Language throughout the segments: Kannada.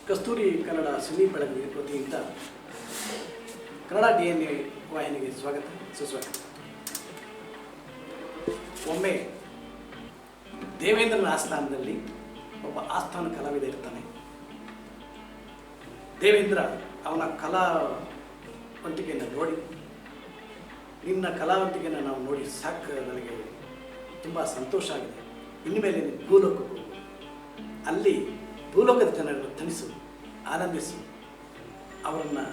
ಕಸ್ತೂರಿ ಕನ್ನಡ ಸಿನಿ ಬೆಳಗ್ಗೆ ವತಿಯಿಂದ ಕನ್ನಡ DNA ವಾಹಿನಿಗೆ ಸ್ವಾಗತ ಸುಸ್ವಾಗತ. ಒಮ್ಮೆ ದೇವೇಂದ್ರನ ಆಸ್ಥಾನದಲ್ಲಿ ಒಬ್ಬ ಆಸ್ಥಾನ ಕಲಾವಿದ ಇರ್ತಾನೆ. ದೇವೇಂದ್ರ ಅವನ ಕಲಾವಂತಿಕೆಯನ್ನು ನೋಡಿ, ನಿನ್ನ ಕಲಾವಂತಿಕೆಯನ್ನು ನಾವು ನೋಡಿ ಸಾಕು, ನನಗೆ ತುಂಬ ಸಂತೋಷ ಆಗಿದೆ, ಇನ್ಮೇಲೆ ನೀನು ಭೂಲೋಕಕ್ಕೆ ಹೋಗು, ಅಲ್ಲಿ ಭೂಲೋಕದ ಜನರನ್ನು ತಣಿಸು, ಆನಂದಿಸು, ಅವರನ್ನು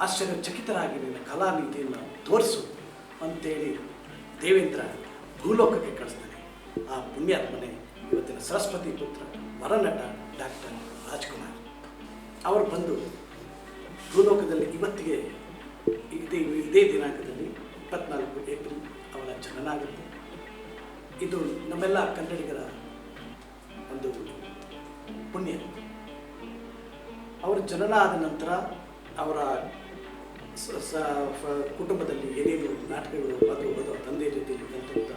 ಆಶ್ಚರ್ಯಚಕಿತರಾಗಿ ನಿನ್ನ ಕಲಾನೀತಿಯನ್ನು ತೋರಿಸು ಅಂತೇಳಿ ದೇವೇಂದ್ರ ಭೂಲೋಕಕ್ಕೆ ಕಳಿಸ್ತಾನೆ. ಆ ಪುಣ್ಯಾತ್ಮನೇ ಇವತ್ತಿನ ಸರಸ್ವತಿ ಪುತ್ರ ವರನಟ ಡಾಕ್ಟರ್ ರಾಜ್ಕುಮಾರ್. ಅವರು ಬಂದು ಭೂಲೋಕದಲ್ಲಿ ಇವತ್ತಿಗೆ ಇದೇ ದಿನಾಂಕದಲ್ಲಿ 24 ಏಪ್ರಿಲ್ ಅವರ ಜನನ ಆಗುತ್ತೆ. ಇದು ನಮ್ಮೆಲ್ಲ ಕನ್ನಡಿಗರ ಒಂದು ಪುಣ್ಯ. ಅವರ ಜನನ ಆದ ನಂತರ ಅವರ ಕುಟುಂಬದಲ್ಲಿ ಏನೇನು ನಾಟಕಗಳು ಅದು ತಂದೆ ಜೊತೆಯಲ್ಲಿ ಇದ್ದಂಥ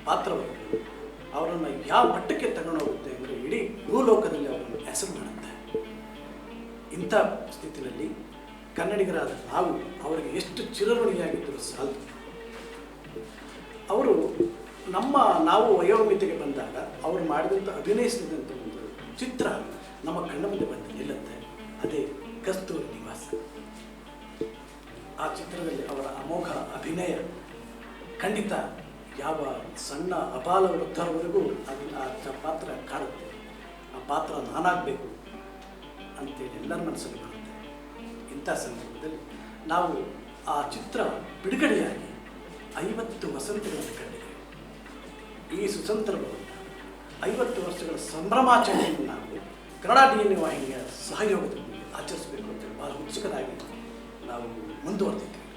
ಪಾತ್ರವನ್ನು ಅವರನ್ನು ಯಾವ ಮಟ್ಟಕ್ಕೆ ತಗೊಂಡೋಗುತ್ತೆ ಅಂದರೆ ಇಡೀ ಭೂಲೋಕದಲ್ಲಿ ಅವರನ್ನು ಹೆಸರು ಮಾಡುತ್ತೆ. ಇಂಥ ಸ್ಥಿತಿಯಲ್ಲಿ ಕನ್ನಡಿಗರಾದ ನಾವು ಅವರಿಗೆ ಎಷ್ಟು ಚಿರಋಣಿಯಾಗಿದ್ದರೂ ಸಾಲದು. ಅವರು ನಾವು ವಯೋಮಿತಿಗೆ ಬಂದಾಗ ಅವರು ಮಾಡಿದಂಥ ಅಭಿನಯಿಸಿದಂಥ ಒಂದು ಚಿತ್ರ ನಮ್ಮ ಕಣ್ಣ ಮುಂದೆ ಬಂದು ನಿಲ್ಲುತ್ತೆ. ಅದೇ ಕಸ್ತೂರಿ ನಿವಾಸ. ಆ ಚಿತ್ರದಲ್ಲಿ ಅವರ ಅಮೋಘ ಅಭಿನಯ ಖಂಡಿತ ಯಾವ ಸಣ್ಣ ಅಪಾಲ ವೃದ್ಧರವರೆಗೂ ಅದನ್ನು ಆ ಪಾತ್ರ ಕಾಡುತ್ತೆ. ಆ ಪಾತ್ರ ನಾನಾಗಬೇಕು ಅಂತೇಳಿ ಎಲ್ಲರ ಮನಸ್ಸಲ್ಲಿ ಬರುತ್ತೆ. ಇಂಥ ಸಂದರ್ಭದಲ್ಲಿ ನಾವು ಆ ಚಿತ್ರ ಬಿಡುಗಡೆಯಾಗಿ 50 ವಸಂತಗಳನ್ನು ಕಂಡಿದ್ದೇವೆ. ಈ ಸುಸಂದರ್ಭವನ್ನು 50 ವರ್ಷಗಳ ಸಂಭ್ರಮಾಚರಣೆಯನ್ನು ನಾವು ಕನ್ನಡ DNA ವಾಹಿನಿಯ ಸಹಯೋಗದೊಂದಿಗೆ ಆಚರಿಸಬೇಕು ಅಂತೇಳಿ ಭಾಳ ಉತ್ಸುಕರಾಗಿ ನಾವು ಮುಂದುವರೆದಿದ್ದೇವೆ.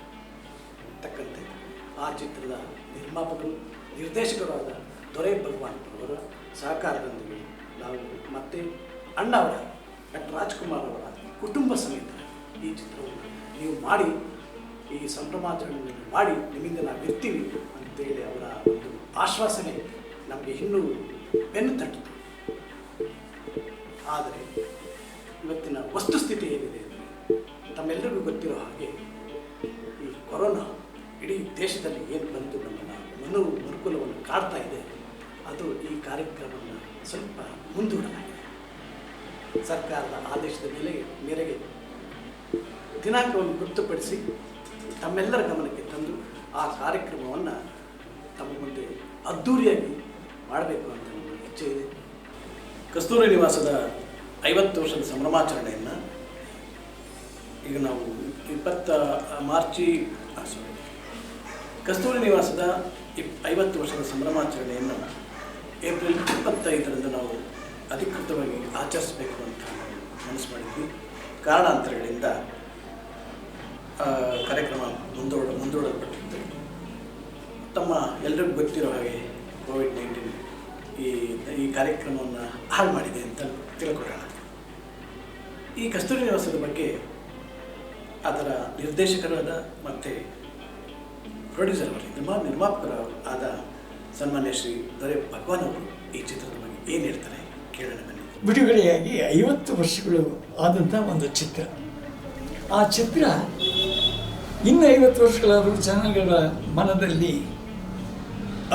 ತಕ್ಕಂತೆ ಆ ಚಿತ್ರದ ನಿರ್ಮಾಪಕರು ನಿರ್ದೇಶಕರಾದ ದೊರೆ ಭಗವಾನ್ ಅವರ ಸಹಕಾರದೊಂದಿಗೆ ನಾವು ಮತ್ತೆ ಅಣ್ಣವರ ಡಾಕ್ಟರ್ ರಾಜ್ಕುಮಾರ್ ಅವರ ಕುಟುಂಬ ಸಮೇತ ಈ ಚಿತ್ರವನ್ನು ನೀವು ಮಾಡಿ, ಈ ಸಂಭ್ರಮಾಚರಣೆಯನ್ನು ಮಾಡಿ, ನಿಮ್ಮಿಂದ ನಾವು ಇರ್ತೀವಿ ಅಂತೇಳಿ ಅವರ ಒಂದು ಆಶ್ವಾಸನೆ ನಮಗೆ ಇನ್ನೂ ಬೆನ್ನು ತಟ್ಟಿತು. ಆದರೆ ಇವತ್ತಿನ ವಸ್ತುಸ್ಥಿತಿ ಏನಿದೆ ಅಂದರೆ, ತಮ್ಮೆಲ್ಲರಿಗೂ ಗೊತ್ತಿರೋ ಹಾಗೆ ಈ ಕೊರೋನಾ ಇಡೀ ದೇಶದಲ್ಲಿ ಏನು ಬಂದು ನಮ್ಮನ್ನು ಮನುಕುಲವನ್ನು ಕಾಡ್ತಾ ಇದೆ, ಅದು ಈ ಕಾರ್ಯಕ್ರಮವನ್ನು ಸ್ವಲ್ಪ ಮುಂದೂಡಲಾಗಿದೆ. ಸರ್ಕಾರದ ಆದೇಶದ ಮೇರೆಗೆ ದಿನಾಂಕವನ್ನು ಗೊತ್ತುಪಡಿಸಿ ತಮ್ಮೆಲ್ಲರ ಗಮನಕ್ಕೆ ತಂದು ಆ ಕಾರ್ಯಕ್ರಮವನ್ನು ತಮ್ಮ ಮುಂದೆ ಅದ್ಧೂರಿಯಾಗಿ ಮಾಡಬೇಕು ಅಂತ ನನ್ನ ಇಚ್ಛೆ ಇದೆ. ಕಸ್ತೂರಿ ನಿವಾಸದ 50 ವರ್ಷದ ಸಂಭ್ರಮಾಚರಣೆಯನ್ನು ಈಗ ನಾವು ಕಸ್ತೂರಿ ನಿವಾಸದ 50 ವರ್ಷದ ಸಂಭ್ರಮಾಚರಣೆಯನ್ನು ಏಪ್ರಿಲ್ 25ರಂದು ನಾವು ಅಧಿಕೃತವಾಗಿ ಆಚರಿಸಬೇಕು ಅಂತ ಮನಸ್ಸು ಮಾಡಿದ್ವಿ. ಕಾರಣಾಂತರಗಳಿಂದ ಕಾರ್ಯಕ್ರಮ ಮುಂದೂಡಲ್ಪಟ್ಟಿತ್ತು. ತಮ್ಮ ಎಲ್ಲರಿಗೂ ಗೊತ್ತಿರೋ ಹಾಗೆ ಕೋವಿಡ್-19 ಈ ಕಾರ್ಯಕ್ರಮವನ್ನು ಹಾಳು ಮಾಡಿದೆ ಅಂತ ತಿಳ್ಕೊಳ್ಳೋಣ. ಈ ಕಸ್ತೂರಿ ನಿವಾಸದ ಬಗ್ಗೆ ಅದರ ನಿರ್ದೇಶಕರಾದ ಮತ್ತು ಪ್ರೊಡ್ಯೂಸರ್ ಅವರು ನಿರ್ಮಾಪಕರು ಆದ ಸನ್ಮಾನ್ಯ ಶ್ರೀ ದೊರೆ ಭಗವಾನ್ ಅವರು ಈ ಚಿತ್ರದ ಬಗ್ಗೆ ಏನು ಹೇಳ್ತಾರೆ ಕೇಳೋಣ ಬನ್ನಿ. ಬಿಡುಗಡೆಯಾಗಿ 50 ವರ್ಷಗಳು ಆದಂಥ ಒಂದು ಚಿತ್ರ. ಆ ಚಿತ್ರ ಇನ್ನು 50 ವರ್ಷಗಳಾದರೂ ಜನಗಳ ಮನದಲ್ಲಿ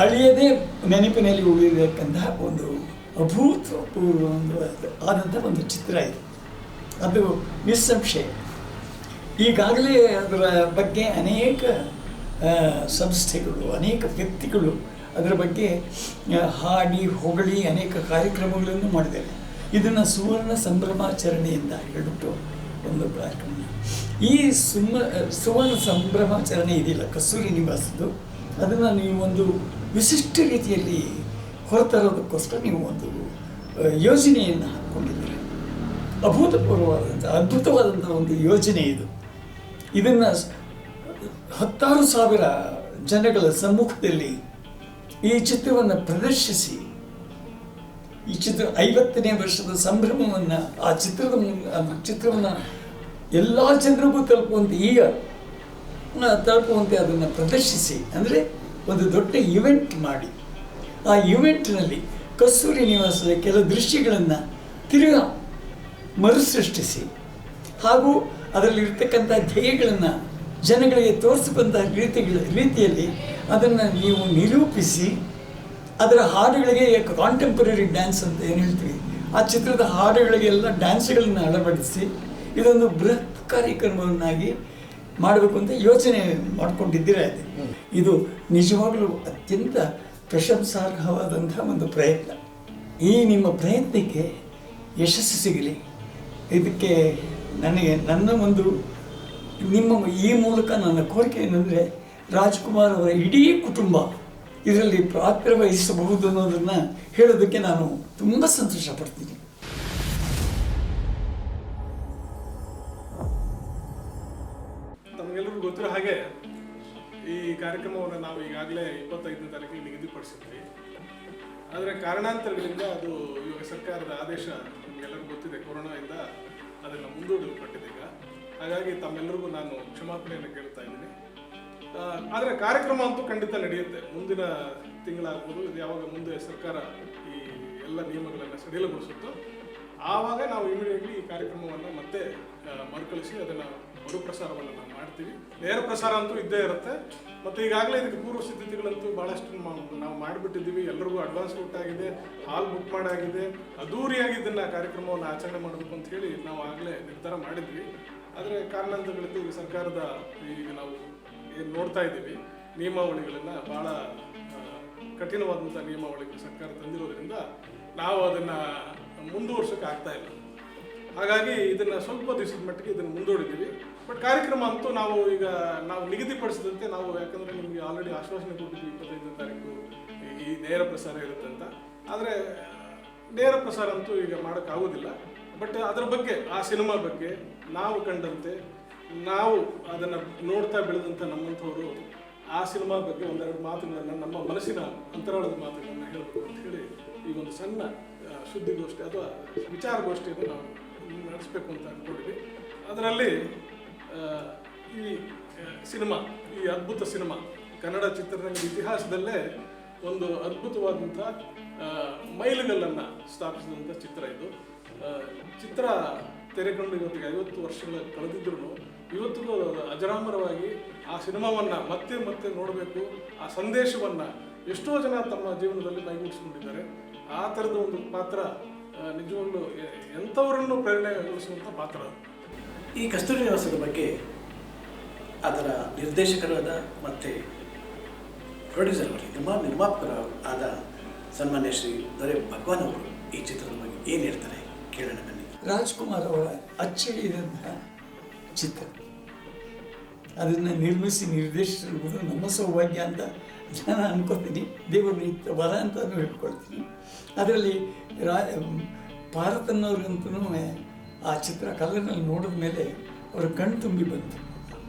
ಅಳಿಯದೇ ನೆನಪಿನಲ್ಲಿ ಉಳಿಯಬೇಕಂತಹ ಒಂದು ಅಭೂತಪೂರ್ವ ಆದಂಥ ಒಂದು ಚಿತ್ರ ಇದು. ಅದು ನಿಸ್ಸಂಶಯ. ಈಗಾಗಲೇ ಅದರ ಬಗ್ಗೆ ಅನೇಕ ಸಂಸ್ಥೆಗಳು, ಅನೇಕ ವ್ಯಕ್ತಿಗಳು ಅದರ ಬಗ್ಗೆ ಹಾಡಿ ಹೊಗಳಿ ಅನೇಕ ಕಾರ್ಯಕ್ರಮಗಳನ್ನು ಮಾಡಿದ್ದಾರೆ. ಇದನ್ನು ಸುವರ್ಣ ಸಂಭ್ರಮಾಚರಣೆಯಿಂದ ಹೇಳ್ಬಿಟ್ಟು ಒಂದು ಕಾರ್ಯಕ್ರಮ. ಈ ಸುವರ್ಣ ಸಂಭ್ರಮಾಚರಣೆ ಇದೆಯಲ್ಲ ಕಸ್ತೂರಿ ನಿವಾಸದ್ದು, ಅದನ್ನು ನೀವು ಒಂದು ವಿಶಿಷ್ಟ ರೀತಿಯಲ್ಲಿ ಹೊರತರೋದಕ್ಕೋಸ್ಕರ ನೀವು ಒಂದು ಯೋಜನೆಯನ್ನು ಹಾಕ್ಕೊಂಡಿದ್ದೀರಿ. ಅದ್ಭುತವಾದಂಥ ಒಂದು ಯೋಜನೆ ಇದು. ಇದನ್ನು 10,000 ಜನಗಳ ಸಮ್ಮುಖದಲ್ಲಿ ಈ ಚಿತ್ರವನ್ನು ಪ್ರದರ್ಶಿಸಿ, ಈ ಚಿತ್ರ 50ನೇ ವರ್ಷದ ಸಂಭ್ರಮವನ್ನು ಆ ಚಿತ್ರವನ್ನು ಎಲ್ಲ ಜನರಿಗೂ ತಲುಪುವಂತೆ ಅದನ್ನು ಪ್ರದರ್ಶಿಸಿ, ಅಂದರೆ ಒಂದು ದೊಡ್ಡ ಇವೆಂಟ್ ಮಾಡಿ, ಆ ಇವೆಂಟ್ನಲ್ಲಿ ಕಸ್ತೂರಿ ನಿವಾಸದ ಕೆಲ ದೃಶ್ಯಗಳನ್ನು ತಿರುಗಾ ಮರುಸೃಷ್ಟಿಸಿ ಹಾಗೂ ಅದರಲ್ಲಿರ್ತಕ್ಕಂಥ ಧ್ಯೇಯಗಳನ್ನು ಜನಗಳಿಗೆ ತೋರಿಸುವಂಥ ರೀತಿಯಲ್ಲಿ ಅದನ್ನು ನೀವು ನಿರೂಪಿಸಿ ಅದರ ಹಾಡುಗಳಿಗೆ ಕಾಂಟೆಂಪರರಿ ಡ್ಯಾನ್ಸ್ ಅಂತ ಏನು ಹೇಳ್ತೀವಿ, ಆ ಚಿತ್ರದ ಹಾಡುಗಳಿಗೆಲ್ಲ ಡ್ಯಾನ್ಸ್ಗಳನ್ನು ಅಳವಡಿಸಿ ಇದೊಂದು ಬೃಹತ್ ಕಾರ್ಯಕ್ರಮವನ್ನಾಗಿ ಮಾಡಬೇಕು ಅಂತ ಯೋಚನೆ ಮಾಡಿಕೊಂಡಿದ್ದೀರಾ ಇದೆ. ಇದು ನಿಜವಾಗಲೂ ಅತ್ಯಂತ ಪ್ರಶಂಸಾರ್ಹವಾದಂಥ ಒಂದು ಪ್ರಯತ್ನ. ಈ ನಿಮ್ಮ ಪ್ರಯತ್ನಕ್ಕೆ ಯಶಸ್ಸು ಸಿಗಲಿ. ಇದಕ್ಕೆ ನನ್ನ ಒಂದು ನಿಮ್ಮ ಈ ಮೂಲಕ ನನ್ನ ಕೋರಿಕೆ ಏನಂದರೆ ರಾಜ್ಕುಮಾರ್ ಅವರ ಇಡೀ ಕುಟುಂಬ ಇದರಲ್ಲಿ ಪಾತ್ರ ವಹಿಸಬಹುದು ಅನ್ನೋದನ್ನು ಹೇಳೋದಕ್ಕೆ ನಾನು ತುಂಬ ಸಂತೋಷ ಪಡ್ತೀನಿ. ತಮಗೆಲ್ಲರಿಗೂ ಗೊತ್ತಿರೋ ಹಾಗೆ ಈ ಕಾರ್ಯಕ್ರಮವನ್ನು ನಾವು ಈಗಾಗಲೇ 25ನೇ ತಾರೀಕಿಗೆ ನಿಗದಿಪಡಿಸಿದ್ವಿ. ಆದರೆ ಕಾರಣಾಂತರಗಳಿಂದ ಅದು ಇವಾಗ ಸರ್ಕಾರದ ಆದೇಶ ನಿಮಗೆಲ್ಲರಿಗೂ ಗೊತ್ತಿದೆ, ಕೊರೋನಾದಿಂದ ಅದನ್ನು ಮುಂದೂಡಲ್ಪಟ್ಟಿದೆ ಈಗ. ಹಾಗಾಗಿ ತಮ್ಮೆಲ್ಲರಿಗೂ ನಾನು ಕ್ಷಮಾಪಣೆಯನ್ನು ಕೇಳ್ತಾ ಇದ್ದೀನಿ. ಆದರೆ ಕಾರ್ಯಕ್ರಮ ಅಂತೂ ಖಂಡಿತ ನಡೆಯುತ್ತೆ. ಮುಂದಿನ ತಿಂಗಳಾಗ್ಬೋದು, ಇದು ಯಾವಾಗ ಮುಂದೆ ಸರ್ಕಾರ ಈ ಎಲ್ಲ ನಿಯಮಗಳನ್ನು ಸಡಿಲಗೊಳಿಸುತ್ತೋ ಆವಾಗ ನಾವು ಇಮಿಡಿಯೇಟ್ಲಿ ಈ ಕಾರ್ಯಕ್ರಮವನ್ನು ಮತ್ತೆ ಮರುಕಳಿಸಿ ಅದನ್ನು ಮರುಪ್ರಸಾರವನ್ನು ನಾವು ಮಾಡ್ತೀವಿ. ನೇರ ಪ್ರಸಾರ ಅಂತೂ ಇದ್ದೇ ಇರುತ್ತೆ. ಮತ್ತು ಈಗಾಗಲೇ ಇದಕ್ಕೆ ಪೂರ್ವ ಸಿದ್ಧತೆಗಳಂತೂ ಭಾಳಷ್ಟು ನಾವು ಮಾಡಿಬಿಟ್ಟಿದ್ದೀವಿ. ಎಲ್ಲರಿಗೂ ಅಡ್ವಾನ್ಸ್ ಕೊಟ್ಟಾಗಿದೆ, ಹಾಲ್ ಬುಕ್ ಮಾಡಾಗಿದೆ, ಅದ್ದೂರಿಯಾಗಿ ಇದನ್ನು ಕಾರ್ಯಕ್ರಮವನ್ನು ಆಚರಣೆ ಮಾಡಬೇಕು ಅಂತ ಹೇಳಿ ನಾವು ಆಗಲೇ ನಿರ್ಧಾರ ಮಾಡಿದ್ವಿ. ಆದರೆ ಕಾರಣಾಂತರಗಳಿಂದ ಈಗ ಸರ್ಕಾರದ ಈಗ ನಾವು ಏನು ನೋಡ್ತಾ ಇದ್ದೀವಿ ನಿಯಮಾವಳಿಗಳನ್ನು, ಭಾಳ ಕಠಿಣವಾದಂಥ ನಿಯಮಾವಳಿಗಳು ಸರ್ಕಾರ ತಂದಿರೋದ್ರಿಂದ ನಾವು ಅದನ್ನು ಮುಂದುವರ್ಸೋಕ್ಕೆ ಆಗ್ತಾ ಇಲ್ಲ. ಹಾಗಾಗಿ ಇದನ್ನು ಸ್ವಲ್ಪ ದಿವಸದ ಮಟ್ಟಿಗೆ ಇದನ್ನು ಮುಂದೂಡಿದ್ದೀವಿ. ಬಟ್ ಕಾರ್ಯಕ್ರಮ ಅಂತೂ ನಾವು ನಿಗದಿಪಡಿಸಿದಂತೆ ನಾವು, ಯಾಕಂದರೆ ನಿಮಗೆ ಆಲ್ರೆಡಿ ಆಶ್ವಾಸನೆ ಕೊಟ್ಟಿದ್ವಿ 25ನೇ ತಾರೀಕು ಈ ನೇರ ಪ್ರಸಾರ ಇರುತ್ತೆ ಅಂತ. ಆದರೆ ನೇರ ಪ್ರಸಾರ ಅಂತೂ ಈಗ ಮಾಡೋಕ್ಕಾಗೋದಿಲ್ಲ. ಬಟ್ ಅದರ ಬಗ್ಗೆ, ಆ ಸಿನಿಮಾ ಬಗ್ಗೆ ನಾವು ಕಂಡಂತೆ, ನಾವು ಅದನ್ನು ನೋಡ್ತಾ ಬೆಳೆದಂಥ ನಮ್ಮಂಥವರು ಆ ಸಿನಿಮಾ ಬಗ್ಗೆ ಒಂದೆರಡು ಮಾತುಗಳನ್ನು, ನಮ್ಮ ಮನಸ್ಸಿನ ಅಂತರಾಳದ ಮಾತುಗಳನ್ನು ಹೇಳಬೇಕು ಅಂತ ಹೇಳಿ ಈ ಒಂದು ಸಣ್ಣ ಸುದ್ದಿಗೋಷ್ಠಿ ಅಥವಾ ವಿಚಾರಗೋಷ್ಠಿಯನ್ನು ನಾವು ನಡೆಸಬೇಕು ಅಂತ ಅಂದ್ಕೊಂಡಿದ್ವಿ. ಅದರಲ್ಲಿ ಈ ಸಿನಿಮಾ, ಈ ಅದ್ಭುತ ಸಿನಿಮಾ, ಕನ್ನಡ ಚಿತ್ರರಂಗದ ಇತಿಹಾಸದಲ್ಲೇ ಒಂದು ಅದ್ಭುತವಾದಂಥ ಮೈಲುಗಲ್ಲನ್ನು ಸ್ಥಾಪಿಸಿದಂಥ ಚಿತ್ರ ಇದು. ಚಿತ್ರ ತೆರೆಕೊಂಡು ಇವತ್ತಿಗೆ 50 ವರ್ಷಗಳ ಕಳೆದಿದ್ರೂ ಇವತ್ತಿಗೂ ಅಜರಾಮರವಾಗಿ ಆ ಸಿನಿಮಾವನ್ನು ಮತ್ತೆ ಮತ್ತೆ ನೋಡಬೇಕು, ಆ ಸಂದೇಶವನ್ನು ಎಷ್ಟೋ ಜನ ತಮ್ಮ ಜೀವನದಲ್ಲಿ ಮೈಗೂಡಿಸ್ಕೊಂಡಿದ್ದಾರೆ. ಆ ಥರದ ಒಂದು ಪಾತ್ರ ನಿಜವಾಗ್ಲೂ ಎಂಥವರನ್ನು ಪ್ರೇರಣೆಗೊಳಿಸುವಂಥ ಪಾತ್ರ. ಈ ಕಸ್ತೂರಿ ನಿವಾಸದ ಬಗ್ಗೆ ಅದರ ನಿರ್ದೇಶಕರಾದ ಮತ್ತು ಪ್ರೊಡ್ಯೂಸರ್ ಅವರು, ನಿರ್ಮಾಪಕರು ಆದ ಸನ್ಮಾನ್ಯ ಶ್ರೀ ದೊರೆ ಭಗವಾನ್ ಅವರು ಈ ಚಿತ್ರದ ಬಗ್ಗೆ ಏನು ಹೇಳ್ತಾರೆ ಕೇಳೋಣ ಬನ್ನಿ. ರಾಜ್ಕುಮಾರ್ ಅವರ ಅಚ್ಚಳಿದಂತಹ ಚಿತ್ರ, ಅದನ್ನು ನಿರ್ಮಿಸಿ ನಿರ್ದೇಶಿಸಿರುವುದು ನಮ್ಮ ಸೌಭಾಗ್ಯ ಅಂತ ನಾನು ಅನ್ಕೋತೀನಿ. ದೇವರು ವರ ಅಂತಲೂ ಹೇಳ್ಕೊಳ್ತೀನಿ. ಅದರಲ್ಲಿ ಭಾರತನವ್ರಿಗಂತೂ ಆ ಚಿತ್ರ ಕಲರ್ನಲ್ಲಿ ನೋಡಿದ ಮೇಲೆ ಅವ್ರ ಕಣ್ಣು ತುಂಬಿ ಬಂತು.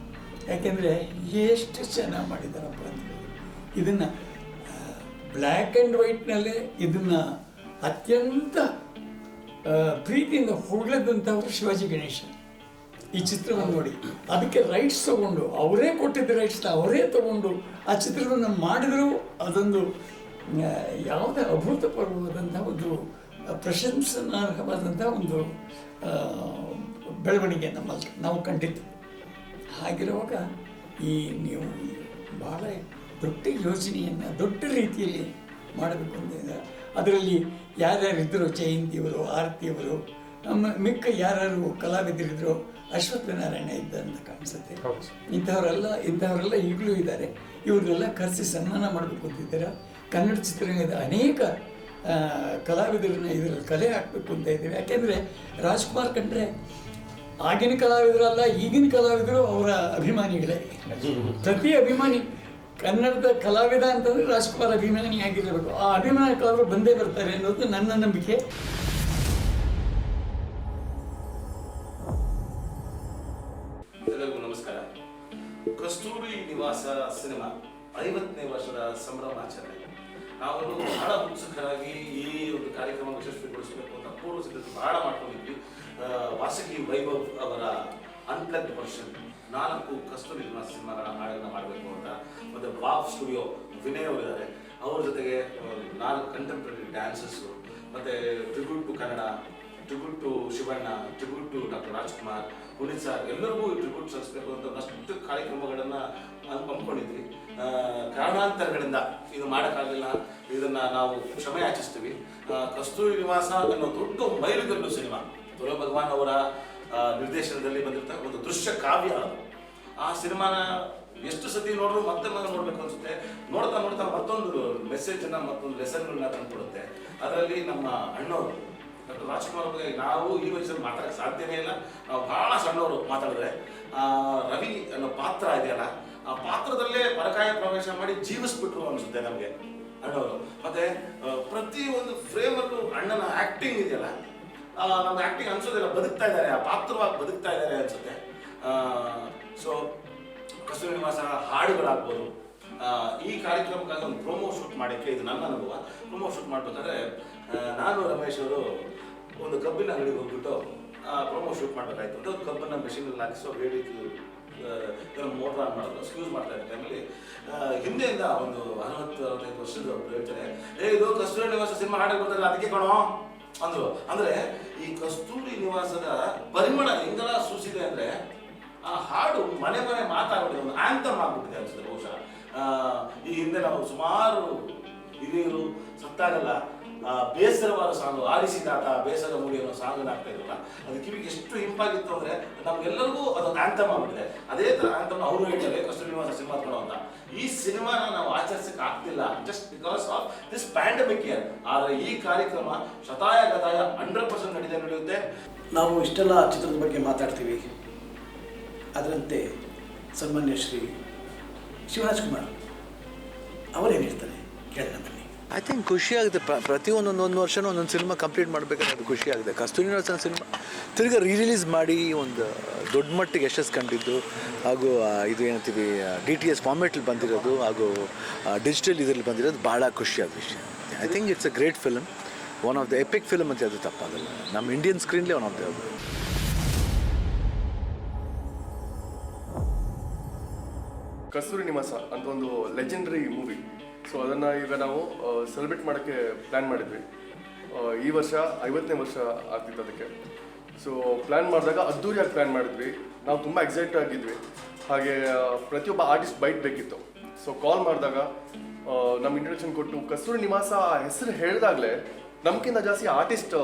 ಯಾಕೆಂದರೆ ಎಷ್ಟು ಚೆನ್ನಾಗಿ ಮಾಡಿದ್ದಾರಪ್ಪ ಅಂತ. ಇದನ್ನು ಬ್ಲ್ಯಾಕ್ ಆ್ಯಂಡ್ ವೈಟ್ನಲ್ಲೇ ಇದನ್ನು ಅತ್ಯಂತ ಪ್ರೀತಿಯಿಂದ ಹೊಗಳಿದಂಥವ್ರು ಶಿವಾಜಿ ಗಣೇಶನ್. ಈ ಚಿತ್ರವನ್ನು ನೋಡಿ ಅದಕ್ಕೆ ರೈಟ್ಸ್ ತೊಗೊಂಡು, ಅವರೇ ಕೊಟ್ಟಿದ್ದ ರೈಟ್ಸ್ನ ಅವರೇ ತೊಗೊಂಡು ಆ ಚಿತ್ರವನ್ನು ಮಾಡಿದರೂ ಅದೊಂದು ಯಾವುದೇ ಅಭೂತಪೂರ್ವವಾದಂಥ ಒಂದು ಪ್ರಶಂಸನಾರ್ಹವಾದಂಥ ಒಂದು ಬೆಳವಣಿಗೆ ನಮ್ಮಲ್ಲಿ ನಾವು ಕಂಡಿದ್ದು. ಹಾಗಿರುವಾಗ ನೀವು ಭಾಳ ದೊಡ್ಡ ಯೋಜನೆಯನ್ನು ದೊಡ್ಡ ರೀತಿಯಲ್ಲಿ ಮಾಡಬೇಕು ಅಂತ. ಅದರಲ್ಲಿ ಯಾರ್ಯಾರಿದ್ದರು, ಜಯಂತಿಯವರು, ಆರತಿಯವರು, ನಮ್ಮ ಮಿಕ್ಕ ಯಾರ್ಯಾರು ಕಲಾವಿದರಿದ್ದರು, ಅಶ್ವತ್ಥನಾರಾಯಣ ಇದ್ದ ಅಂತ ಕಾಣಿಸುತ್ತೆ. ಇಂಥವರೆಲ್ಲ ಈಗಲೂ ಇದ್ದಾರೆ. ಇವ್ರನ್ನೆಲ್ಲ ಕರೆಸಿ ಸನ್ಮಾನ ಮಾಡಬೇಕು ಅಂತಿದ್ದಾರೆ. ಕನ್ನಡ ಚಿತ್ರರಂಗದ ಅನೇಕ ಕಲಾವಿದರನ್ನ ಇದರಲ್ಲಿ ಕಲೆ ಹಾಕಬೇಕು ಅಂತ ಇದ್ದೀವಿ. ಯಾಕೆಂದರೆ ರಾಜ್ಕುಮಾರ್ ಕಂಡ್ರೆ ಆಗಿನ ಕಲಾವಿದರಲ್ಲ, ಈಗಿನ ಕಲಾವಿದರು ಅವರ ಅಭಿಮಾನಿಗಳೇ. ಪ್ರತಿ ಅಭಿಮಾನಿ ಕನ್ನಡದ ಕಲಾವಿದ ಅಂತಂದರೆ ರಾಜ್ಕುಮಾರ್ ಅಭಿಮಾನಿ ಆಗಿರಬೇಕು. ಆ ಅಭಿಮಾನ ಕಲಾವಿದರು ಬಂದೇ ಬರ್ತಾರೆ ಅನ್ನೋದು ನನ್ನ ನಂಬಿಕೆ. ಎಲ್ಲರಿಗೂ ನಮಸ್ಕಾರ. ಕಸ್ತೂರಿ ನಿವಾಸ ಸಿನಿಮಾ 50ನೇ ವರ್ಷದ ಸಂಭ್ರಮಾಚರಣೆ. ನಾವು ಬಹಳ ಉತ್ಸುಕರಾಗಿ ಈ ಒಂದು ಕಾರ್ಯಕ್ರಮ ಯಶಸ್ವಿಗೊಳಿಸಬೇಕು ಅಂತ ಪೂರ್ವ ಸಿದ್ಧತೆ ಬಹಳ ಮಾಡ್ಕೊಂಡಿದ್ವಿ. ವಾಸುಕಿ ವೈಭವ್ ಅವರ ಅನ್ಪ್ಲಗ್ಡ್ ವರ್ಷನ್ 4 ಕಸ್ತೂರಿ ನಿವಾಸ ಸಿನಿಮಾಗಳ ಹಾಡನ್ನು ಮಾಡಬೇಕು ಅಂತ. ಮತ್ತು ವಾವ್ ಸ್ಟುಡಿಯೋ ವಿನಯ್ ಅವರಿದ್ದಾರೆ, ಅವ್ರ ಜೊತೆಗೆ 4 ಕಂಟೆಂಪ್ರರಿ ಡ್ಯಾನ್ಸಸ್ಸು, ಮತ್ತು tribute to Kannada, tribute to Shivanna, tribute to doctor Rajkumar, Puneeth sir, ಎಲ್ಲರಿಗೂ ಟ್ರಿಬ್ಯೂಟ್ ಸಲ್ಲಿಸಬೇಕು ಅಂತ ಒಂದಷ್ಟು ಕಾರ್ಯಕ್ರಮಗಳನ್ನು ಹಮ್ಮಿಕೊಂಡಿದ್ವಿ. ಕಾರಣಾಂತರಗಳಿಂದ ಇದು ಮಾಡೋಕ್ಕಾಗಲಿಲ್ಲ. ಇದನ್ನು ನಾವು ಕ್ಷಮೆ ಯಾಚಿಸ್ತೀವಿ. ಕಸ್ತೂರಿ ನಿವಾಸ ಅನ್ನೋ ದೊಡ್ಡ ಮೈಲುಗಲ್ಲು ಸಿನಿಮಾ, ತುಲಾ ಭಗವಾನ್ ಅವರ ನಿರ್ದೇಶನದಲ್ಲಿ ಬಂದಿರ್ತಕ್ಕ ಒಂದು ದೃಶ್ಯ ಕಾವ್ಯ ಅದು. ಆ ಸಿನಿಮಾನ ಎಷ್ಟು ಸತಿ ನೋಡಿದ್ರು ಮತ್ತೆ ನೋಡ್ಬೇಕು ಅನ್ಸುತ್ತೆ. ನೋಡ್ತಾ ನೋಡ್ತಾ ಮತ್ತೊಂದು ಮೆಸೇಜನ್ನು, ಮತ್ತೊಂದು ಲೆಸನ್ಗಳನ್ನ ತಂದುಕೊಡುತ್ತೆ. ಅದರಲ್ಲಿ ನಮ್ಮ ಅಣ್ಣವರು ಡಾಕ್ಟರ್ ರಾಜ್ಕುಮಾರ್ ಬಗ್ಗೆ ನಾವು ಈ ವಯಸ್ಸಲ್ಲಿ ಮಾತಾಡೋಕ್ಕೆ ಸಾಧ್ಯವೇ ಇಲ್ಲ. ನಾವು ಭಾಳ ಸಣ್ಣವರು ಮಾತಾಡಿದ್ರೆ ರವಿ ಅನ್ನೋ ಪಾತ್ರ ಇದೆಯಲ್ಲ, ಆ ಪಾತ್ರದಲ್ಲೇ ಪರಕಾಯ ಪ್ರವೇಶ ಮಾಡಿ ಜೀವಿಸ್ಬಿಟ್ರು ಅನಿಸುತ್ತೆ ನಮಗೆ ಅಣ್ಣವರು. ಮತ್ತೆ ಪ್ರತಿಯೊಂದು ಫ್ರೇಮಲ್ಲೂ ಅಣ್ಣನ ಆ್ಯಕ್ಟಿಂಗ್ ಇದೆಯಲ್ಲ, ನಮ್ಮ ಆ್ಯಕ್ಟಿಂಗ್ ಅನ್ಸೋದಿಲ್ಲ, ಬದುಕ್ತಾ ಇದ್ದಾರೆ, ಆ ಪಾತ್ರವಾಗಿ ಬದುಕ್ತಾ ಇದ್ದಾರೆ ಅನ್ಸುತ್ತೆ. ಸೊ ಕಸ್ತೂರಿ ನಿವಾಸ ಹಾಡುಗಳಾಗ್ಬೋದು. ಈ ಕಾರ್ಯಕ್ರಮಕ್ಕಾಗಿ ಒಂದು ಪ್ರೊಮೋ ಶೂಟ್ ಮಾಡೋಕ್ಕೆ, ಇದು ನನ್ನ ಅನುಭವ. ಪ್ರೊಮೋ ಶೂಟ್ ಮಾಡಬೇಕಾದ್ರೆ ನಾನು ರಮೇಶ್ ಅವರು ಒಂದು ಕಬ್ಬಿನ ಅಂಗಡಿಗೆ ಹೋಗ್ಬಿಟ್ಟು ಪ್ರೊಮೋ ಶೂಟ್ ಮಾಡಬೇಕಾಯ್ತು ಅಂತ ಒಂದು ಕಬ್ಬನ್ನು ಮೆಷಿನಲ್ಲಿ ಹಾಕಿಸೋ ಬೇಡಿ ಮೋಟರ್ ಆನ್ ಮಾಡೋದು ಯೂಸ್ ಮಾಡ್ತಾ ಇದ್ದ ಟೈಮಲ್ಲಿ ಹಿಂದೆಯಿಂದ ಒಂದು 60-65 ವರ್ಷದ ಹೇಳ್ತಾರೆ, ಇದು ಕಸ್ತೂರಿ ನಿವಾಸ ಸಿನಿಮಾ ಹಾಡಿಗೆ ಬರ್ತಾರೆ ಅದಕ್ಕೆ ಕಣೋ ಅಂದರು. ಅಂದರೆ ಈ ಕಸ್ತೂರಿ ನಿವಾಸದ ಪರಿಮಳ ಹೆಂಗೆಲ್ಲ ಸೂಸಿದೆ ಅಂದರೆ ಆ ಹಾಡು ಮನೆ ಮನೆ ಮಾತಾಡ್ಬಿಟ್ಟಿದೆ, ಒಂದು ಆಂಥಮ್ ಆಗ್ಬಿಟ್ಟಿದೆ ಅನ್ಸುತ್ತೆ ಬಹುಶಃ. ಈ ಹಿಂದೆ ನಾವು ಸುಮಾರು ಹಿರಿಯರು ಸತ್ತಾಗಲ್ಲ ಬೇಸರವಾದ ಸಾಂಗು, ಆರಿಸಿದಾತ ಬೇಸರ ಮೂಡಿ ಅನ್ನೋ ಸಾಂಗನ್ನು ಆಗ್ತಾ ಇದ್ರಲ್ಲ, ಅದು ಕಿವಿಗೆ ಎಷ್ಟು ಇಂಪಾಗಿತ್ತು ಅಂದರೆ ನಮ್ಗೆಲ್ಲರಿಗೂ ಅದೊಂದು ಆಂಥಮ್ ಆಗ್ಬಿಟ್ಟಿದೆ. ಅದೇ ಥರ ಆಂಥಮ್ ಅವರು ಹೇಳ್ತಾರೆ ಕಸ್ತೂರಿ ನಿವಾಸ ಸಿನಿಮಾ ಕೊಡೋ ಅಂತ. ಈ ಸಿನಿಮಾನ ನಾವು ಆಚರಿಸಕ್ಕೆ ಆಗ್ತಿಲ್ಲ just because of this pandemic year. ಆದರೆ ಈ ಕಾರ್ಯಕ್ರಮ ಶತಾಯ ಗತಾಯ 100% ನಡೆಯುತ್ತೆ. ನಾವು ಇಷ್ಟೆಲ್ಲ ಚಿತ್ರದ ಬಗ್ಗೆ ಮಾತಾಡ್ತೀವಿ, ಅದರಂತೆ ಸನ್ಮಾನ್ಯ ಶ್ರೀ ಶಿವರಾಜ್ಕುಮಾರ್ ಅವರೇನು ಹೇಳ್ತಾರೆ ಕೇಳೋಣ ಬನ್ನಿ. ಐ ಥಿಂಕ್ ಖುಷಿಯಾಗುತ್ತೆ. ಪ್ರತಿಯೊಂದೊಂದು ವರ್ಷನೂ ಒಂದೊಂದು ಸಿನಿಮಾ ಕಂಪ್ಲೀಟ್ ಮಾಡಬೇಕನ್ನೋದು ಅದು ಖುಷಿಯಾಗಿದೆ. ಕಸ್ತೂರಿ ನಿವಾಸ ಸಿನಿಮಾ ತಿರ್ಗಿ ರಿಲೀಸ್ ಮಾಡಿ ಒಂದು ದೊಡ್ಡ ಮಟ್ಟಿಗೆ ಯಶಸ್ಸು ಕಂಡಿದ್ದು, ಹಾಗೂ ಇದು ಏನಂತೀವಿ DTS ಫಾರ್ಮೇಟಲ್ಲಿ ಬಂದಿರೋದು, ಹಾಗೂ ಡಿಜಿಟಲ್ ಇದರಲ್ಲಿ ಬಂದಿರೋದು ಭಾಳ ಖುಷಿಯಾದ ವಿಷಯ. I think it's a great film, one of the EPIC film ಅಂತ ಅದು ತಪ್ಪಾಗಲ್ಲ. ನಮ್ಮ ಇಂಡಿಯನ್ ಸ್ಕ್ರೀನ್ಲೇ ಒನ್ ಆಫ್ ದ ಕಸ್ತೂರಿ ನಿವಾಸ ಅಂತ ಒಂದು ಲೆಜೆಂಡರಿ ಮೂವಿ. ಸೊ ಅದನ್ನು ಈಗ ನಾವು ಸೆಲೆಬ್ರೇಟ್ ಮಾಡೋಕ್ಕೆ ಪ್ಲ್ಯಾನ್ ಮಾಡಿದ್ವಿ. ಈ ವರ್ಷ 50ನೇ ವರ್ಷ ಆಗ್ತಿತ್ತು ಅದಕ್ಕೆ. ಸೊ ಪ್ಲ್ಯಾನ್ ಮಾಡಿದಾಗ ಅದ್ದೂರಿಯಾಗಿ ಪ್ಲ್ಯಾನ್ ಮಾಡಿದ್ವಿ. ನಾವು ತುಂಬ ಎಕ್ಸೈಟ್ ಆಗಿದ್ವಿ. ಹಾಗೆ ಪ್ರತಿಯೊಬ್ಬ ಆರ್ಟಿಸ್ಟ್ ಬೈಟ್ ಬೇಕಿತ್ತು. ಸೊ ಕಾಲ್ ಮಾಡಿದಾಗ ನಮ್ಮ ಇಂಟ್ರೊಡಕ್ಷನ್ ಕೊಟ್ಟು ಕಸ್ತೂರಿ ನಿವಾಸ ಹೆಸರು ಹೇಳಿದಾಗಲೇ ನಮ್ಗಿಂತ ಜಾಸ್ತಿ ಆರ್ಟಿಸ್ಟ್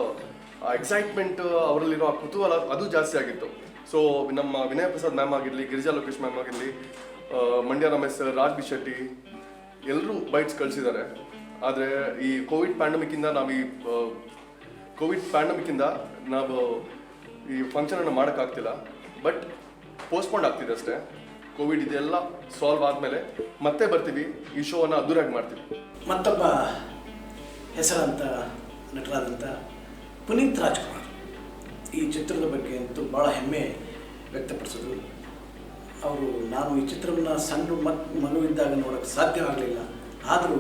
ಎಕ್ಸೈಟ್ಮೆಂಟ್, ಅವರಲ್ಲಿರೋ ಆ ಕುತೂಹಲ ಅದು ಜಾಸ್ತಿ ಆಗಿತ್ತು. ಸೊ ನಮ್ಮ ವಿನಯ್ ಪ್ರಸಾದ್ ಮ್ಯಾಮ್ ಆಗಿರಲಿ, ಗಿರಿಜಾ ಲೋಕೇಶ್ ಮ್ಯಾಮ್ ಆಗಿರಲಿ, ಮಂಡ್ಯ ರಮೇಶ್ ಸರ್, ರಾಜ್ ಬಿ ಶೆಟ್ಟಿ ಎಲ್ಲರೂ ಬೈಟ್ಸ್ ಕಳಿಸಿದ್ದಾರೆ. ಆದರೆ ಈ ಕೋವಿಡ್ ಪ್ಯಾಂಡಮಿಕ್ಕಿಂದ ನಾವು ಈ ಫಂಕ್ಷನನ್ನು ಮಾಡೋಕ್ಕಾಗ್ತಿಲ್ಲ. ಬಟ್ ಪೋಸ್ಟ್ಪೋಂಡ್ ಆಗ್ತಿದೆ ಅಷ್ಟೇ. ಕೋವಿಡ್ ಇದೆಲ್ಲ ಸಾಲ್ವ್ ಆದಮೇಲೆ ಮತ್ತೆ ಬರ್ತೀವಿ, ಈ ಶೋವನ್ನು ಅದ್ದೂರಿಯಾಗಿ ಮಾಡ್ತೀವಿ. ಮತ್ತೊಬ್ಬ ಹೆಸರಂತ ನಟರಾದಂಥ ಪುನೀತ್ ರಾಜ್ಕುಮಾರ್ ಈ ಚಿತ್ರದ ಬಗ್ಗೆ ಅಂತೂ ಭಾಳ ಹೆಮ್ಮೆ ವ್ಯಕ್ತಪಡಿಸಿದ್ರು. ಅವರು ನಾನು ಈ ಚಿತ್ರವನ್ನು ಸಣ್ಣ ಮಗುವಿದ್ದಾಗ ನೋಡೋಕ್ಕೆ ಸಾಧ್ಯವಾಗಲಿಲ್ಲ, ಆದರೂ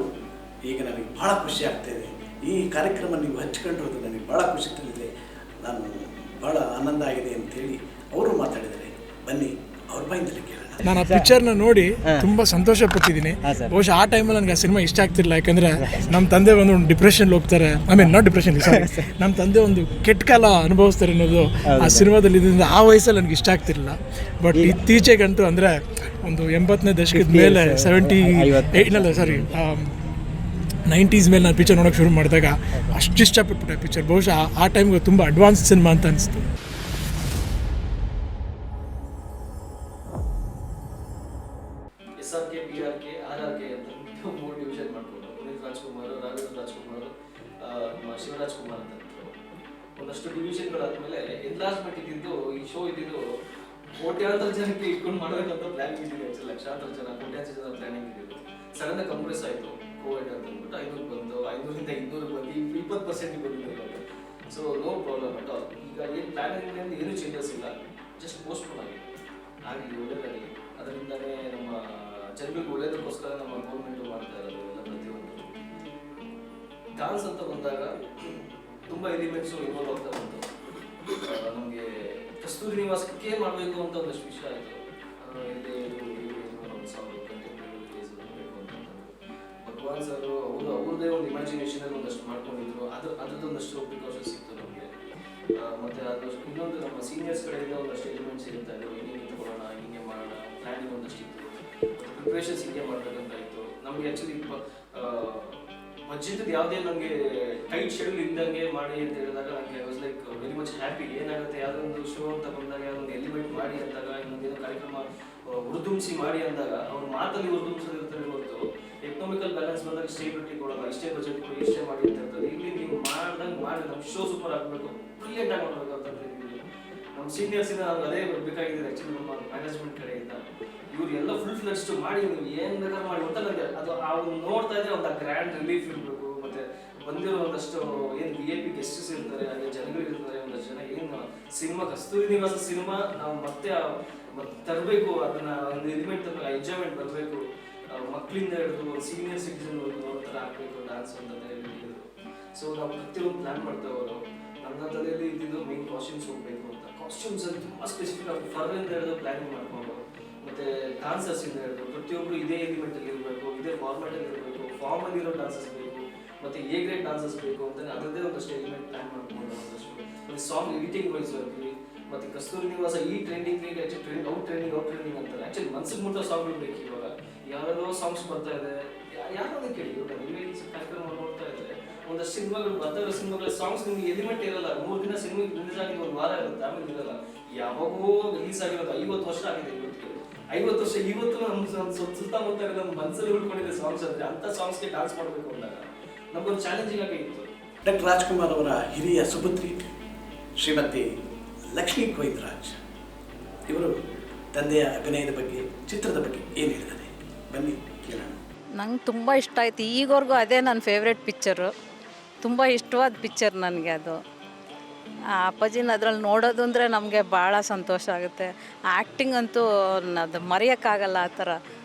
ಈಗ ನನಗೆ ಭಾಳ ಖುಷಿ ಆಗ್ತಾಯಿದೆ. ಈ ಕಾರ್ಯಕ್ರಮ ನೀವು ಹಂಚ್ಕೊಂಡಿರೋದು ನನಗೆ ಭಾಳ ಖುಷಿ ತಂದಿದೆ, ನಾನು ಭಾಳ ಆನಂದ ಆಗಿದೆ ಅಂತೇಳಿ ಅವರು ಮಾತಾಡಿದ್ದಾರೆ. ಬನ್ನಿ ಅವ್ರ ಬಾಯಿಂದಲೇ ಕೇಳೋಣ. ನಾನು ಆ ಪಿಕ್ಚರ್ನ ನೋಡಿ ತುಂಬ ಸಂತೋಷ ಪಟ್ಟಿದ್ದೀನಿ. ಬಹುಶಃ ಆ ಟೈಮಲ್ಲಿ ನನಗೆ ಆ ಸಿನಿಮಾ ಇಷ್ಟ ಆಗ್ತಿರಲಿಲ್ಲ, ಯಾಕಂದರೆ ನಮ್ಮ ತಂದೆ ಒಂದು ಡಿಪ್ರೆಷನ್ಗೆ ಹೋಗ್ತಾರೆ, ನಾಟ್ ಡಿಪ್ರೆಷನ್, ನಮ್ಮ ತಂದೆ ಒಂದು ಕೆಟ್ಟ ಕಾಲ ಅನುಭವಿಸ್ತಾರೆ ಅನ್ನೋದು ಆ ಸಿನಿಮಾದಲ್ಲಿ ಇದರಿಂದ ಆ ವಯಸ್ಸಲ್ಲಿ ನನಗೆ ಇಷ್ಟ ಆಗ್ತಿರಲಿಲ್ಲ. ಬಟ್ ಇತ್ತೀಚೆಗಂತೂ ಅಂದರೆ ಒಂದು 80ನೇ ದಶಕದ ಮೇಲೆ 90s ಮೇಲೆ ನಾನು ಪಿಕ್ಚರ್ ನೋಡೋಕ್ಕೆ ಶುರು ಮಾಡಿದಾಗ ಅಷ್ಟು ಇಷ್ಟಪಟ್ಬಿಟ್ಟೆ ಪಿಕ್ಚರ್. ಬಹುಶಃ ಆ ಟೈಮ್ಗೆ ತುಂಬ ಅಡ್ವಾನ್ಸ್ ಸಿನಿಮಾ ಅಂತ ಅನಿಸ್ತು. SRK, PRK, RRK ಅಂತ 3 ಡಿವಿಷನ್ ಮಾಡ್ಕೊಂಡು ಪುನೀತ್ ರಾಜ್ಕುಮಾರ್, ರಾಘವೇಂದ್ರ ರಾಜ್ಕುಮಾರ್, ಶಿವರಾಜ್ಕುಮಾರ್ ಅಂತ ಒಂದಷ್ಟು ಡಿವಿಷನ್ಗಳಾದ್ಮೇಲೆ ಎನ್ಲಾರ್ಜ್ಮೆಂಟ್ ಇದ್ದಿದ್ದು ಈ ಶೋ ಇದ್ದಿದ್ದು ಕೋಟ್ಯಾಂತರ ಜನಕ್ಕೆ ಇಟ್ಕೊಂಡು ಮಾಡಬೇಕಂತ ಪ್ಲಾನಿಂಗ್ ಇದ್ದಿದೆ. ಲಕ್ಷಾಂತರ ಜನ, ಕೋಟ್ಯಾಂತರ ಜನ ಪ್ಲಾನಿಂಗ್ ಇದ್ದಿದ್ದು ಸಡನ್ ಕಂಪ್ರೆಸ್ ಆಯಿತು ಕೋವಿಡ್ ಅಂತ ಅಂದ್ಬಿಟ್ಟು 500 ಬಂದು 500ರಿಂದ 200 ಬಂದು 20% ಬಂದಿದೆ. So no problem at all. ಈಗ ಏನು ಪ್ಲಾನಿಂಗ್ ಏನೂ ಚೇಂಜಸ್ ಇಲ್ಲ, ಜಸ್ಟ್ ಪೋಸ್ಟ್ಪೋನ್ ಆಗಿದೆ. ಆಗಲಿ, ಒಳ್ಳೆಯದಾಗಲಿ. ಅದರಿಂದನೇ ನಮ್ಮ ಜನರಿಗೆ ಒಳ್ಳೆಯದಕ್ಕೋಸ್ಕರ ನಮ್ಮ ಗೌರ್ಮೆಂಟು ಮಾಡ್ತಾ ಇರೋದು ಎಲ್ಲ ಪ್ರತಿಯೊಂದು. ಡಾನ್ಸ್ ಅಂತ ಬಂದಾಗ ತುಂಬ ಎಲಿಮೆಂಟ್ಸು ಇನ್ವಾಲ್ವ್ ಆಗ್ತಾ ಬಂತು. ನಮಗೆ ಕಸ್ತೂರಿ ನಿವಾಸಕ್ಕೆ ಮಾಡಬೇಕು ಅಂತ ಒಂದಷ್ಟು ವಿಷಯ ಆಯಿತು. ಇಲ್ಲಿ ಒಂದು ಸಾಂಗ್ ಬೇಕು ಅಂತ ಭಗವಾನ್ ಸರ್ ಅವ್ರದ್ದೇ ಒಂದು ಇಮ್ಯಾಜಿನೇಷನಲ್ಲಿ ಒಂದಷ್ಟು ಮಾಡ್ಕೊಂಡಿದ್ರು. ಅದರದ್ದೊಂದಷ್ಟು ಪ್ರಿಕಾಷನ್ಸ್ ಸಿಕ್ತು ನಮಗೆ. ಮತ್ತು ಅದು ಇನ್ನೊಂದು ನಮ್ಮ ಸೀನಿಯರ್ಸ್ ಕಡೆಯಿಂದ ಒಂದಷ್ಟು ಎಲಿಮೆಂಟ್ಸ್ ಇರ್ತಾ ಇತ್ತು, ಹಿಂಗೆ ತಗೊಳ್ಳೋಣ, ಹಿಂಗೆ ಮಾಡೋಣ, ಪ್ಲ್ಯಾನಿಂಗ್ ಒಂದಷ್ಟು ಇತ್ತು, ಮತ್ತು ಪ್ರಿಪ್ರೇಷನ್ಸ್ ಹಿಂಗೆ ಮಾಡಬೇಕಂತ ಇತ್ತು. ನಮಗೆ ಆ್ಯಕ್ಚುಲಿ ಬಜೆಟ್ ಯಾವುದೇ ನನಗೆ ಟೈಟ್ ಶೆಡ್ಯೂಲ್ ಇದ್ದಂಗೆ ಮಾಡಿ ಅಂತ ಹೇಳಿದಾಗ ನನಗೆ was like very much happy. ಏನಾಗುತ್ತೆ ಯಾವುದೊಂದು ಶೋ ಅಂತ ಬಂದಾಗ ಯಾವುದೊಂದು ಎಲಿಮೆಂಟ್ ಮಾಡಿ ಅಂದಾಗ, ಇನ್ನೊಂದೇನೋ ಕಾರ್ಯಕ್ರಮ ಹುರಿದುಂಬಿಸಿ ಮಾಡಿ ಅಂದಾಗ ಅವ್ರ ಮಾತಲ್ಲಿ ಹುರಿದುಂಬಿಸೋದಿರ್ತಾರೆ ಹೊರತು ಎಕನಾಮಿಕಲ್ ಬ್ಯಾಲೆನ್ಸ್ ಬಂದಾಗ ಸ್ಟೇಬಿಲಿಟಿ ಕೊಡೋಲ್ಲ, ಇಷ್ಟೇ ಬಜೆಟ್ ಕೊಡಿ, ಇಷ್ಟೇ ಮಾಡಿ ಅಂತ ಇರ್ತಾರೆ. ಇಲ್ಲಿ ನೀವು ಮಾಡ್ದಂಗೆ ಮಾಡಿ ನಮ್ಮ ಶೋ ಸೂಪರ್ ಆಗಬೇಕು, ಬ್ರಿಲಿಯಂಟ್ ಆಗಿ ಮಾಡಬೇಕು ಅಂತ ಹೇಳಿದ್ವಿ. ನಮ್ಮ ಸೀನಿಯರ್ಸಿಂದ ನಮ್ಗೆ ಅದೇ ಬೇಕಾಗಿದೆ ಆ್ಯಕ್ಚುಲಿ ನಮ್ಮ ಮ್ಯಾನೇಜ್ಮೆಂಟ್ ಕಡೆಯಿಂದ. ಇವ್ರು ಎಲ್ಲ ಫುಲ್ ಫ್ಲೆಡ್ಜ್ ಮಾಡಿ ನೀವು ಏನು ಬೇಕಾದ್ರೂ ಮಾಡಿ ಅಂತ ನನಗೆ ಅದು ಅವ್ರು ನೋಡ್ತಾ ಇದ್ರೆ ಒಂದು ಗ್ರ್ಯಾಂಡ್ ರಿಲೀಫ್ ಇರಬೇಕು. ಮತ್ತು ಬಂದಿರೋ ಒಂದಷ್ಟು ಏನು VIP ಗೆಸ್ಟಸ್ ಇರ್ತಾರೆ, ಹಾಗೆ ಜನಗಳು ಇರ್ತಾರೆ, ಒಂದಷ್ಟು ಜನ ಏನು ಸಿನಿಮಾ ಕಸ್ತೂರಿ ನಿವಾಸ ಸಿನಿಮಾ ನಾವು ಮತ್ತೆ ತರಬೇಕು, ಅದನ್ನ ಒಂದು ಎಲಿಮೆಂಟ್ ಎಂಜಾಯ್ಮೆಂಟ್ ಬರಬೇಕು, ಮಕ್ಕಳಿಂದ ಹಿಡಿದು ಸೀನಿಯರ್ ಸಿಟಿಸನ್ವರೆಗೂ ನೋಡೋ ಥರ ಆಗಬೇಕು ಡ್ಯಾನ್ಸ್ ಅಂತ ಹೇಳಿದ್ರು. ಸೊ ನಾವು ಪ್ರತಿಯೊಂದು ಪ್ಲ್ಯಾನ್ ಮಾಡ್ತಾ ಹೋದ್ರು. ನನ್ನ ತಲೆಯಲ್ಲಿ ಇದ್ದಿದ್ದು ಮೇನ್ ಕಾಸ್ಟ್ಯೂಮ್ಸ್ ಹೋಗಬೇಕು ಅಂತ. ಕಾಸ್ಟ್ಯೂಮ್ಸ್ ಅಲ್ಲಿ ತುಂಬ ಸ್ಪೆಸಿಫಿಕ್ ಆಗಿ ಫರ್ರಿಂದ ಹಿಡಿದು ಪ್ಲ್ಯಾನಿಂಗ್ ಮಾಡ್ಕೊಂಡು, ಮತ್ತು ಡಾನ್ಸರ್ಸಿಂದ ಹಿಡಿದು ಪ್ರತಿಯೊಬ್ಬರು ಇದೇ ಎಲಿಮೆಂಟಲ್ಲಿ ಇರಬೇಕು, ಇದೇ ಫಾರ್ಮ್ಯಾಟಲ್ಲಿ ಇರಬೇಕು, ಫಾರ್ಮಲ್ಲಿ ಇರೋ ಡಾನ್ಸರ್ಸ್ ಬೇಕು, ಮತ್ತು ಎ ಗ್ರೇಡ್ ಡಾನ್ಸರ್ಸ್ ಬೇಕು ಅಂತ ಅದರದ್ದೇ ಒಂದಷ್ಟು ಎಲಿಮೆಂಟ್ ಪ್ಲ್ಯಾನ್ ಮಾಡ್ಕೊಂಡು ಒಂದಷ್ಟು. ಮತ್ತು ಸಾಂಗ್ ಎಡಿಟಿಂಗ್ ವೈಸ್ ಆಗಲಿ, ಮತ್ತು ಕಸ್ತೂರಿ ನಿವಾಸ ಈ ಟ್ರೆಂಡಿಂಗ್ ಆ್ಯಕ್ಚುಲಿ ಔಟ್ ಟ್ರೆಂಡಿಂಗ್ ಅಂತಾರೆ. ಆ್ಯಕ್ಚುಲಿ ಮನ್ಸಿಗೆ ಮುಟ್ಟೋ ಸಾಂಗ್ಗಳು ಬೇಕು. ಇವಾಗ ಯಾವ್ಯಾವ ಸಾಂಗ್ಸ್ ಬರ್ತಾ ಇದೆ, ಯಾವ್ದಾದ್ರು ಕೇಳಿ. ಇವಾಗ ನೀವೇ ಕಾರ್ಯಕ್ರಮ ನೋಡ್ತಾ ಇದ್ದಾರೆ, ಒಂದಷ್ಟು ಸಿನಿಮಾಗಳು ಬರ್ತಾ ಇರೋ ಸಿನಿಮಾಗಳ ಸಾಂಗ್ಸ್ ನಿಮಗೆ ಎಲಿಮೆಂಟ್ ಇರಲ್ಲ. 3 ದಿನ ಸಿನಿಮಾ ರಿಲೀಸ್ ಆಗಿದೆ, 1 ವಾರ ಇರುತ್ತೆ, ಆಮೇಲೆ ಇರಲ್ಲ. ಯಾವಾಗೋ ರಿಲೀಸ್ ಆಗಿರೋದು 50 ವರ್ಷ ಆಗಿದೆ. 50 ವರ್ಷ ಇವತ್ತು ನಮ್ಮ ಸುತ್ತಮುತ್ತ ನಮ್ಮ ಮನಸ್ಸಲ್ಲಿ ಉಳ್ಕೊಂಡಿದೆ ಸಾಂಗ್ಸ್ ಅಂದರೆ. ಅಂಥ ಸಾಂಗ್ಸ್ಗೆ ಡಾನ್ಸ್ ಮಾಡಬೇಕು ಅಂದಾಗ ನಮಗೊಂದು ಚಾಲೆಂಜಿಂಗ್ ಆಗಿ ಇತ್ತು. ಡಾಕ್ಟರ್ ರಾಜ್ಕುಮಾರ್ ಅವರ ಹಿರಿಯ ಸುಪುತ್ರಿ ಶ್ರೀಮತಿ ಲಕ್ಷ್ಮೀ ಕೊಯ್ದರಾಜ್ ಇವರು ತಂದೆಯ ಅಭಿನಯದ ಬಗ್ಗೆ, ಚಿತ್ರದ ಬಗ್ಗೆ ಏನು ಹೇಳಿದ್ದಾರೆ ಬನ್ನಿ ಕೇಳೋಣ. ನಂಗೆ ತುಂಬ ಇಷ್ಟ ಆಯಿತು. ಈಗವರೆಗೂ ಅದೇ ನನ್ನ ಫೇವ್ರೆಟ್ ಪಿಕ್ಚರು, ತುಂಬ ಇಷ್ಟವಾದ ಪಿಕ್ಚರ್ ನನಗೆ ಅದು. ಆ ಅಪ್ಪಾಜಿನ ಅದ್ರಲ್ಲಿ ನೋಡೋದು ಅಂದರೆ ನಮಗೆ ಭಾಳ ಸಂತೋಷ ಆಗುತ್ತೆ. ಆ್ಯಕ್ಟಿಂಗ್ ಅಂತೂ ಅದು ಮರೆಯೋಕ್ಕಾಗಲ್ಲ. ಆ ಥರ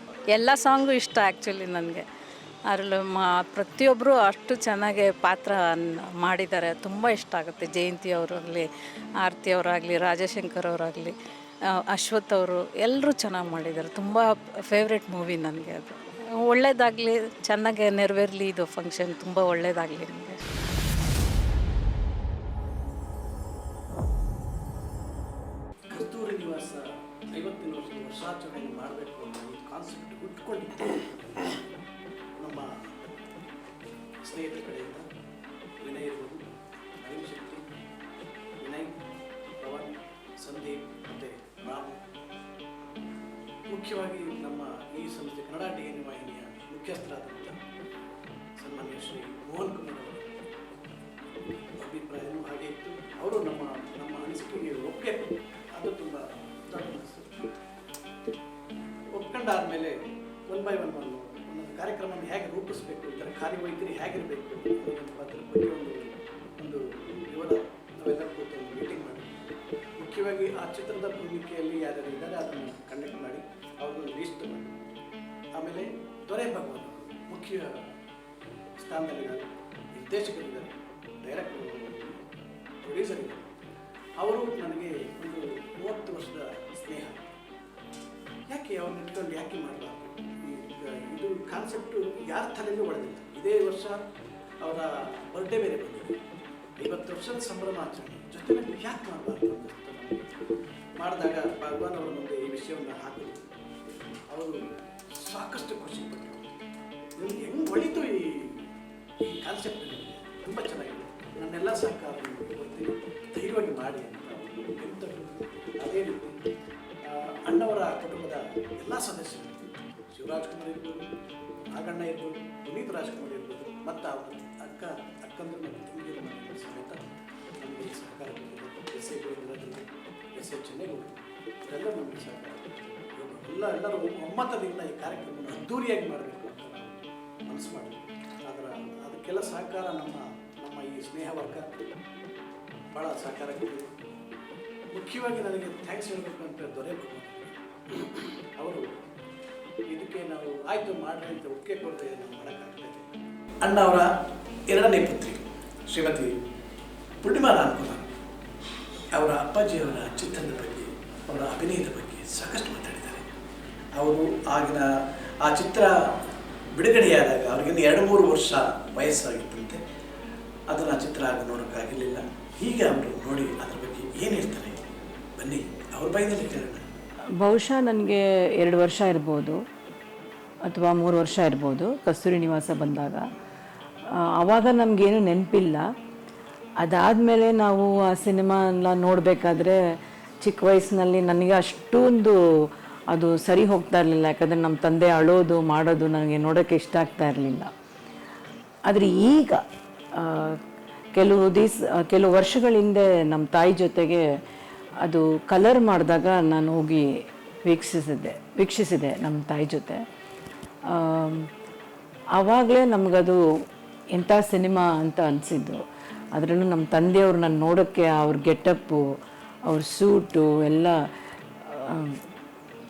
ಎಲ್ಲ ಸಾಂಗು ಇಷ್ಟ ಆ್ಯಕ್ಚುಲಿ ನನಗೆ. ಅದರಲ್ಲಿ ಪ್ರತಿಯೊಬ್ಬರು ಅಷ್ಟು ಚೆನ್ನಾಗಿ ಪಾತ್ರ ಮಾಡಿದ್ದಾರೆ, ತುಂಬ ಇಷ್ಟ ಆಗುತ್ತೆ. ಜಯಂತಿ ಅವರಾಗಲಿ, ಆರತಿ ಅವರಾಗಲಿ, ರಾಜಶೇಖರ್ ಅವರಾಗಲಿ, ಅಶ್ವಥ್ ಅವರು ಎಲ್ಲರೂ ಚೆನ್ನಾಗಿ ಮಾಡಿದ್ದಾರೆ. ತುಂಬ ಫೇವ್ರೆಟ್ ಮೂವಿ ನನಗೆ ಅದು. ಒಳ್ಳೆಯದಾಗಲಿ, ಚೆನ್ನಾಗಿ ನೆರವೇರಲಿ ಇದು ಫಂಕ್ಷನ್, ತುಂಬ ಒಳ್ಳೆಯದಾಗಲಿ ನನಗೆ. ಕಸ್ತೂರಿ ನಿವಾಸ 50ನೇ ವರ್ಷಾಚರಣೆ ಮಾಡಬೇಕು ಅನ್ನೋ ಒಂದು ಕಾನ್ಸೆಪ್ಟ್ ಹುಟ್ಕೊಂಡಿದ್ದು ನಮ್ಮ ಸ್ನೇಹಿತರ ಕಡೆಯಿಂದ ವಿನಯ್ ಇರ್ಬೋದು, ನವೀನ್ ಶೆಟ್ಟಿ, ವಿನಯ್, ಪವನ್, ಸಂದೀಪ್ ಮತ್ತು ರಾಮ್. ಮುಖ್ಯವಾಗಿ ನಮ್ಮ ಈ ಸಂಸ್ಥೆ ಕನ್ನಡ DN ವಾಹಿನಿಯ ಮುಖ್ಯಸ್ಥರಾದಂಥ ಸನ್ಮಾನ್ಯ ಶ್ರೀ ಮೋಹನ್ ಕುಮಾರ್ ಅವರ ಅಭಿಪ್ರಾಯವೂ ಹಾಗೆ ಇತ್ತು. ಅವರು ನಮ್ಮ ಅನಿಸಿಕೆಗೆ ಒಪ್ಪಿಗೆ, ಅದು ತುಂಬ ದೊಡ್ಡ ಮನಸ್ಸು. ಒಪ್ಕೊಂಡಾದ್ಮೇಲೆ 1 by 1 ಒಂದೊಂದು ಕಾರ್ಯಕ್ರಮವನ್ನು ಹೇಗೆ ರೂಪಿಸಬೇಕು, ಇದರ ಕಾರ್ಯವೈಖರಿ ಹೇಗಿರಬೇಕು ಅದ್ರ ಬಗ್ಗೆ ಒಂದು ವಿವರ ನಾವೆಲ್ಲ ಕೂತು ಒಂದು ಮೀಟಿಂಗ್ ಮಾಡಿ, ಮುಖ್ಯವಾಗಿ ಆ ಚಿತ್ರದ ಭೂಮಿಕೆಯಲ್ಲಿ ಯಾರ್ಯಾರು ಇದ್ದಾರೆ ಅದನ್ನು ಕಂಡಕ್ಟ್ ಮಾಡಿ ಅವ್ರನ್ನ ಲೀಸ್ಟ್ ಮಾಡಿ, ಆಮೇಲೆ ದೊರೆ ಭಗವಾನ್ ಮುಖ್ಯ ಸ್ಥಾನದಲ್ಲಿದ್ದಾರೆ, ನಿರ್ದೇಶಕರಿದ್ದಾರೆ, ಡೈರೆಕ್ಟರ್, ಪ್ರೊಡ್ಯೂಸರ್ ಇದ್ದಾರೆ. ಅವರು ನನಗೆ ಒಂದು 30 ವರ್ಷದ ಸ್ನೇಹ. ಯಾಕೆ ಅವ್ರನ್ನ ಇಟ್ಕೊಂಡು ಯಾಕೆ ಮಾಡಬಾರ್ದು? ಇದು ಕಾನ್ಸೆಪ್ಟು ಯಾರ ತಲೆಯಲ್ಲೂ ಒಳಗಿಲ್ಲ. ಇದೇ ವರ್ಷ ಅವರ ಬರ್ಡೇ ಬೇರೆ ಬಂದಿದೆ, 50 ವರ್ಷದ ಸಂಭ್ರಮಾಚರಣೆ ಜೊತೆಯಲ್ಲಿ ಯಾಕೆ ಮಾಡಬಾರ್ದು ಅಂತ ಮಾಡಿದಾಗ ಭಗವಾನ್ ಅವರ ಮುಂದೆ ಈ ವಿಷಯವನ್ನು ಹಾಕಿದ್ರು. ಅವರು ಸಾಕಷ್ಟು ಖುಷಿ ಪಟ್ಟರು. ನಿಮ್ಗೆ ಹೆಂಗೆ ಹೊಳಿತು ಈ ಕಾನ್ಸೆಪ್ಟ್, ನಿಮಗೆ ತುಂಬ ಚೆನ್ನಾಗಿದೆ, ನನ್ನೆಲ್ಲ ಸಹಕಾರ ಬರ್ತೀನಿ, ಧೈರ್ಯವಾಗಿ ಮಾಡಿ ಅಂತ ಎಂತರು. ಅದೇ ರೀತಿ ಅಣ್ಣವರ ಕುಟುಂಬದ ಎಲ್ಲ ಸದಸ್ಯರು, ಶಿವರಾಜ್ಕುಮಾರ್ ಇರ್ಬೋದು, ನಾಗಣ್ಣ ಇರ್ಬೋದು, ಪುನೀತ್ ರಾಜ್ಕುಮಾರ್ ಇರ್ಬೋದು, ಮತ್ತು ಅವರ ಅಕ್ಕಂದ್ರ ಮತ್ತು ತಂಗಿಯರ ಮನೆಯ ಸಮೇತ ನಮಗೆ ಸಹಕಾರ ಕೊಟ್ಟಿದ್ದಾರೆ. ಎಸ್ ಎ ಚೆನ್ನೇಗೌಡರು ಇವರೆಲ್ಲ ನಮಗೆ ಸಹಕಾರ ಎಲ್ಲರೂ ಒಮ್ಮತದಿಂದ ಈ ಕಾರ್ಯಕ್ರಮವನ್ನು ಅದ್ದೂರಿಯಾಗಿ ಮಾಡಬೇಕು ಅಂತ ನಾವು ಮನಸ್ಸು ಮಾಡಿದ್ವಿ. ಅದಕ್ಕೆಲ್ಲ ಸಹಕಾರ ನಮ್ಮ ಈ ಸ್ನೇಹ ವರ್ಗ ಭಾಳ ಸಹಕಾರ ಕೊಟ್ಟಿದೆ. ಮುಖ್ಯವಾಗಿ ನನಗೆ ಥ್ಯಾಂಕ್ಸ್ ಹೇಳಬೇಕು ಅಂತ ದೊರೆ ಭಗವಾನ್ ಅವರು ಇದಕ್ಕೆ ನಾವು ಆಯಿತು ಮಾಡ್ರಿ ಅಂತ ಒಪ್ಪಿಗೆ ಕೊಡದೆ ನಾವು ಮಾಡೋಕ್ಕಾಗ್ತಾಯಿದೆ. ಅಣ್ಣ ಅವರ 2ನೇ ಪುತ್ರಿ ಶ್ರೀಮತಿ ಪೂರ್ಣಿಮಾ ರಾಮ್ಕುಮಾರ್ ಅವರ ಅಪ್ಪಾಜಿಯವರ ಚಿತ್ರದ ಬಗ್ಗೆ, ಅವರ ಅಭಿನಯದ ಬಗ್ಗೆ ಸಾಕಷ್ಟು ಮಾತಾಡಿದ್ದಾರೆ. ಅವರು ಆಗಿನ ಆ ಚಿತ್ರ ಬಿಡುಗಡೆಯಾದಾಗ ಅವ್ರಿಗಿನ್ನು 2-3 ವರ್ಷ ವಯಸ್ಸಾಗಿತ್ತಂತೆ. ಅದನ್ನು ಆ ಚಿತ್ರ ಆಗ ನೋಡೋಕ್ಕಾಗಿರಲಿಲ್ಲ. ಹೀಗೆ ಅವರು ನೋಡಿ ಅದ್ರ ಬಗ್ಗೆ ಏನು ಹೇಳ್ತಾರೆ ಬನ್ನಿ ಅವ್ರ ಬಾಯಿನಲ್ಲಿ ಕೇಳೋಣ. ಬಹುಶಃ ನನಗೆ 2 ವರ್ಷ ಇರ್ಬೋದು ಅಥವಾ 3 ವರ್ಷ ಇರ್ಬೋದು ಕಸ್ತೂರಿ ನಿವಾಸ ಬಂದಾಗ. ಆವಾಗ ನಮಗೇನು ನೆನಪಿಲ್ಲ. ಅದಾದಮೇಲೆ ನಾವು ಆ ಸಿನಿಮಾ ಎಲ್ಲ ನೋಡಬೇಕಾದ್ರೆ ಚಿಕ್ಕ ವಯಸ್ಸಿನಲ್ಲಿ ನನಗೆ ಅಷ್ಟೊಂದು ಅದು ಸರಿ ಹೋಗ್ತಾ ಇರಲಿಲ್ಲ. ಯಾಕಂದರೆ ನಮ್ಮ ತಂದೆ ಅಳೋದು ಮಾಡೋದು ನನಗೆ ನೋಡೋಕ್ಕೆ ಇಷ್ಟ ಆಗ್ತಾ ಇರಲಿಲ್ಲ. ಆದರೆ ಈಗ ಕೆಲವು ವರ್ಷಗಳ ಹಿಂದೆ ನಮ್ಮ ತಾಯಿ ಜೊತೆಗೆ ಅದು ಕಲರ್ ಮಾಡಿದಾಗ ನಾನು ಹೋಗಿ ವೀಕ್ಷಿಸಿದೆ ನಮ್ಮ ತಾಯಿ ಜೊತೆ. ಆವಾಗಲೇ ನಮಗದು ಎಂಥ ಸಿನಿಮಾ ಅಂತ ಅನಿಸಿದ್ದು. ಅದರಲ್ಲೂ ನಮ್ಮ ತಂದೆಯವರು ನಾನು ನೋಡೋಕ್ಕೆ ಅವ್ರ ಗೆಟಪ್ಪು, ಅವ್ರ ಸೂಟು ಎಲ್ಲ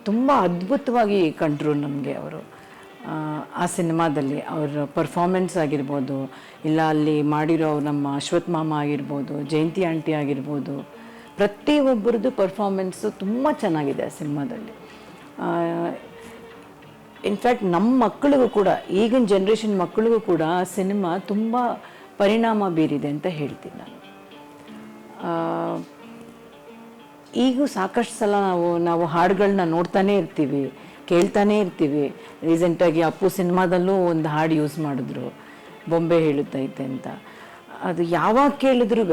ತುಂಬ ಅದ್ಭುತವಾಗಿ ಕಂಡರು ನಮಗೆ ಅವರು. ಆ ಸಿನಿಮಾದಲ್ಲಿ ಅವ್ರ ಪರ್ಫಾರ್ಮೆನ್ಸ್ ಆಗಿರ್ಬೋದು, ಇಲ್ಲ ಅಲ್ಲಿ ಮಾಡಿರೋ ನಮ್ಮ ಅಶ್ವಥ್ ಮಾಮ ಆಗಿರ್ಬೋದು, ಜಯಂತಿ ಆಂಟಿ ಆಗಿರ್ಬೋದು, ಪ್ರತಿಯೊಬ್ಬರದ್ದು ಪರ್ಫಾರ್ಮೆನ್ಸು ತುಂಬ ಚೆನ್ನಾಗಿದೆ ಆ ಸಿನಿಮಾದಲ್ಲಿ. ಇನ್ಫ್ಯಾಕ್ಟ್ ನಮ್ಮ ಮಕ್ಕಳಿಗೂ ಕೂಡ, ಈಗಿನ ಜನ್ರೇಷನ್ ಮಕ್ಕಳಿಗೂ ಕೂಡ ಆ ಸಿನಿಮಾ ತುಂಬ ಪರಿಣಾಮ ಬೀರಿದೆ ಅಂತ ಹೇಳ್ತೀನಿ ನಾನು. ಈಗೂ ಸಾಕಷ್ಟು ಸಲ ನಾವು ಹಾಡುಗಳನ್ನ ನೋಡ್ತಾನೇ ಇರ್ತೀವಿ, ಕೇಳ್ತಾನೇ ಇರ್ತೀವಿ. ರೀಸೆಂಟಾಗಿ ಅಪ್ಪು ಸಿನಿಮಾದಲ್ಲೂ ಒಂದು ಹಾಡು ಯೂಸ್ ಮಾಡಿದ್ರು, ಬೊಂಬೆ ಹೇಳುತ್ತೈತೆ ಅಂತ. ಅದು ಯಾವಾಗ ಕೇಳಿದ್ರೂ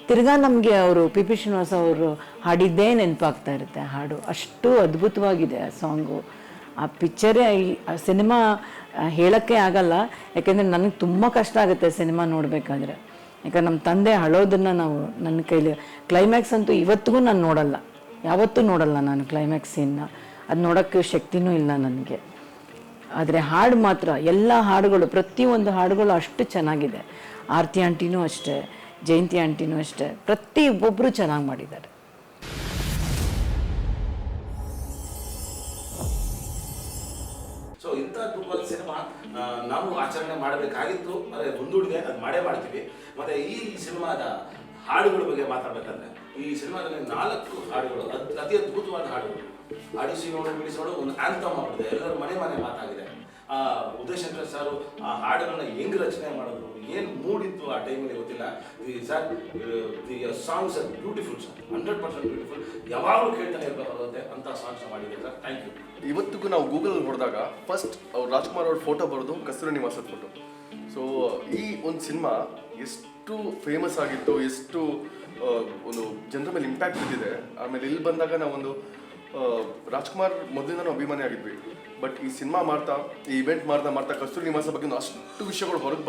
ತಿರ್ಗಾ ನಮಗೆ ಅವರು ಪಿ ಶ್ರೀನಿವಾಸ ಅವರು ಹಾಡಿದ್ದೇ ನೆನಪಾಗ್ತಾ ಇರುತ್ತೆ. ಹಾಡು ಅಷ್ಟು ಅದ್ಭುತವಾಗಿದೆ ಆ ಸಾಂಗು. ಆ ಪಿಕ್ಚರೇ, ಆ ಸಿನಿಮಾ ಹೇಳೋಕ್ಕೆ ಆಗಲ್ಲ. ಯಾಕೆಂದರೆ ನನಗೆ ತುಂಬ ಕಷ್ಟ ಆಗುತ್ತೆ ಸಿನಿಮಾ ನೋಡಬೇಕಾದ್ರೆ. ಯಾಕಂದ್ರೆ ನಮ್ಮ ತಂದೆ ಅಳೋದನ್ನು ನನ್ನ ಕೈಲಿ, ಕ್ಲೈಮ್ಯಾಕ್ಸ್ ಅಂತೂ ಇವತ್ತಿಗೂ ನಾನು ನೋಡಲ್ಲ, ಯಾವತ್ತೂ ನೋಡಲ್ಲ ನಾನು ಕ್ಲೈಮ್ಯಾಕ್ಸ್ ಸೀನ್ನ. ಅದು ನೋಡೋಕ್ಕೆ ಶಕ್ತಿನೂ ಇಲ್ಲ ನನಗೆ. ಆದರೆ ಹಾಡು ಮಾತ್ರ, ಎಲ್ಲ ಹಾಡುಗಳು, ಪ್ರತಿಯೊಂದು ಹಾಡುಗಳು ಅಷ್ಟು ಚೆನ್ನಾಗಿದೆ. ಆರತಿ ಆಂಟಿನೂ ಅಷ್ಟೇ, ಜಯಂತಿ ಆಂಟಿನೂ ಅಷ್ಟೇ, ಪ್ರತಿಯೊಬ್ಬೊಬ್ಬರು ಚೆನ್ನಾಗಿ ಮಾಡಿದ್ದಾರೆ. ಸೊ ಇಂಥ ಟೂಬಲ್ ಸಿನಿಮಾ ನಾವು ಆಚರಣೆ ಮಾಡಬೇಕಾಗಿತ್ತು, ಆದರೆ ಮುಂದೂಡಿದೆ, ಅದು ಮಾಡೇ ಮಾಡ್ತೀವಿ. ಮತ್ತು ಈ ಸಿನಿಮಾದ ಹಾಡುಗಳ ಬಗ್ಗೆ ಮಾತಾಡಬೇಕಂದ್ರೆ, ಈ ಸಿನಿಮಾದಲ್ಲಿ 4 ಹಾಡುಗಳು ಅತಿ ಅದ್ಭುತವಾದ ಹಾಡುಗಳು. ಆಡಿಸಿ ನೋಡು ಬಿಡಿಸೋಡು ಒಂದು ಆಂಥಮ್ ಆಗ್ತದೆ, ಎಲ್ಲರ ಮನೆ ಮಾತಾಗಿದೆ. ಉದಯಶಂಕರ್ ಸಾರು ಆ ಹಾಡುಗಳನ್ನ ಹೆಂಗೆ ರಚನೆ ಮಾಡೋದು, ಏನು ಮೂಡಿತ್ತು ಆ ಟೈಮಲ್ಲಿ ಗೊತ್ತಿಲ್ಲ. The songs R beautiful sir, 100% beautiful. ಯಾವಾಗಲೂ ಕೇಳ್ತಾನೆ ಇರಬೇಕಾಗುತ್ತೆ ಅಂತ ಸಾಂಗ್ಸ್ ಮಾಡಿದ್ದೀವಿ ಸರ್. Thank you. ಇವತ್ತಿಗೂ ನಾವು ಗೂಗಲಲ್ಲಿ ಹೊಡೆದಾಗ ಫಸ್ಟ್ ಅವ್ರು ರಾಜ್ಕುಮಾರ್ ಅವ್ರ ಫೋಟೋ ಬರೋದು ಕಸ್ತೂರಿ ನಿವಾಸದ ಫೋಟೋ. ಸೊ ಈ ಒಂದು ಸಿನಿಮಾ ಎಷ್ಟು ಫೇಮಸ್ ಆಗಿತ್ತು, ಎಷ್ಟು ಒಂದು ಜನರ ಮೇಲೆ ಇಂಪ್ಯಾಕ್ಟ್ ಬಿದ್ದಿದೆ. ಆಮೇಲೆ ಇಲ್ಲಿ ಬಂದಾಗ ನಾವೊಂದು ರಾಜ್ಕುಮಾರ್ ಮೊದಲಿಂದ ಅಭಿಮಾನಿ ಆಗಿದ್ವಿ. ಬಟ್ ಈ ಸಿನಿಮಾ ಮಾಡ್ತಾ, ಈ ಇವೆಂಟ್ ಮಾಡ್ತಾ ಕಸ್ತೂರಿ ನಿವಾಸ ಬಗ್ಗೆ ಅಷ್ಟು ವಿಷಯಗಳು ಹೊರಗೆ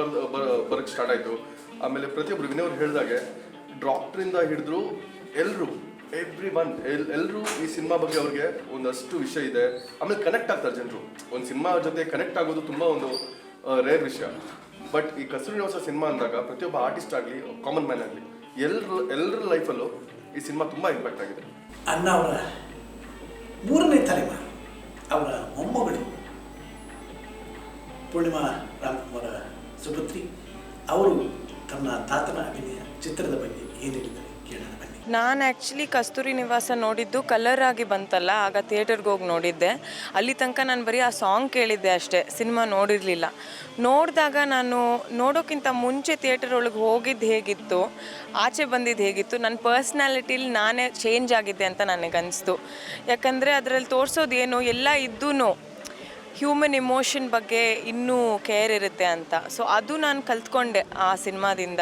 ಬರೋಕ್ಕೆ ಸ್ಟಾರ್ಟ್ ಆಯಿತು. ಆಮೇಲೆ ಪ್ರತಿಯೊಬ್ಬರು ವಿನಯವ್ರು ಹೇಳಿದಾಗೆ ಡಾಕ್ಟ್ರಿಂದ ಹಿಡಿದ್ರು ಎಲ್ಲರೂ ಎಲ್ಲರೂ ಈ ಸಿನಿಮಾ ಬಗ್ಗೆ ಅವ್ರಿಗೆ ಒಂದಷ್ಟು ವಿಷಯ ಇದೆ. ಆಮೇಲೆ ಕನೆಕ್ಟ್ ಆಗ್ತಾರೆ ಜನರು. ಒಂದು ಸಿನಿಮಾ ಜೊತೆ ಕನೆಕ್ಟ್ ಆಗೋದು ತುಂಬ ಒಂದು ರೇರ್ ವಿಷಯ. ಬಟ್ ಈ ಕಸ್ತೂರಿ ನಿವಾಸ ಸಿನಿಮಾ ಅಂದಾಗ ಪ್ರತಿಯೊಬ್ಬ ಆರ್ಟಿಸ್ಟ್ ಆಗಲಿ, ಕಾಮನ್ ಮ್ಯಾನ್ ಆಗಲಿ, ಎಲ್ಲರ ಲೈಫಲ್ಲೂ ಈ ಸಿನಿಮಾ ತುಂಬ ಇಂಪ್ಯಾಕ್ಟ್ ಆಗಿದೆ. ಅಣ್ಣ ಅವರ 3ನೇ ತಲೆಮಾರು, ಅವರ ಮೊಮ್ಮಗಳು ಪೂರ್ಣಿಮಾ ರಾಮ್ಕುಮಾರ ಸುಪುತ್ರಿ ಅವರು ತನ್ನ ತಾತನ ಅಭಿನಯ ಚಿತ್ರದ ಬಗ್ಗೆ ಏನು ಹೇಳಿದ್ದಾರೆ ಕೇಳೋಣ ಬನ್ನಿ. ನಾನು ಆ್ಯಕ್ಚುಲಿ ಕಸ್ತೂರಿ ನಿವಾಸ ನೋಡಿದ್ದು ಕಲರ್ ಆಗಿ ಬಂತಲ್ಲ, ಆಗ ಥಿಯೇಟರ್ಗೆ ಹೋಗಿ ನೋಡಿದ್ದೆ. ಅಲ್ಲಿ ತನಕ ನಾನು ಬರೀ ಆ ಸಾಂಗ್ ಕೇಳಿದ್ದೆ ಅಷ್ಟೇ, ಸಿನಿಮಾ ನೋಡಿರಲಿಲ್ಲ. ನೋಡಿದಾಗ ನಾನು ನೋಡೋಕ್ಕಿಂತ ಮುಂಚೆ ಥಿಯೇಟರ್ ಒಳಗೆ ಹೋಗಿದ್ದು ಹೇಗಿತ್ತು, ಆಚೆ ಬಂದಿದ್ದು ಹೇಗಿತ್ತು, ನನ್ನ ಪರ್ಸ್ನಾಲಿಟಿಲಿ ನಾನೇ ಚೇಂಜ್ ಆಗಿದ್ದೆ ಅಂತ ನನಗನ್ನಿಸ್ತು. ಯಾಕಂದರೆ ಅದರಲ್ಲಿ ತೋರಿಸೋದು ಏನು, ಎಲ್ಲ ಇದ್ದೂ ಹ್ಯೂಮನ್ ಎಮೋಷನ್ ಬಗ್ಗೆ ಇನ್ನೂ ಕೇರ್ ಇರುತ್ತೆ ಅಂತ. ಸೊ ಅದು ನಾನು ಕಲ್ತ್ಕೊಂಡೆ ಆ ಸಿನಿಮಾದಿಂದ.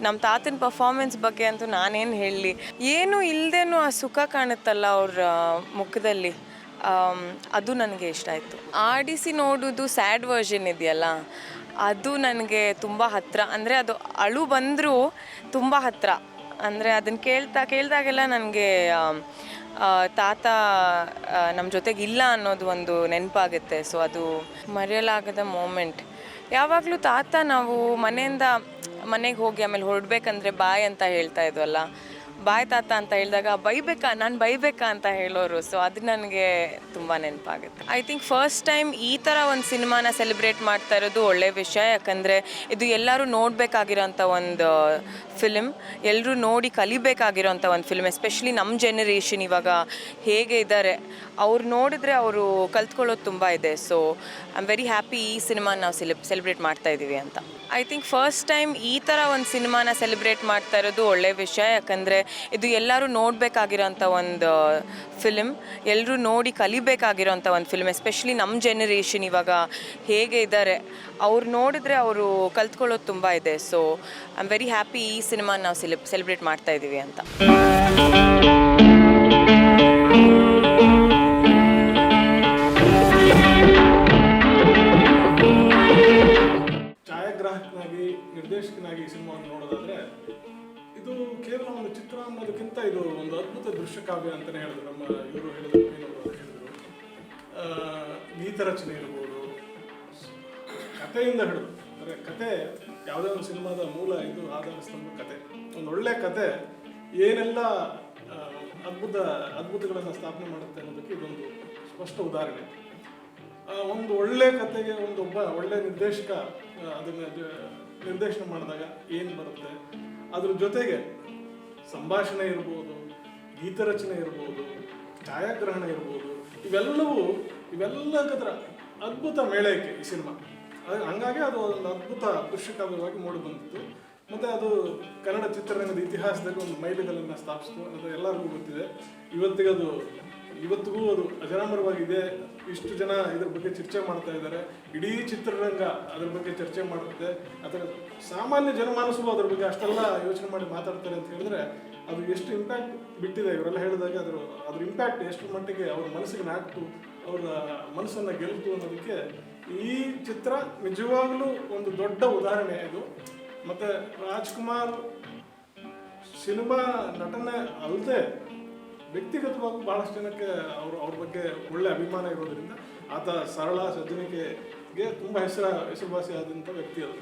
ನಮ್ಮ ತಾತನ ಪರ್ಫಾರ್ಮೆನ್ಸ್ ಬಗ್ಗೆ ಅಂತೂ ನಾನೇನು ಹೇಳಲಿ, ಏನೂ ಇಲ್ಲದೇನೂ ಆ ಸುಖ ಕಾಣುತ್ತಲ್ಲ ಅವ್ರ ಮುಖದಲ್ಲಿ, ಅದು ನನಗೆ ಇಷ್ಟ ಆಯಿತು. ಆಡಿಸಿ ನೋಡೋದು ಸ್ಯಾಡ್ ವರ್ಷನ್ ಇದೆಯಲ್ಲ, ಅದು ನನಗೆ ತುಂಬ ಹತ್ತಿರ. ಅಂದರೆ ಅದು ಅಳು ಬಂದರೂ ತುಂಬ ಹತ್ತಿರ. ಅಂದರೆ ಅದನ್ನು ಕೇಳಿದಾಗೆಲ್ಲ ನನಗೆ ತಾತ ನಮ್ಮ ಜೊತೆಗೆ ಇಲ್ಲ ಅನ್ನೋದು ಒಂದು ನೆನಪಾಗುತ್ತೆ. ಸೊ ಅದು ಮರೆಯಲಾಗದ ಮೂಮೆಂಟ್. ಯಾವಾಗಲೂ ತಾತ ನಾವು ಮನೆಗೆ ಹೋಗಿ ಆಮೇಲೆ ಹೊರಡ್ಬೇಕಂದ್ರೆ ಬಾಯ್ ಅಂತ ಹೇಳ್ತಾ ಇದ್ವಲ್ಲ, ಬಾಯ್ ತಾತ ಅಂತ ಹೇಳಿದಾಗ ಬೈಬೇಕಾ ಅಂತ ಹೇಳೋರು. ಸೊ ಅದು ನನಗೆ ತುಂಬ ನೆನಪಾಗುತ್ತೆ. ಐ ಥಿಂಕ್ ಫಸ್ಟ್ ಟೈಮ್ ಈ ಥರ ಒಂದು ಸಿನಿಮಾನ ಸೆಲೆಬ್ರೇಟ್ ಮಾಡ್ತಾ ಇರೋದು ಒಳ್ಳೆಯ ವಿಷಯ. ಯಾಕಂದರೆ ಇದು ಎಲ್ಲರೂ ನೋಡಬೇಕಾಗಿರೋಂಥ ಒಂದು ಫಿಲ್ಮ್, ಎಲ್ಲರೂ ನೋಡಿ ಕಲಿಬೇಕಾಗಿರೋಂಥ ಒಂದು ಫಿಲ್ಮ್. ಎಸ್ಪೆಷಲಿ ನಮ್ಮ ಜೆನರೇಷನ್ ಇವಾಗ ಹೇಗೆ ಇದ್ದಾರೆ, ಅವ್ರು ನೋಡಿದ್ರೆ ಅವರು ಕಲ್ತ್ಕೊಳ್ಳೋದು ತುಂಬ ಇದೆ. So I am very happy ಈ ಸಿನಿಮಾನ ನಾವು ಸೆಲೆಬ್ರೇಟ್ ಮಾಡ್ತಾ ಇದ್ದೀವಿ ಅಂತ. ಐ ಥಿಂಕ್ ಫಸ್ಟ್ ಟೈಮ್ ಈ ಥರ ಒಂದು ಸಿನಿಮಾನ ಸೆಲೆಬ್ರೇಟ್ ಮಾಡ್ತಾ ಇರೋದು ಒಳ್ಳೆಯ ವಿಷಯ. ಯಾಕಂದರೆ ಇದು ಎಲ್ಲರೂ ನೋಡಬೇಕಾಗಿರೋಂಥ ಒಂದು ಫಿಲ್ಮ್, ಎಲ್ಲರೂ ನೋಡಿ ಕಲಿಬೇಕಾಗಿರೋಂಥ ಒಂದು ಫಿಲ್ಮ್. ಎಸ್ಪೆಷಲಿ ನಮ್ಮ ಜೆನರೇಷನ್ ಇವಾಗ ಹೇಗೆ ಇದ್ದಾರೆ, ಅವ್ರು ನೋಡಿದ್ರೆ ಅವರು ಕಲ್ತ್ಕೊಳ್ಳೋದು ತುಂಬ ಇದೆ. So I am very happy ಈ ಸಿನಿಮಾನ ನಾವು ಸೆಲೆಬ್ರೇಟ್ ಮಾಡ್ತಾ ಇದ್ದೀವಿ ಅಂತ. ಛಾಯಾಗ್ರಾಹಕನಾಗಿ, ನಿರ್ದೇಶಕನಾಗಿ ಈ ಸಿನಿಮಾವನ್ನು ನೋಡೋದಾದ್ರೆ ಇದು ಕೇವಲ ಒಂದು ಚಿತ್ರ ಅನ್ನೋದಕ್ಕಿಂತ ಇದು ಒಂದು ಅದ್ಭುತ ದೃಶ್ಯ ಕಾವ್ಯ ಅಂತಲೇ ಹೇಳಿದ್ರು. ನಮ್ಮ ಇವರು ಹೇಳಿದ್ರು, ಗೀತ ರಚನೆ ಇರ್ಬೋದು, ಕಥೆಯಿಂದ ಹಿಡಿದು, ಅಂದರೆ ಕತೆ ಯಾವುದೇ ಒಂದು ಸಿನಿಮಾದ ಮೂಲ ಇದು ಆಧಾರ ಸ್ತಂಭ ಕತೆ. ಒಂದು ಒಳ್ಳೆ ಕತೆ ಏನೆಲ್ಲ ಅದ್ಭುತಗಳನ್ನು ಸ್ಥಾಪನೆ ಮಾಡುತ್ತೆ ಅನ್ನೋದಕ್ಕೆ ಇದೊಂದು ಸ್ಪಷ್ಟ ಉದಾಹರಣೆ. ಒಂದು ಒಳ್ಳೆ ಕತೆಗೆ ಒಬ್ಬ ಒಳ್ಳೆ ನಿರ್ದೇಶಕ ಅದನ್ನು ನಿರ್ದೇಶನ ಮಾಡಿದಾಗ ಏನು ಬರುತ್ತೆ, ಅದ್ರ ಜೊತೆಗೆ ಸಂಭಾಷಣೆ ಇರ್ಬೋದು, ಗೀತರಚನೆ ಇರ್ಬೋದು, ಛಾಯಾಗ್ರಹಣ ಇರ್ಬೋದು, ಇವೆಲ್ಲದರ ಅದ್ಭುತ ಮೇಳೈಕೆ ಈ ಸಿನಿಮಾ. ಹಂಗಾಗಿ ಅದು ಒಂದು ಅದ್ಭುತ ದೃಶ್ಯಕಾವ್ಯವಾಗಿ ಮೂಡಿ ಬಂದಿತ್ತು. ಮತ್ತು ಅದು ಕನ್ನಡ ಚಿತ್ರರಂಗದ ಇತಿಹಾಸದಲ್ಲಿ ಒಂದು ಮೈಲಿಗಲ್ಲನ್ನು ಸ್ಥಾಪಿಸಿತು ಅನ್ನೋದು ಎಲ್ಲರಿಗೂ ಗೊತ್ತಿದೆ. ಇವತ್ತಿಗೂ ಅದು ಅಜರಾಮರವಾಗಿದೆ. ಇಷ್ಟು ಜನ ಇದ್ರ ಬಗ್ಗೆ ಚರ್ಚೆ ಮಾಡ್ತಾ ಇದ್ದಾರೆ. ಇಡೀ ಚಿತ್ರರಂಗ ಅದ್ರ ಬಗ್ಗೆ ಚರ್ಚೆ ಮಾಡುತ್ತೆ. ಅದರ ಸಾಮಾನ್ಯ ಜನಮಾನಸವು ಅದ್ರ ಬಗ್ಗೆ ಅಷ್ಟೆಲ್ಲ ಯೋಚನೆ ಮಾಡಿ ಮಾತಾಡ್ತಾರೆ ಅಂತ ಹೇಳಿದ್ರೆ ಅದು ಎಷ್ಟು ಇಂಪ್ಯಾಕ್ಟ್ ಬಿಟ್ಟಿದೆ. ಇವರೆಲ್ಲ ಹೇಳಿದಾಗ ಅದ್ರ ಇಂಪ್ಯಾಕ್ಟ್ ಎಷ್ಟು ಮಟ್ಟಿಗೆ ಅವ್ರ ಮನಸ್ಸಿಗೆ ನಾಟಿತು, ಅವರ ಮನಸ್ಸನ್ನು ಗೆಲ್ತು ಅನ್ನೋದಕ್ಕೆ ಈ ಚಿತ್ರ ನಿಜವಾಗ್ಲೂ ಒಂದು ದೊಡ್ಡ ಉದಾಹರಣೆ ಇದು. ಮತ್ತು ರಾಜ್ಕುಮಾರ್ ಸಿನಿಮಾ ನಟನೆ ಅಲ್ಲದೆ ವ್ಯಕ್ತಿಗತವಾಗಿ ಭಾಳಷ್ಟು ಜನಕ್ಕೆ ಅವ್ರ ಬಗ್ಗೆ ಒಳ್ಳೆ ಅಭಿಮಾನ ಇರೋದ್ರಿಂದ ಆತ ಸರಳ ಸಜ್ಜನಿಕೆಗೆ ತುಂಬ ಹೆಸರುವಾಸಿ ಆದಂಥ ವ್ಯಕ್ತಿ ಅದು.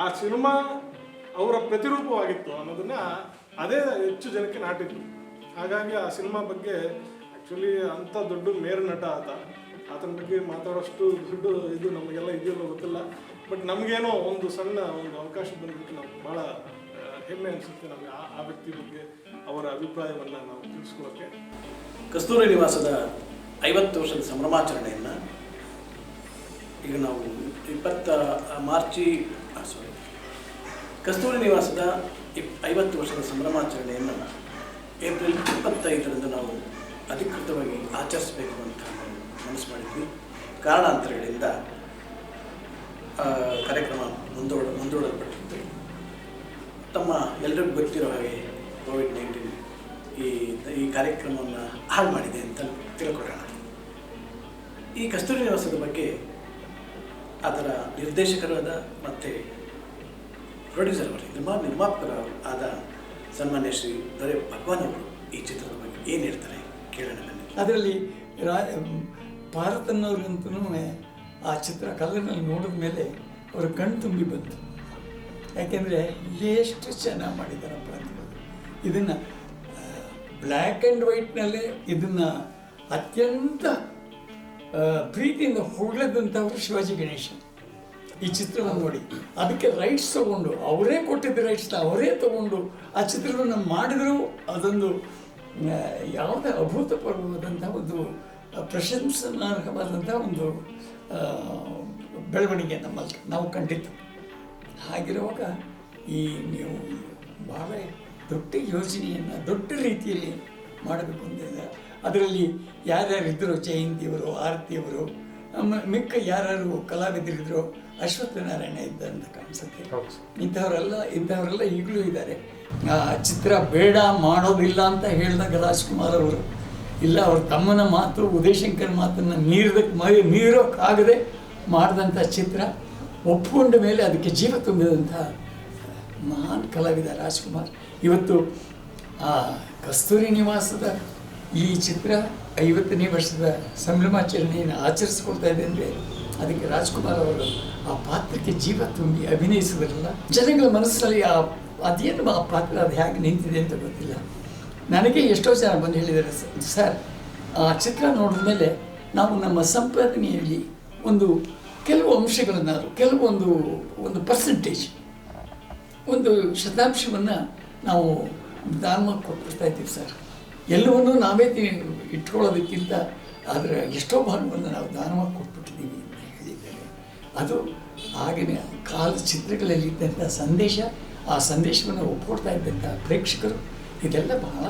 ಆ ಸಿನಿಮಾ ಅವರ ಪ್ರತಿರೂಪವಾಗಿತ್ತು ಅನ್ನೋದನ್ನು ಅದೇ ಹೆಚ್ಚು ಜನಕ್ಕೆ ನಾಟಿತ್ತು. ಹಾಗಾಗಿ ಆ ಸಿನಿಮಾ ಬಗ್ಗೆ ಆ್ಯಕ್ಚುಲಿ ಅಂಥ ದೊಡ್ಡ ಮೇರು ನಟ ಆತನ ಬಗ್ಗೆ ಮಾತಾಡೋಷ್ಟು ದೊಡ್ಡ ಇದು ನಮಗೆಲ್ಲ ಇದೆಯಲ್ಲ ಗೊತ್ತಿಲ್ಲ. ಬಟ್ ನಮಗೇನೋ ಒಂದು ಸಣ್ಣ ಒಂದು ಅವಕಾಶ ಬಂದ್ಬಿಟ್ಟು ನಮ್ಗೆ ಭಾಳ ಹೆಮ್ಮೆ ಅನಿಸುತ್ತೆ ನಮಗೆ ಆ ವ್ಯಕ್ತಿ ಬಗ್ಗೆ ಅವರ ಅಭಿಪ್ರಾಯವನ್ನು ನಾವು ತಿಳಿಸ್ಕೊಳ್ಳೋಕ್ಕೆ. ಕಸ್ತೂರಿ ನಿವಾಸದ 50 ವರ್ಷದ ಸಂಭ್ರಮಾಚರಣೆಯನ್ನು ಈಗ ನಾವು ಕಸ್ತೂರಿ ನಿವಾಸದ 50 ವರ್ಷದ ಸಂಭ್ರಮಾಚರಣೆಯನ್ನು ಏಪ್ರಿಲ್ 25ರಂದು ನಾವು ಅಧಿಕೃತವಾಗಿ ಆಚರಿಸಬೇಕು ಅಂತ ಮನಸ್ಸು ಮಾಡಿದ್ವಿ. ಕಾರಣಾಂತರಗಳಿಂದ ಕಾರ್ಯಕ್ರಮ ಮುಂದೂಡಲ್ಪಟ್ಟಿತ್ತು. ತಮ್ಮ ಎಲ್ಲರಿಗೂ ಗೊತ್ತಿರೋ ಹಾಗೆ ಕೋವಿಡ್-19 ಈ ಕಾರ್ಯಕ್ರಮವನ್ನು ಹಾಳು ಮಾಡಿದೆ ಅಂತ ತಿಳ್ಕೊಳ್ಳೋಣ. ಈ ಕಸ್ತೂರಿ ನಿವಾಸದ ಬಗ್ಗೆ ಅದರ ನಿರ್ದೇಶಕರಾದ ಮತ್ತು ಪ್ರೊಡ್ಯೂಸರ್ ಅವರು ನಿರ್ಮಾಪಕರು ಆದ ಸನ್ಮಾನ್ಯ ಶ್ರೀ ದೊರೆ ಭಗವಾನ್ ಅವರು ಈ ಚಿತ್ರದ ಬಗ್ಗೆ ಏನು ಹೇಳ್ತಾರೆ ಕೇಳೋಣ ಬನ್ನಿ. ಅದರಲ್ಲಿ ಭಾರತನವ್ರಿಗಂತೂ ಆ ಚಿತ್ರ ಕಲರ್ನಲ್ಲಿ ನೋಡಿದ ಮೇಲೆ ಅವ್ರ ಕಣ್ಣು ತುಂಬಿ ಬಂತು. ಯಾಕೆಂದರೆ ಎಷ್ಟು ಚೆನ್ನಾಗಿ ಮಾಡಿದ್ದಾರಪ್ಪ ಅಂತ. ಇದನ್ನು ಬ್ಲ್ಯಾಕ್ ಆ್ಯಂಡ್ ವೈಟ್ನಲ್ಲೇ ಇದನ್ನು ಅತ್ಯಂತ ಪ್ರೀತಿಯಿಂದ ಹೊಗಳದಂಥವ್ರು ಶಿವಾಜಿ ಗಣೇಶನ್. ಈ ಚಿತ್ರವನ್ನು ನೋಡಿ ಅದಕ್ಕೆ ರೈಟ್ಸ್ ತೊಗೊಂಡು ಅವರೇ ಕೊಟ್ಟಿದ್ದ ರೈಟ್ಸ್ನ ಅವರೇ ತೊಗೊಂಡು ಆ ಚಿತ್ರವನ್ನು ಮಾಡಿದರೂ ಅದೊಂದು ಯಾವುದೇ ಅಭೂತಪೂರ್ವವಾದಂಥ ಒಂದು ಪ್ರಶಂಸನಾರ್ಹವಾದಂಥ ಒಂದು ಬೆಳವಣಿಗೆ ನಮ್ಮಲ್ಲಿ ನಾವು ಕಂಡಿದ್ದು. ಹಾಗಿರುವಾಗ ನೀವು ಭಾಳ ದೊಡ್ಡ ಯೋಜನೆಯನ್ನು ದೊಡ್ಡ ರೀತಿಯಲ್ಲಿ ಮಾಡಬೇಕು ಅಂತಿದೆ. ಅದರಲ್ಲಿ ಯಾರ್ಯಾರಿದ್ದರು, ಜಯಂತಿಯವರು, ಆರತಿಯವರು, ಮಿಕ್ಕ ಯಾರು ಕಲಾವಿದರಿದ್ದರು, ಅಶ್ವತ್ಥನಾರಾಯಣ ಇದ್ದ ಅಂತ ಕಾಣಿಸುತ್ತೆ. ಇಂಥವರೆಲ್ಲ ಈಗಲೂ ಇದ್ದಾರೆ. ಚಿತ್ರ ಬೇಡ ಮಾಡೋದಿಲ್ಲ ಅಂತ ಹೇಳಿದಾಗ ರಾಜ್ಕುಮಾರ್ ಅವರು ಇಲ್ಲ, ಅವ್ರ ತಮ್ಮನ ಮಾತು ಉದಯಶಂಕರ್ ಮಾತನ್ನು ಮೀರೋಕ್ಕಾಗದೆ ಮಾಡಿದಂಥ ಚಿತ್ರ ಒಪ್ಪಿಕೊಂಡ ಮೇಲೆ ಅದಕ್ಕೆ ಜೀವ ತುಂಬಿದಂಥ ಮಹಾನ್ ಕಲಾವಿದ ರಾಜ್ಕುಮಾರ್. ಇವತ್ತು ಆ ಕಸ್ತೂರಿ ನಿವಾಸದ ಈ ಚಿತ್ರ 50ನೇ ವರ್ಷದ ಸಂಭ್ರಮಾಚರಣೆಯನ್ನು ಆಚರಿಸ್ಕೊಳ್ತಾ ಇದೆ ಅಂದರೆ ಅದಕ್ಕೆ ರಾಜ್ಕುಮಾರ್ ಅವರು ಆ ಪಾತ್ರಕ್ಕೆ ಜೀವ ತುಂಬಿ ಅಭಿನಯಿಸಿದ್ರಲ್ಲ, ಜನಗಳ ಮನಸ್ಸಲ್ಲಿ ಆ ಅದೇನು ಆ ಪಾತ್ರ ಅದು ಹೇಗೆ ನಿಂತಿದೆ ಅಂತ ಗೊತ್ತಿಲ್ಲ. ನನಗೆ ಎಷ್ಟೋ ಜನ ಬಂದು ಹೇಳಿದ್ದಾರೆ, ಸರ್ ಆ ಚಿತ್ರ ನೋಡಿದ ಮೇಲೆ ನಾವು ನಮ್ಮ ಸಂಪಾದನೆಯಲ್ಲಿ ಕೆಲವು ಅಂಶಗಳನ್ನು ಒಂದು ಪರ್ಸೆಂಟೇಜ್ ಒಂದು ಶತಾಂಶವನ್ನು ನಾವು ದಾನವಾಗಿ ಕೊಟ್ಬಿಡ್ತಾ ಇದ್ದೀವಿ ಸರ್. ಎಲ್ಲವನ್ನೂ ನಾವೇ ಇಟ್ಕೊಳ್ಳೋದಕ್ಕಿಂತ ಅದರ ಎಷ್ಟೋ ಭಾಗವನ್ನು ನಾವು ದಾನವಾಗಿ ಕೊಟ್ಬಿಟ್ಟಿದ್ದೀವಿ ಅಂತ ಹೇಳಿದ್ದಾರೆ. ಅದು ಆಗಿನ ಕಾಲದ ಚಿತ್ರಗಳಲ್ಲಿದ್ದಂಥ ಸಂದೇಶ, ಆ ಸಂದೇಶವನ್ನು ಒಪ್ಕೊಡ್ತಾ ಇದ್ದಂಥ ಪ್ರೇಕ್ಷಕರು, ಇದೆಲ್ಲ ಬಹಳ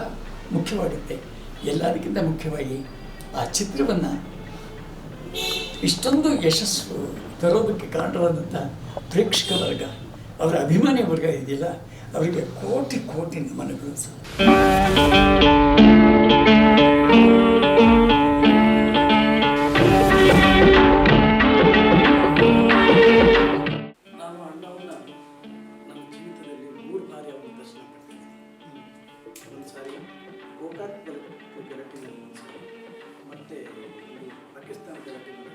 ಮುಖ್ಯವಾಗುತ್ತೆ. ಎಲ್ಲದಕ್ಕಿಂತ ಮುಖ್ಯವಾಗಿ ಆ ಚಿತ್ರವನ್ನು ಇಷ್ಟೊಂದು ಯಶಸ್ಸು ತರೋದಕ್ಕೆ ಕಾರಣವಾದಂಥ ಪ್ರೇಕ್ಷಕ ವರ್ಗ, ಅವರ ಅಭಿಮಾನಿ ವರ್ಗ ಇದೆಯಲ್ಲ, ಅವರಿಗೆ ಕೋಟಿ ಕೋಟಿ ನಮನಗಳು ಸರ್. ನಾನು ಅಣ್ಣವನ್ನು ನನ್ನ ಜೀವಿತದಲ್ಲಿ 3 ಬಾರಿ ಅವನ ದರ್ಶನ ಪಡ್ತೀನಿ. ಒಂದು ಸಾರಿ ಗೋಕಾಕ್ ಗೆರಟಿನಲ್ಲಿ, ಒಂದು ಸಾರಿ ಮತ್ತು ಪಾಕಿಸ್ತಾನ ಗೆರಟಿನಲ್ಲಿ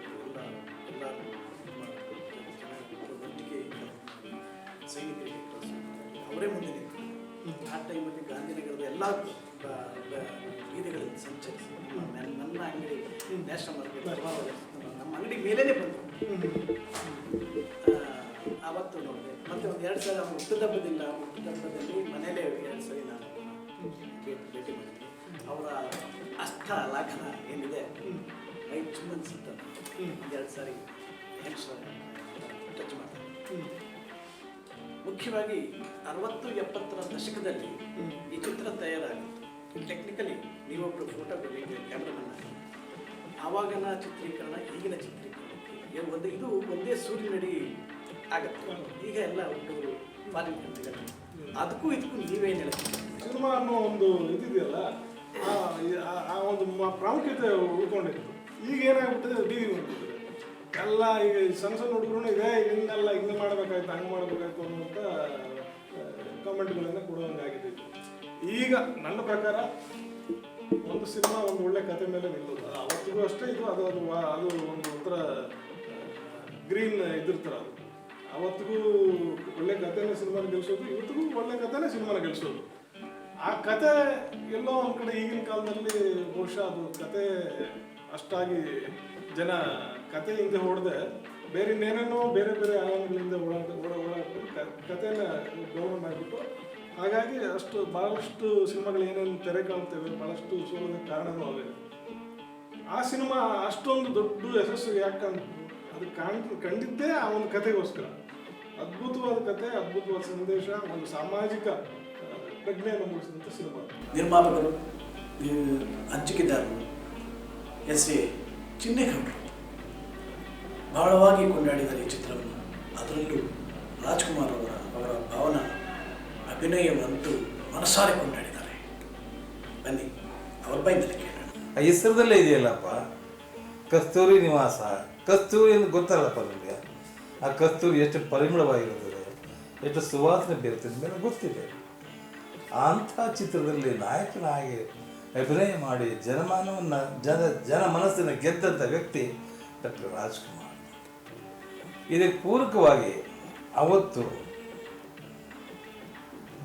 ಎಲ್ಲರೂ ಒಟ್ಟಿಗೆ ಸೈನಿಕರಿಗೆ ಕಳಿಸ್ತಾರೆ. ಅವರೇ ಮುಂದೆ ನಿಂತು ಆ ಟೈಮಲ್ಲಿ ಗಾಂಧಿನಗರದ ಎಲ್ಲ ಬೀದಿಗಳಲ್ಲಿ ಸಂಚರಿಸಿ ನನ್ನ ಅಂಗಡಿ ನ್ಯಾಷನಲ್ ಮಾರ್ಕೆಟ್ ನಮ್ಮ ಅಂಗಡಿ ಮೇಲೇ ಬಂದರು. ಆವತ್ತು ನೋಡಿದೆ. ಮತ್ತು ಒಂದು 2 ಸಲ ಹುಟ್ಟುಹಬ್ಬದಲ್ಲಿ ಮನೇಲೇ 2 ಸಲ ನಾನು ಭೇಟಿ ಮಾಡಿದ್ದೆ. ಅವರ ಅಷ್ಟ ಲಾಖನ ಏನಿದೆ ಮೈ ಚುಮ್ಮನ್ಸುತ್ತೆ. 2 ಸಾರಿ ಟಚ್ ಮಾಡ್ತಾರೆ. ಮುಖ್ಯವಾಗಿ 60-70ರ ದಶಕದಲ್ಲಿ ಈ ಚಿತ್ರ ತಯಾರಾಗಿತ್ತು. ಟೆಕ್ನಿಕಲಿ ನೀವೊಬ್ಬರು ಫೋಟೋ ಕ್ಯಾಮ್ರಾಮನ್ ಆಗಿ ಆವಾಗಿನ ಚಿತ್ರೀಕರಣ ಈಗಿನ ಚಿತ್ರೀಕರಣಕ್ಕೆ ಇದು ಒಂದೇ ಸೂರ್ಯನಡಿ ಆಗತ್ತೆ. ಈಗ ಎಲ್ಲ ಹುಡುಗರು ಫಾರಿನ್ ಕಂಟ್ರಿಗಳು, ಅದಕ್ಕೂ ಇದಕ್ಕೂ ನೀವೇನು ಹೇಳ್ತೀವಿ? ಸಿನಿಮಾ ಅನ್ನೋ ಒಂದು ಇದಿದೆಯಲ್ಲ, ಆ ಒಂದು ಪ್ರಾಮುಖ್ಯತೆ ಉಳ್ಕೊಂಡಿತ್ತು. ಈಗ ಏನಾಗ್ಬಿಟ್ಟಿದೆ, ಬೀದಿ ಬಂದ್ಬಿಟ್ಟಿದೆ ಎಲ್ಲ. ಈಗ ಸಣ್ಣ ಹುಡುಗರು ಇದೆ, ಹಿಂಗೆಲ್ಲ ಹಿಂಗೆ ಮಾಡಬೇಕಾಯ್ತು, ಹಂಗೆ ಮಾಡಬೇಕಾಯ್ತು ಅನ್ನುವಂಥ ಕಾಮೆಂಟ್ಗಳನ್ನು ಕೊಡುವಂಗಾಗಿದೆ. ಈಗ ನನ್ನ ಪ್ರಕಾರ ಒಂದು ಸಿನಿಮಾ ಒಂದು ಒಳ್ಳೆ ಕತೆ ಮೇಲೆ ನಿಲ್ಲೋದು. ಅವತ್ತಿಗೂ ಅಷ್ಟೇ ಇದು ಅದು ಒಂದು ಒಂಥರ ಗ್ರೀನ್ ಇದಿರ್ತಾರೆ. ಅದು ಅವತ್ತಿಗೂ ಒಳ್ಳೆ ಕಥೆನೇ ಸಿನಿಮಾನ ಗೆಲ್ಸೋದು, ಇವತ್ತಿಗೂ ಒಳ್ಳೆ ಕಥೆನೇ ಸಿನಿಮಾನ ಗೆಲ್ಸೋದು. ಆ ಕತೆ ಎಲ್ಲೋ ಒಂದು ಕಡೆ ಈಗಿನ ಕಾಲದಲ್ಲಿ ಬಹುಶಃ ಅದು ಕತೆ ಅಷ್ಟಾಗಿ ಜನ ಕತೆ ಹಿಂದೆ ಹೊಡೆದೆ ಬೇರೆ ಇನ್ನೇನೇನೋ ಬೇರೆ ಆಯಾಮಗಳಿಂದ ಕಥೆನ ಗೌರವ ಮಾಡಿಬಿಟ್ಟು, ಹಾಗಾಗಿ ಭಾಳಷ್ಟು ಸಿನಿಮಾಗಳು ಏನೇನು ತೆರೆ ಕಾಣ್ತೇವೆ ಭಾಳಷ್ಟು ಸೋಲೋದಕ್ಕೆ ಕಾರಣನೂ ಆಗಿದೆ. ಆ ಸಿನಿಮಾ ಅಷ್ಟೊಂದು ದೊಡ್ಡ ಯಶಸ್ಸಿಗೆ ಯಾಕೆ ಅದು ಕಂಡಿದ್ದೇ ಆ ಒಂದು ಕಥೆಗೋಸ್ಕರ. ಅದ್ಭುತವಾದ ಕತೆ, ಅದ್ಭುತವಾದ ಸಂದೇಶ, ಒಂದು ಸಾಮಾಜಿಕ ಪ್ರಜ್ಞೆಯನ್ನು ಮೂಡಿಸಿದಂಥ ಸಿನಿಮಾ. ನಿರ್ಮಾಪಕರು, ಹಂಚಿಕೆದಾರರು ಎಸ್.ಎ. ಚಿನ್ನೇಗೌಡರು ಬಹಳವಾಗಿ ಕೊಂಡಾಡಿದ್ದಾರೆ ಈ ಚಿತ್ರವನ್ನು. ಅದರಲ್ಲೂ ರಾಜ್ಕುಮಾರ್ ಅವರ ಭಾವನಾ ಅಭಿನಯವಂತೂ ಮನಸಾರೆ ಕೊಂಡಾಡಿದ್ದಾರೆ. ಬನ್ನಿ ಅವ್ರ ಬಾಯಿಂದಲೇ ಕೇಳೋಣ. ಆ ಹೆಸರದಲ್ಲೇ ಇದೆಯಲ್ಲಪ್ಪ, ಕಸ್ತೂರಿ ನಿವಾಸ. ಕಸ್ತೂರಿ ಅಂತ ಗೊತ್ತಲ್ಲಪ್ಪ ನಿಮಗೆ. ಆ ಕಸ್ತೂರಿ ಎಷ್ಟು ಪರಿಮಳವಾಗಿರುತ್ತದೆ, ಎಷ್ಟು ಸುವಾಸನೆ ಬೀರುತ್ತದೆ ಮೇಲೆ ಗೊತ್ತಿದೆ. ಅಂಥ ಚಿತ್ರದಲ್ಲಿ ನಾಯಕನಾಗಿ ಅಭಿನಯ ಮಾಡಿ ಜನಮಾನವನ್ನು ಜನ ಮನಸ್ಸಿನ ಗೆದ್ದಂಥ ವ್ಯಕ್ತಿ ಡಾಕ್ಟರ್ ರಾಜ್ಕುಮಾರ್. ಇದಕ್ಕೆ ಪೂರಕವಾಗಿ ಅವತ್ತು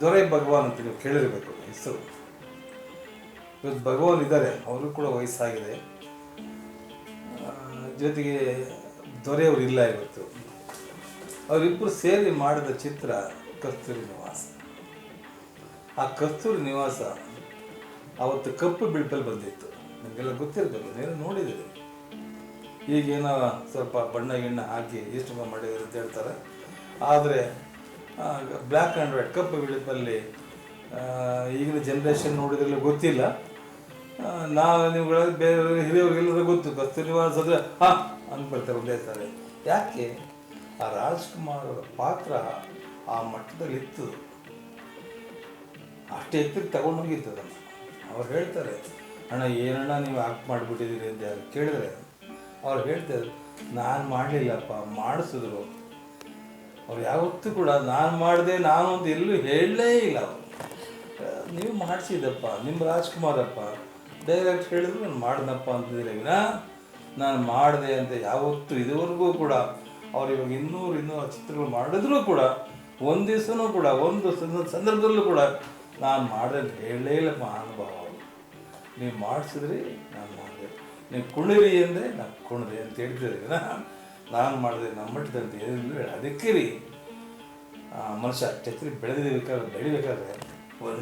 ದೊರೆ ಭಗವಾನ್ ಅಂತ ನೀವು ಕೇಳಿರಬೇಕು ಹೆಸರು. ಇವತ್ತು ಭಗವಾನ್ ಇದ್ದಾರೆ, ಅವರು ಕೂಡ ವಯಸ್ಸಾಗಿದೆ, ಜೊತೆಗೆ ದೊರೆಯವರು ಇಲ್ಲ ಇವತ್ತು. ಅವರಿಬ್ಬರು ಸೇರಿ ಮಾಡಿದ ಚಿತ್ರ ಕಸ್ತೂರಿ ನಿವಾಸ. ಆ ಕಸ್ತೂರಿ ನಿವಾಸ ಅವತ್ತು ಕಪ್ಪು ಬಿಳುಪಲ್ಲಿ ಬಂದಿತ್ತು, ನಿಮಗೆಲ್ಲ ಗೊತ್ತಿರಬೇಕು, ನೀವು ನೋಡಿದ್ದೀರಿ. ಈಗೇನೋ ಸ್ವಲ್ಪ ಬಣ್ಣ ಗಿಣ್ಣ ಹಾಕಿ ಎಷ್ಟು ಮಾಡಿದ್ರು ಅಂತ ಹೇಳ್ತಾರೆ, ಆದರೆ ಬ್ಲ್ಯಾಕ್ ಆ್ಯಂಡ್ ವೈಟ್ ಕಪ್ಪು ಬಿಳುಪಲ್ಲಿ ಈಗಿನ ಜನ್ರೇಷನ್ ನೋಡಿದ್ರೆಲ್ಲ ಗೊತ್ತಿಲ್ಲ. ನಿಮ್ಗಳಲ್ಲಿ ಬೇರೆ ಹಿರಿಯವ್ರಿಗೆಲ್ಲರೂ ಗೊತ್ತು. ಕಸ್ತೂರಿ ನಿವಾಸ ಅಂದರೆ ಅಂದ್ಬಿಡ್ತಾರೆ ಒಂದೇ ಸರಿ. ಯಾಕೆ ಆ ರಾಜ್ಕುಮಾರ್ ಅವರ ಪಾತ್ರ ಆ ಮಟ್ಟದಲ್ಲಿತ್ತು, ಅಷ್ಟೇ ಎತ್ತಕ್ಕೆ ತಗೊಂಡೋಗಿತ್ತು ಅದನ್ನು. ಅವ್ರು ಹೇಳ್ತಾರೆ, ಅಣ್ಣ ಏನಣ್ಣ ನೀವು ಆಕ್ಟ್ ಮಾಡಿಬಿಟ್ಟಿದ್ದೀರಿ ಅಂತ ಯಾರು ಕೇಳಿದ್ರೆ ಅವ್ರು ಹೇಳ್ತಾರೆ, ನಾನು ಮಾಡಲಿಲ್ಲಪ್ಪ, ಮಾಡಿಸಿದ್ರು. ಅವ್ರು ಯಾವತ್ತೂ ಕೂಡ ನಾನು ಮಾಡಿದೆ ನಾನು ಅಂತ ಎಲ್ಲೂ ಹೇಳಲೇ ಇಲ್ಲ. ಅವರು ನೀವು ಮಾಡಿಸಿದಪ್ಪ, ನಿಮ್ಮ ರಾಜ್ಕುಮಾರಪ್ಪ ಡೈರೆಕ್ಟ್ ಹೇಳಿದ್ರು ನಾನು ಮಾಡಿದಪ್ಪ ಅಂತಿದ್ದೀರಿ. ನಾನು ಮಾಡಿದೆ ಅಂತ ಯಾವತ್ತೂ ಇದುವರೆಗೂ ಕೂಡ ಅವ್ರು ಇವಾಗ 200 ಚಿತ್ರಗಳು ಮಾಡಿದ್ರೂ ಕೂಡ ಒಂದು ದಿವಸನೂ ಕೂಡ ಒಂದು ಸಂದರ್ಭದಲ್ಲೂ ಕೂಡ ನಾನು ಮಾಡಿದೆ ಅಂತ ಹೇಳಲೇ ಇಲ್ಲಪ್ಪ ಅನುಭವ. ನೀವು ಮಾಡಿಸಿದ್ರಿ, ನಾನು ಮಾಡಿದೆ. ನೀವು ಕುಣಿರಿ ಅಂದರೆ ನಾನು ಕುಣಿದೆ ಅಂತ ಹೇಳ್ತಿದ್ರಿ. ನಾನು ಮಾಡಿದೆ ನಮ್ಮ ಮಟ್ಟದಂತ ಏನಿಲ್ಲ. ಅದಕ್ಕೆ ರೀ ಮನುಷ್ಯ ಛತ್ರಿ ಬೆಳಿಬೇಕಾದ್ರೆ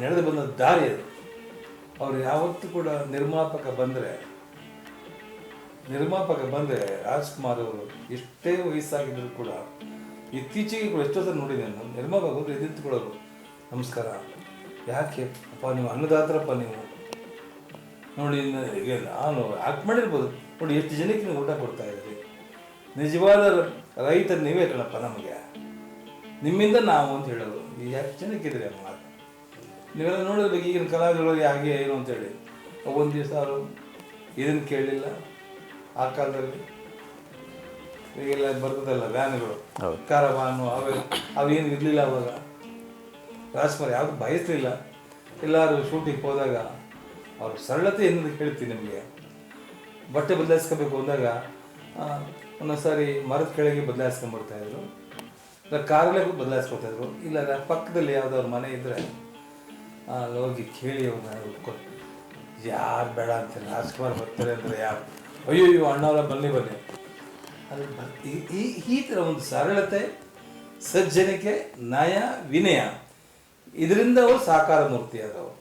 ನಡೆದು ಬಂದ ದಾರಿ ಅದು. ಅವ್ರು ಯಾವತ್ತೂ ಕೂಡ ನಿರ್ಮಾಪಕ ಬಂದರೆ ರಾಜ್ಕುಮಾರ್ ಅವರು ಎಷ್ಟೇ ವಯಸ್ಸಾಗಿದ್ದರೂ ಕೂಡ ಇತ್ತೀಚೆಗೆ ಕೂಡ ಎಷ್ಟೋ ಸಲ ನೋಡಿದ್ದೀನಿ ನಾನು. ನಿರ್ಮಾಪಕ ಹೋದ್ರೆ ಎದ್ದಿತ್ಕೊಳ್ಳೋರು, ನಮಸ್ಕಾರ, ಯಾಕೆ ಅಪ್ಪ ನೀವು ಅನ್ನದಾತ್ರಪ್ಪ ನೀವು ನೋಡಿ, ಈಗ ನಾನು ಆಕ್ಟ್ ಮಾಡಿರ್ಬೋದು ನೋಡಿ, ಎಷ್ಟು ಜನಕ್ಕೆ ನೀವು ಊಟ ಕೊಡ್ತಾ ಇದ್ದೀರಿ. ನಿಜವಾದ ರೈತರು ನೀವೇ ಕಣಪ್ಪ, ನಮಗೆ ನಿಮ್ಮಿಂದ ನಾವು ಅಂತ ಹೇಳೋದು. ಈಗ ಎಷ್ಟು ಜನಕ್ಕಿದ್ರಿ ಅಮ್ಮ ಮಾತು ನೀವೆಲ್ಲ ನೋಡಿರ್ಬೇಕು. ಈಗಿನ ಕಲಾವಿದರು ಹಾಗೆ ಏನು ಅಂತೇಳಿ ಒಂದು ದಿವಸ ಅವರು ಇದನ್ನು ಕೇಳಲಿಲ್ಲ. ಆ ಕಾಲದಲ್ಲಿ ಈಗೆಲ್ಲ ಬರ್ತದಲ್ಲ ವ್ಯಾನ್ಗಳು, ಕಾರವಾನು, ಅವೇನು ಇರಲಿಲ್ಲ ಅವಾಗ. ರಾಜ್ಕುಮಾರ್ ಯಾವುದು ಬಯಸಲಿಲ್ಲ. ಎಲ್ಲರೂ ಶೂಟಿಂಗ್ ಹೋದಾಗ ಅವ್ರ ಸರಳತೆ ಏನಂತ ಹೇಳ್ತೀನಿ ನಿಮಗೆ. ಬಟ್ಟೆ ಬದಲಾಯಿಸ್ಕೋಬೇಕು ಅಂದಾಗ ಒಂದೊಂದು ಸಾರಿ ಮರದ ಕೆಳಗೆ ಬದಲಾಯಿಸ್ಕೊಂಡ್ಬರ್ತಾಯಿದ್ರು, ಇಲ್ಲ ಕಾರಲ್ಲೇ ಬದಲಾಯಿಸ್ಕೊತಾಯಿದ್ರು. ಇಲ್ಲ ಪಕ್ಕದಲ್ಲಿ ಯಾವುದಾದ್ರು ಮನೆ ಇದ್ದರೆ ಅಲ್ಲಿ ಹೋಗಿ ಕೇಳಿ ಅವ್ರನ್ನ ಯಾರು ಬೇಡ ಅಂತಾರೆ, ರಾಜ್ಕುಮಾರ್ ಬರ್ತಾರೆ ಅಂದರೆ ಯಾರು ಅಯ್ಯೋ ಅಣ್ಣವರ ಬನ್ನಿ ಅದು ಈ ಥರ ಒಂದು ಸರಳತೆ, ಸಜ್ಜನಿಕೆ, ನಯ, ವಿನಯ, ಇದರಿಂದ ಅವರು ಸಾಕಾರ ಮೂರ್ತಿ ಆದವರು.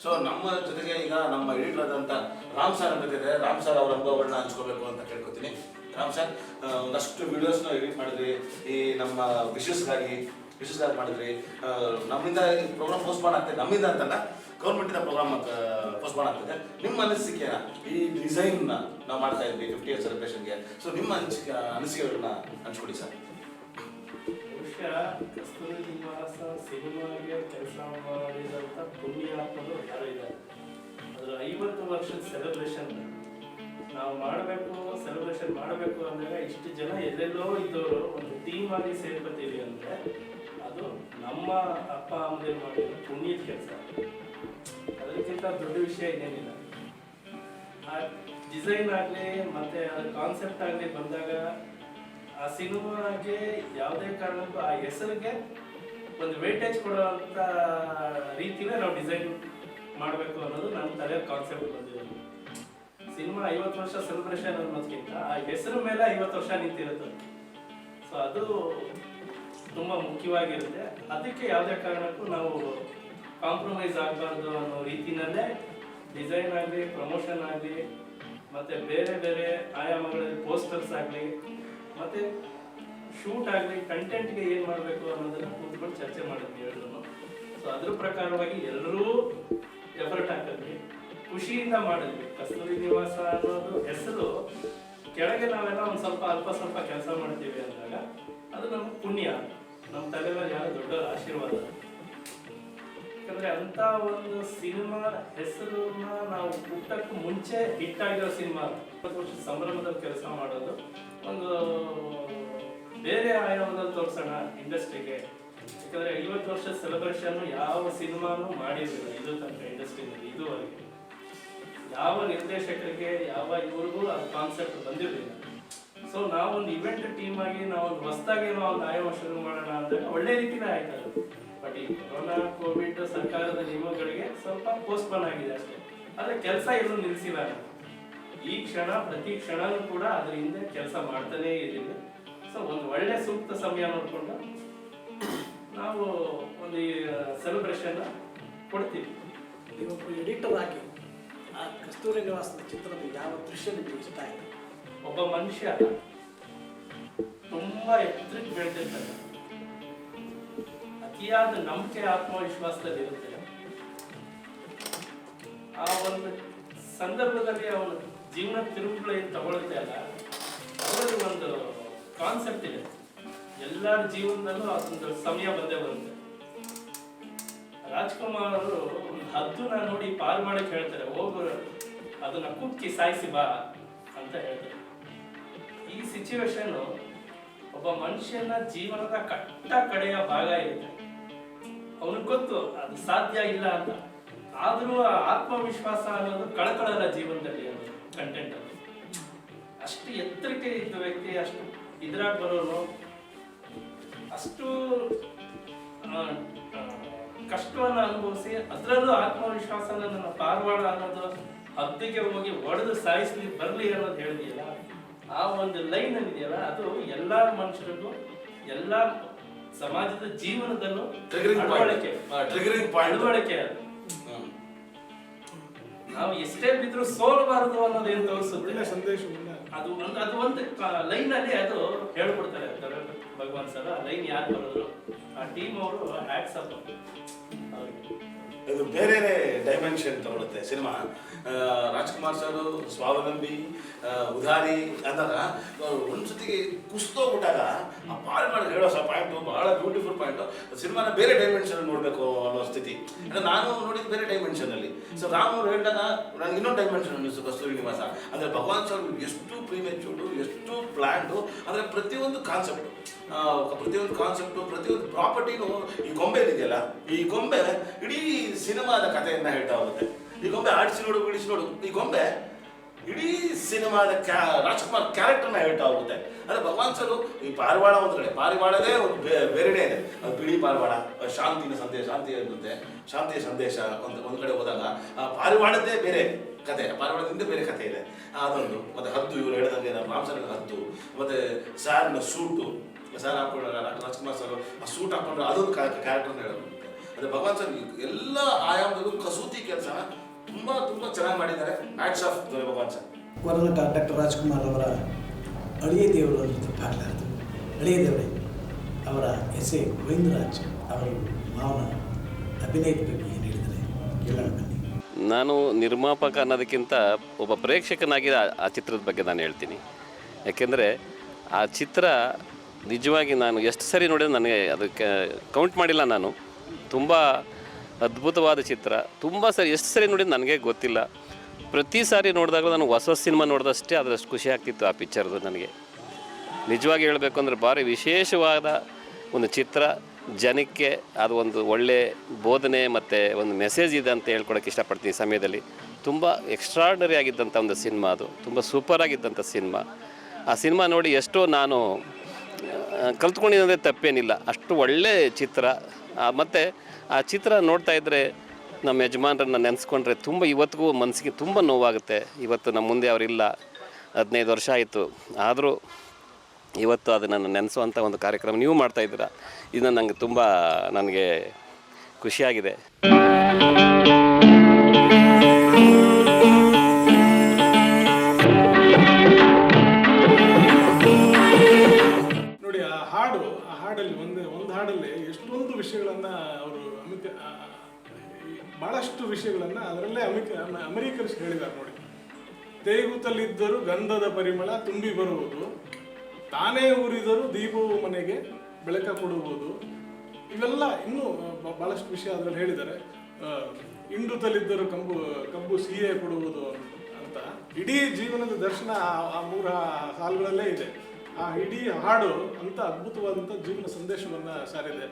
ಸೊ ನಮ್ಮ ಜೊತೆಗೆ ಈಗ ನಮ್ಮ ಎಡಿಟರ್ ಆದಂಥ ರಾಮ್ ಸರ್ ಅಂತಿದ್ದಾರೆ. ರಾಮ್ ಸರ್ ಅವರ ಅನುಭವಗಳನ್ನ ಹಂಚ್ಕೋಬೇಕು ಅಂತ ಕೇಳ್ಕೊತೀನಿ. ರಾಮ್ ಸರ್, ಒಂದಷ್ಟು ವಿಡಿಯೋಸ್ನ ಎಡಿಟ್ ಮಾಡಿದ್ರಿ, ಈ ನಮ್ಮ ವಿಶೇಷಗಾಗಿ ಮಾಡಿದ್ರಿ. ನಮ್ಮಿಂದ ಪ್ರೋಗ್ರಾಮ್ ಪೋಸ್ಟ್ಪೋನ್ ಆಗ್ತದೆ, ನಮ್ಮಿಂದ ಅಂತಲ್ಲ, ಗೌರ್ಮೆಂಟಿಂದ ಪ್ರೋಗ್ರಾಮ್ ಪೋಸ್ಟ್ಪೋನ್ ಆಗ್ತದೆ. ನಿಮ್ಮ ಅನಿಸಿಕೆನ ಈ ಡಿಸೈನ್ನ ನಾವು ಮಾಡ್ತಾ ಇದ್ವಿ 50 ಇಯರ್ ಸೆಲೆಬ್ರೇಷನ್ಗೆ, ಸೊ ನಿಮ್ಮ ಅನಿಸಿಕೆಗಳನ್ನ ಹಂಚ್ಕೊಡಿ ಸರ್. ಬಹುಶಃ ಕಸ್ತೂರಿ ನಿವಾಸ ಸಿನಿಮಾಗೆ ಕೆಲಸ ಮಾಡಿದಂಥ ಪುಣ್ಯಾತ್ಮರು ಯಾರು ಇದ್ದಾರೆ. ಅದರ 50 ವರ್ಷದ ಸೆಲೆಬ್ರೇಷನ್ ನಾವು ಮಾಡಬೇಕು, ಸೆಲೆಬ್ರೇಷನ್ ಮಾಡಬೇಕು ಅಂದಾಗ ಇಷ್ಟು ಜನ ಎಲ್ಲೆಲ್ಲೋ ಇದ್ದವರು ಒಂದು ಟೀಮ್ ಆಗಿ ಸೇರ್ಕೊತೀವಿ ಅಂದರೆ ಅದು ನಮ್ಮ ಅಪ್ಪ ಅಮ್ಮದೇನು ಮಾಡಿರೋ ಪುಣ್ಯದ ಕೆಲಸ. ಅದಕ್ಕಿಂತ ದೊಡ್ಡ ವಿಷಯ ಏನೇನಿಲ್ಲ. ಆ ಡಿಸೈನ್ ಆಗಲಿ ಮತ್ತು ಅದ್ರ ಕಾನ್ಸೆಪ್ಟ್ ಆಗಲಿ ಬಂದಾಗ ಆ ಸಿನಿಮಾಗೆ ಯಾವುದೇ ಕಾರಣಕ್ಕೂ ಆ ಹೆಸರಿಗೆ ಒಂದು ವೇಟೇಜ್ ಕೊಡುವಂಥ ರೀತಿಯಲ್ಲೇ ನಾವು ಡಿಸೈನ್ ಮಾಡಬೇಕು ಅನ್ನೋದು ನನ್ನ ತಲೆಯ ಕಾನ್ಸೆಪ್ಟ್ ಬಂದಿರೋದು. ಸಿನಿಮಾ 50 ವರ್ಷ ಸೆಲೆಬ್ರೇಷನ್ ಅನ್ನೋದಕ್ಕಿಂತ ಆ ಹೆಸರು ಮೇಲೆ 50 ವರ್ಷ ನಿಂತಿರುತ್ತೆ. ಸೊ ಅದು ತುಂಬ ಮುಖ್ಯವಾಗಿರುತ್ತೆ. ಅದಕ್ಕೆ ಯಾವುದೇ ಕಾರಣಕ್ಕೂ ನಾವು ಕಾಂಪ್ರಮೈಸ್ ಆಗಬಾರ್ದು ಅನ್ನೋ ರೀತಿಯಲ್ಲೇ ಡಿಸೈನ್ ಆಗಲಿ, ಪ್ರಮೋಷನ್ ಆಗಲಿ, ಮತ್ತು ಬೇರೆ ಬೇರೆ ಆಯಾಮಗಳಲ್ಲಿ ಪೋಸ್ಟರ್ಸ್ ಆಗಲಿ, ಮತ್ತು ಶೂಟ್ ಆಗಲಿ, ಕಂಟೆಂಟ್ಗೆ ಏನು ಮಾಡಬೇಕು ಅನ್ನೋದನ್ನು ಕೂತ್ಕೊಂಡು ಚರ್ಚೆ ಮಾಡಿದ್ವಿ ಎಲ್ಲರೂ. ಸೊ ಅದ್ರ ಪ್ರಕಾರವಾಗಿ ಎಲ್ಲರೂ ಎಫರ್ಟ್ ಹಾಕಿದ್ವಿ, ಖುಷಿಯಿಂದ ಮಾಡಿದ್ವಿ. ಕಸ್ತೂರಿ ನಿವಾಸ ಅನ್ನೋದು ಹೆಸರು ಕೆಳಗೆ ನಾವೆಲ್ಲ ಒಂದು ಸ್ವಲ್ಪ ಕೆಲಸ ಮಾಡ್ತೀವಿ ಅಂದಾಗ ಅದು ನಮ್ಗೆ ಪುಣ್ಯ, ನಮ್ಮ ತಲೆ ಮೇಲೆ ಯಾರು ದೊಡ್ಡವರ ಆಶೀರ್ವಾದ. ಯಾಕಂದರೆ ಅಂಥ ಒಂದು ಸಿನಿಮಾ ಹೆಸರನ್ನ ನಾವು ಹುಟ್ಟಕ್ಕೂ ಮುಂಚೆ ಹಿಟ್ಟಾಗಿರೋ ಸಿನಿಮಾ 20 ವರ್ಷ ಸಂಭ್ರಮದಲ್ಲಿ ಕೆಲಸ ಮಾಡೋದು ಒಂದು ಬೇರೆ ಆಯಾಮದಲ್ಲಿ ತೋರಿಸೋಣ ಇಂಡಸ್ಟ್ರಿಗೆ. ಯಾಕಂದರೆ 50 ವರ್ಷದ ಸೆಲೆಬ್ರೇಷನ್ ಯಾವ ಸಿನಿಮಾನು ಮಾಡಿರಲಿಲ್ಲ ಇದು ತನಕ ಇಂಡಸ್ಟ್ರಿನಲ್ಲಿ. ಇದುವರೆಗೆ ಯಾವ ನಿರ್ದೇಶಕರಿಗೆ, ಯಾವ ಇವ್ರಿಗೂ ಅದು ಕಾನ್ಸೆಪ್ಟ್ ಬಂದಿರಲಿಲ್ಲ. ಸೊ ನಾವೊಂದು ಇವೆಂಟ್ ಟೀಮ್ ಆಗಿ ನಾವೊಂದು ಹೊಸದಾಗಿ ಒಂದು ಆಯಾಮ ಶುರು ಮಾಡೋಣ ಅಂದರೆ ಒಳ್ಳೆ ರೀತಿನೇ ಆಯ್ತದೆ. ಬಟ್ ಈ ಕೊರೋನಾ, ಕೋವಿಡ್, ಸರ್ಕಾರದ ನಿಯಮಗಳಿಗೆ ಸ್ವಲ್ಪ ಪೋಸ್ಟ್ಪೋನ್ ಆಗಿದೆ ಅಷ್ಟೇ. ಆದರೆ ಕೆಲಸ ಎಲ್ಲೂ ನಿಲ್ಲಿಸಿಲ್ಲ. ಈ ಕ್ಷಣ ಪ್ರತಿ ಕ್ಷಣನೂ ಕೂಡ ಅದ್ರ ಹಿಂದೆ ಕೆಲಸ ಮಾಡ್ತಾನೇ ಇದ್ದೀವಿ. ಸೊ ಒಂದು ಒಳ್ಳೆ ಸೂಕ್ತ ಸಮಯ ನೋಡಿಕೊಂಡು ನಾವು ಒಂದು ಸೆಲೆಬ್ರೇಷನ್ನ ಕೊಡ್ತೀವಿ. ನೀವೊಬ್ಬರು ಎಡಿಟರ್ ಆಗಿ ಆ ಕಸ್ತೂರಿ ನಿವಾಸದ ಚಿತ್ರದ ಯಾವ ದೃಶ್ಯ ನಿಮಗೆ ಇಷ್ಟ ಆಯಿತು? ಒಬ್ಬ ಮನುಷ್ಯ ತುಂಬ ಎತ್ತರಕ್ಕೆ ಬೆಳೆದಿರ್ತಾನೆ, ಅತಿಯಾದ ನಂಬಿಕೆ, ಆತ್ಮವಿಶ್ವಾಸದಲ್ಲಿ ಇರುತ್ತೆ. ಆ ಒಂದು ಸಂದರ್ಭದಲ್ಲಿ ಅವನ ಜೀವನ ತಿರುವುಗಳು ಏನು ತಗೊಳುತ್ತೆ ಅಲ್ಲ, ಅವರಲ್ಲಿ ಒಂದು ಕಾನ್ಸೆಪ್ಟ್ ಇದೆ. ಎಲ್ಲರ ಜೀವನದಲ್ಲೂ ಅದೊಂದು ಸಮಯ ಬಂದೇ ಬರುತ್ತೆ. ರಾಜ್ಕುಮಾರ್ ಅವರು ಒಂದು ಹದ್ದುನ ನೋಡಿ ಪಾರು ಮಾಡಕ್ಕೆ ಹೇಳ್ತಾರೆ, ಹೋಗು ಅದನ್ನ ಕುಕ್ಕಿ ಸಾಯಿಸಿ ಬಾ ಅಂತ ಹೇಳ್ತಾರೆ. ಈ ಸಿಚುವೇಶನ್ ಒಬ್ಬ ಮನುಷ್ಯನ ಜೀವನದ ಕಟ್ಟ ಕಡೆಯ ಭಾಗ ಇರುತ್ತೆ. ಅವನಿಗೆ ಗೊತ್ತು ಅದು ಸಾಧ್ಯ ಇಲ್ಲ ಅಂತ. ಆದರೂ ಆ ಆತ್ಮವಿಶ್ವಾಸ ಅನ್ನೋದು ಕಳ್ಕೊಳ್ಳಲ್ಲ ಜೀವನದಲ್ಲಿ, ಅನ್ನೋದು ಕಂಟೆಂಟ್ ಅದು. ಅಷ್ಟು ಎತ್ತರಕ್ಕೆ ಇದ್ದ ವ್ಯಕ್ತಿ, ಅಷ್ಟು ಇದ್ರಾಗ ಬರೋನು, ಅಷ್ಟು ಕಷ್ಟವನ್ನು ಅನುಭವಿಸಿ ಅದರಲ್ಲೂ ಆತ್ಮವಿಶ್ವಾಸನ ನನ್ನ ಪಾರಿವಾಳ ಅನ್ನೋದು ಹದ್ದಿಗೆ ಹೋಗಿ ಒಡೆದು ಸಾಯಿಸ್ಲಿ ಬರಲಿ ಅನ್ನೋದು ಹೇಳಿದೆಯಲ್ಲ, ಆ ಒಂದು ಲೈನ್ ಇದೆಯಲ್ಲ, ಅದು ಎಲ್ಲ ಮನುಷ್ಯರಿಗೂ ಎಲ್ಲ ಸಮಾಜದ ಜೀವನದಲ್ಲೂ ಅಳವಡಿಕೆ ಅದು. ನಾವು ಎಷ್ಟೇ ಬಿದ್ರು ಸೋಲಬಾರದು ಅನ್ನೋದೇನು ತೋರಿಸುತ್ತೆ ಸಂದೇಶವನ್ನ ಅದು ಒಂದು ಲೈನ್ ಅಲ್ಲಿ ಅದು ಹೇಳ್ಕೊಡ್ತಾರೆ ಭಗವಾನ್ ಸರ್. ಆ ಲೈನ್ ಯಾರು ಬರೋದು, ಆ ಟೀಮ್ ಅವರು ಹ್ಯಾಟ್ಸ್ ಅಪ್ ಅವ್ರಿಗೆ. ಇದು ಬೇರೆ ಡೈಮೆನ್ಷನ್ ತಗೊಳುತ್ತೆ ಸಿನಿಮಾ. ರಾಜ್ಕುಮಾರ್ ಸರ್ ಸ್ವಾವಲಂಬಿ, ಉದಾರಿ ಅಂದಾಗ ಒಂದ್ಸತಿಗೆ ಕುಸ್ತೋಗ್ಬಿಟ್ಟಾಗ ಆ ಪಾರಿವಾಳ ಹೇಳೋ ಪಾಯಿಂಟು ಬಹಳ ಬ್ಯೂಟಿಫುಲ್ ಪಾಯಿಂಟು. ಸಿನಿಮಾನ ಬೇರೆ ಡೈಮೆನ್ಷನ್ ನೋಡಬೇಕು ಅನ್ನೋ ಸ್ಥಿತಿ. ಅಂದರೆ ನಾನು ನೋಡಿದ್ದು ಬೇರೆ ಡೈಮೆನ್ಷನಲ್ಲಿ. ಸೊ ರಾಮ್ ಅವ್ರು ಹೇಳಿದಾಗ ನನಗೆ ಇನ್ನೊಂದು ಡೈಮೆನ್ಷನ್ ಅನ್ನಿಸ್ತು ಕಸ್ತೂರಿ ನಿವಾಸ. ಅಂದರೆ ಭಗವಾನ್ ಸರ್ ಎಷ್ಟು ಪ್ರೀಮೆಚ್ಯೂರ್ಡು, ಎಷ್ಟು ಪ್ಲ್ಯಾಂಡು, ಅಂದರೆ ಪ್ರತಿಯೊಂದು ಕಾನ್ಸೆಪ್ಟು, ಪ್ರತಿಯೊಂದು ಪ್ರಾಪರ್ಟಿನೂ ಈ ಗೊಂಬೆ ಇದೆಯಲ್ಲ, ಈ ಗೊಂಬೆ ಇಡೀ ಸಿನಿಮಾದ ಕಥೆಯನ್ನು ಹೇಳ್ತಾ ಹೋಗುತ್ತೆ. ಈ ಗೊಂಬೆ ಆಡಿಸಿ ನೋಡು, ಬಿಡಿಸಿ ನೋಡು, ಈ ಗೊಂಬೆ ಇಡೀ ಸಿನಿಮಾದ ರಾಜ್ಕುಮಾರ್ ಕ್ಯಾರೆಕ್ಟರ್ನ ಹೇಳ್ತಾ ಹೋಗುತ್ತೆ. ಅಂದರೆ ಭಗವಾನ್ ಸರ್ ಈ ಪಾರಿವಾಳ ಒಂದು ಕಡೆ, ಪಾರಿವಾಳದೇ ಒಂದು ಬೇರೆನೇ ಇದೆ. ಅದು ಬಿಳಿ ಪಾರಿವಾಳ, ಶಾಂತಿಯ ಸಂದೇಶ ಒಂದು ಕಡೆ ಹೋದಾಗ ಆ ಪಾರಿವಾಳದ್ದೇ ಬೇರೆ ಕತೆ, ಪಾರಿವಾಳದಿಂದ ಬೇರೆ ಕತೆ ಇದೆ ಅದೊಂದು. ಮತ್ತು ಹದ್ದು, ಇವರು ಹೇಳಿದಂಗೆ ರಾಮ್ಸರ್ ಹದ್ದು, ಮತ್ತು ಸಾರಿನ ಸೂಟು, ಸಾರ್ ಹಾಕೊಂಡು ರಾಜ್ಕುಮಾರ್ ಸರ್ ಆ ಸೂಟ್ ಹಾಕೊಂಡ್ರೆ ಅದೊಂದು ಕ್ಯಾರೆಕ್ಟರ್ನ ಹೇಳೋದು. ಅದೇ ಭಗವಾನ್ ಸರ್ ಎಲ್ಲ ಆಯಾಮದಲ್ಲೂ ಕಸೂತಿ ಕೆಲಸನ ತುಂಬ ಚೆನ್ನಾಗಿ ಮಾಡಿದ್ದಾರೆ. ಹ್ಯಾಟ್ಸ್ ಆಫ್ ಭಗವಾನ್ ಸರ್. ವರನಟ ಡಾಕ್ಟರ್ ರಾಜ್ಕುಮಾರ್ ಅವರ ಅಳಿಯ ದೇವರು ಅಂತ ತಪ್ಪಾಗಲಾರದು. ಅಳಿಯ ದೇವರೇ ಅವರ ಎಸ್ ಎ ಗೋವಿಂದರಾಜ್ ಅವರು ಮಾವನ ಅಭಿನಯದ ಬಗ್ಗೆ ಏನು ಹೇಳಿದರೆ ಕೇಳೋಣ ಬನ್ನಿ. ನಾನು ನಿರ್ಮಾಪಕ ಅನ್ನೋದಕ್ಕಿಂತ ಒಬ್ಬ ಪ್ರೇಕ್ಷಕನಾಗಿ ಆ ಚಿತ್ರದ ಬಗ್ಗೆ ನಾನು ಹೇಳ್ತೀನಿ. ಯಾಕೆಂದರೆ ಆ ಚಿತ್ರ ನಿಜವಾಗಿ ನಾನು ಎಷ್ಟು ಸರಿ ನೋಡಿದ್ರೆ ನನಗೆ ಅದಕ್ಕೆ ಕೌಂಟ್ ಮಾಡಿಲ್ಲ ನಾನು. ತುಂಬ ಅದ್ಭುತವಾದ ಚಿತ್ರ. ಎಷ್ಟು ಸರಿ ನೋಡಿದ್ದು ನನಗೆ ಗೊತ್ತಿಲ್ಲ. ಪ್ರತಿ ಸಾರಿ ನೋಡಿದಾಗ ನಾನು ಹೊಸ ಸಿನಿಮಾ ನೋಡಿದಷ್ಟೇ ಅದರಷ್ಟು ಖುಷಿ ಆಗ್ತಿತ್ತು ಆ ಪಿಕ್ಚರ್ದು. ನನಗೆ ನಿಜವಾಗಿ ಹೇಳಬೇಕು ಅಂದರೆ ಭಾರಿ ವಿಶೇಷವಾದ ಒಂದು ಚಿತ್ರ. ಜನಕ್ಕೆ ಅದು ಒಂದು ಒಳ್ಳೆ ಬೋಧನೆ ಮತ್ತು ಒಂದು ಮೆಸೇಜ್ ಇದೆ ಅಂತ ಹೇಳ್ಕೊಳಕ್ಕೆ ಇಷ್ಟಪಡ್ತೀನಿ. ಈ ಸಮಯದಲ್ಲಿ ತುಂಬ ಎಕ್ಸ್ಟ್ರಾರ್ಡನರಿ ಆಗಿದ್ದಂಥ ಒಂದು ಸಿನಿಮಾ, ಅದು ತುಂಬ ಸೂಪರ್ ಆಗಿದ್ದಂಥ ಸಿನಿಮಾ. ಆ ಸಿನಿಮಾ ನೋಡಿ ಎಷ್ಟೋ ನಾನು ಕಲ್ತ್ಕೊಂಡಿದ್ದಂದರೆ ತಪ್ಪೇನಿಲ್ಲ. ಅಷ್ಟು ಒಳ್ಳೆಯ ಚಿತ್ರ. ಮತ್ತು ಆ ಚಿತ್ರ ನೋಡ್ತಾ ಇದ್ದರೆ ನಮ್ಮ ಯಜಮಾನ್ರನ್ನ ನೆನೆಸ್ಕೊಂಡ್ರೆ ತುಂಬ ಇವತ್ತಿಗೂ ಮನಸ್ಸಿಗೆ ತುಂಬ ನೋವಾಗುತ್ತೆ. ಇವತ್ತು ನಮ್ಮ ಮುಂದೆ ಅವರಿಲ್ಲ, 15 ವರ್ಷ ಆಯಿತು. ಆದರೂ ಇವತ್ತು ಅದನ್ನು ನೆನೆಸುವಂಥ ಒಂದು ಕಾರ್ಯಕ್ರಮ ನೀವು ಮಾಡ್ತಾಯಿದ್ದೀರಾ. ಇದನ್ನು ನನಗೆ ತುಂಬ ಖುಷಿಯಾಗಿದೆ. ನೋಡಿ, ಆ ಹಾಡಲ್ಲಿ ಒಂದು ಹಾಡಲ್ಲಿ ಎಷ್ಟೊಂದು ವಿಷಯಗಳನ್ನು ಅವರು ಭಾಳಷ್ಟು ವಿಷಯಗಳನ್ನು ಅದರಲ್ಲೇ ಅಮೆರಿಕನ್ಸ್ ಹೇಳಿದ್ದಾರೆ ನೋಡಿ. ತೇಗುತ್ತಲಿದ್ದರೂ ಗಂಧದ ಪರಿಮಳ ತುಂಬಿ ಬರುವುದು, ತಾನೇ ಊರಿದರೂ ದೀಪವು ಮನೆಗೆ ಬೆಳಕ ಕೊಡುವುದು. ಇವೆಲ್ಲ ಇನ್ನೂ ಭಾಳಷ್ಟು ವಿಷಯ ಅದರಲ್ಲಿ ಹೇಳಿದ್ದಾರೆ. ಇಂಡುತ್ತಲಿದ್ದರೂ ಕಬ್ಬು ಸಿಹಿ ಕೊಡುವುದು ಅಂತ ಇಡೀ ಜೀವನದ ದರ್ಶನ ಆ 3 ಸಾಲುಗಳಲ್ಲೇ ಇದೆ. ಆ ಇಡೀ ಹಾಡು ಅಂತ ಅದ್ಭುತವಾದಂಥ ಜೀವನ ಸಂದೇಶವನ್ನು ಸಾರಿದೆ.